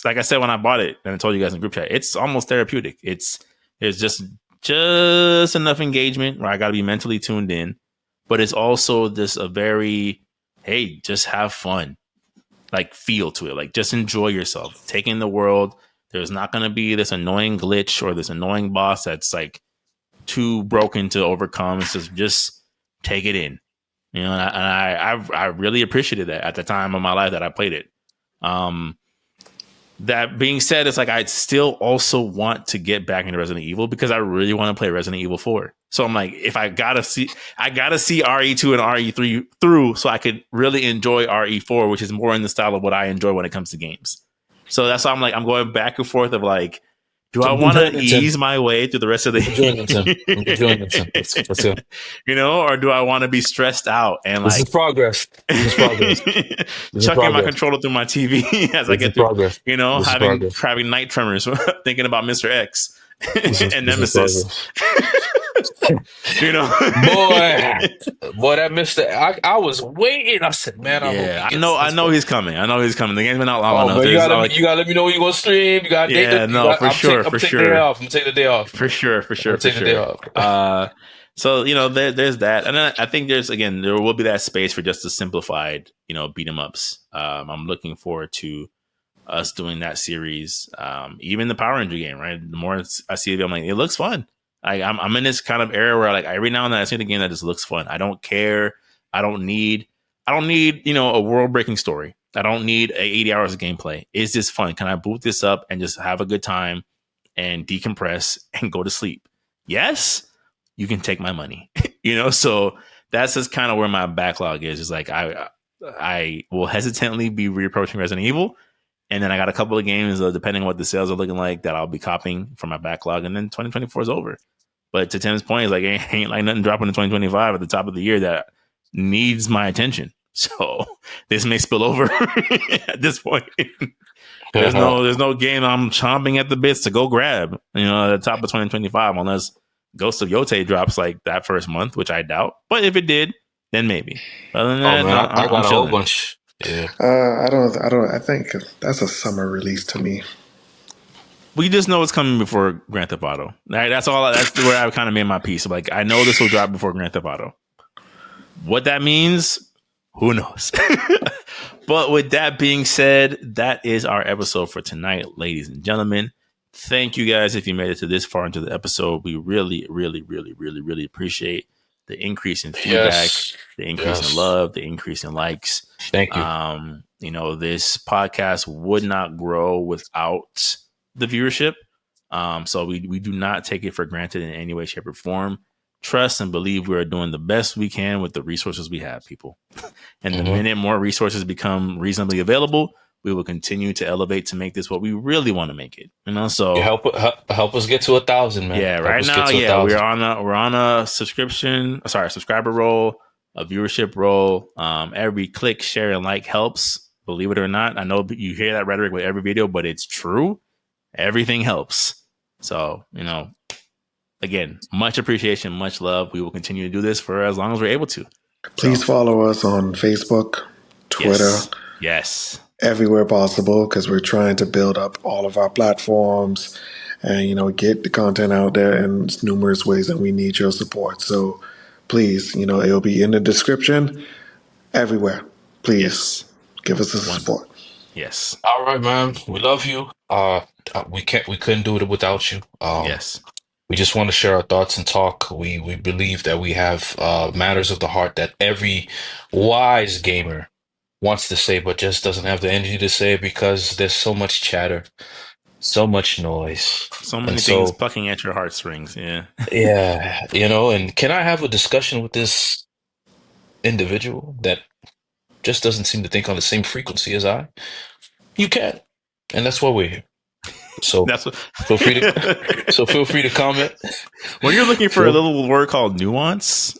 S1: like I said when I bought it, and I told you guys in group chat, it's almost therapeutic. There's just enough engagement where I got to be mentally tuned in, but it's also this a very, hey, just have fun, like feel to it, like just enjoy yourself, take in the world. There's not going to be this annoying glitch or this annoying boss that's like too broken to overcome. It's just take it in, I really appreciated that at the time of my life that I played it. Um, that being said, it's like I still also want to get back into Resident Evil because I really want to play Resident Evil 4. So I'm like, if I gotta see RE2 and RE3 through so I could really enjoy RE4, which is more in the style of what I enjoy when it comes to games. So that's why I'm like, I'm going back and forth of like, do I
S2: You can
S1: want
S2: join
S1: to
S2: it, Tim.
S1: ease my way through the rest of
S2: You can join it, Tim. You can join it, Tim.
S1: the,
S2: Let's go.
S1: or do I want to be stressed out and
S2: This is
S1: like
S2: progress. This is progress. This is
S1: chucking my
S2: progress.
S1: controller through my TV as I
S2: This is
S1: get through,
S2: progress. This is progress.
S1: having night tremors, thinking about Mr. X and
S2: This is
S1: Nemesis.
S2: progress.
S1: you know,
S2: boy, that Mr. I was waiting. I said, man, I hope he
S1: yeah,
S2: gets
S1: I
S2: this
S1: know
S2: one.
S1: he's coming. I know he's coming. The game's been out long
S2: Oh,
S1: enough.
S2: but
S1: It's like,
S2: you gotta let me know when you gonna stream. You gotta date
S1: yeah,
S2: the. You
S1: no,
S2: got.
S1: for sure,
S2: I'm
S1: for
S2: taking the day
S1: sure.
S2: off. I'm gonna take the day off.
S1: For sure,
S2: I'm gonna take the day off.
S1: So there's that, and then I think there will be that space for just the simplified, beat 'em ups. I'm looking forward to us doing that series. Even the Power Ranger game, right? The more I see it, I'm like, it looks fun. I'm in this kind of era where like every now and then I see the game that just looks fun. I don't care. I don't need a world breaking story. I don't need 80 hours of gameplay. Is this fun? Can I boot this up and just have a good time and decompress and go to sleep? Yes, you can take my money. So that's just kind of where my backlog is. Is like I will hesitantly be reapproaching Resident Evil, and then I got a couple of games, depending on what the sales are looking like, that I'll be copying from my backlog, and then 2024 is over. But to Tim's point, it's like ain't like nothing dropping in 2025 at the top of the year that needs my attention. So this may spill over at this point. There's no game I'm chomping at the bits to go grab, at the top of 2025, unless Ghost of Yote drops like that first month, which I doubt. But if it did, then maybe. Other than
S2: Oh
S1: that,
S2: man,
S1: no,
S2: I
S1: I'm
S2: got a whole
S1: chilling.
S2: bunch. Yeah.
S3: I think that's a summer release to me.
S1: We just know it's coming before Grand Theft Auto. That's all. That's where I kind of made my piece. Like, I know this will drop before Grand Theft Auto. What that means, who knows? But with that being said, that is our episode for tonight, ladies and gentlemen. Thank you guys if you made it to this far into the episode. We really, really, really, really, really appreciate the increase in feedback,
S2: Yes.
S1: the increase in love, the increase in likes.
S2: Thank you.
S1: This podcast would not grow without the viewership. So we do not take it for granted in any way, shape, or form. Trust and believe we are doing the best we can with the resources we have, people. And the minute more resources become reasonably available, we will continue to elevate to make this what we really want to make it.
S2: You
S1: So
S2: help us get to 1,000, man.
S1: yeah,
S2: Help
S1: right
S2: us get
S1: now,
S2: to
S1: yeah,
S2: 1,000.
S1: we're on a subscriber roll, a viewership roll. Every click, share, and like helps. Believe it or not, I know you hear that rhetoric with every video, but it's true. Everything helps. So again, much appreciation, much love. We will continue to do this for as long as we're able to.
S3: Please follow us on Facebook, Twitter,
S1: yes,
S3: everywhere possible, because we're trying to build up all of our platforms and get the content out there in numerous ways, and we need your support. So please, it'll be in the description everywhere. Please give us the support.
S1: Yes.
S2: All right, man. We love you. We couldn't do it without you.
S1: Yes.
S2: We just want to share our thoughts and talk. We believe that we have matters of the heart that every wise gamer wants to say, but just doesn't have the energy to say because there's so much chatter, so much noise.
S1: So many
S2: And
S1: things
S2: so,
S1: plucking at your heartstrings. Yeah.
S2: yeah, and can I have a discussion with this individual that just doesn't seem to think on the same frequency as I? You can. And that's why we're here. So
S1: That's what
S2: feel free to comment.
S1: when you're looking for a
S2: Feel
S1: little word called nuance,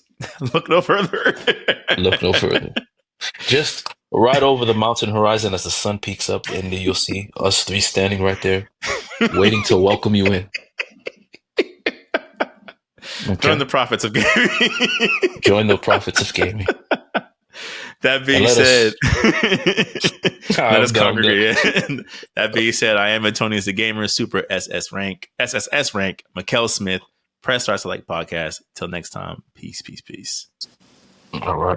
S1: look no further.
S2: Look no further. Just right over the mountain horizon as the sun peaks up, and then you'll see us three standing right there, waiting to welcome you in. Okay?
S1: Join the prophets of gaming.
S2: Join the prophets of gaming.
S1: That being said, let us
S2: I'm done.
S1: congregate. That being said, I am Antonius DaGamer, Super SSS Rank, Mykale Smith, Press Start Select Podcast. Till next time, peace.
S2: All right.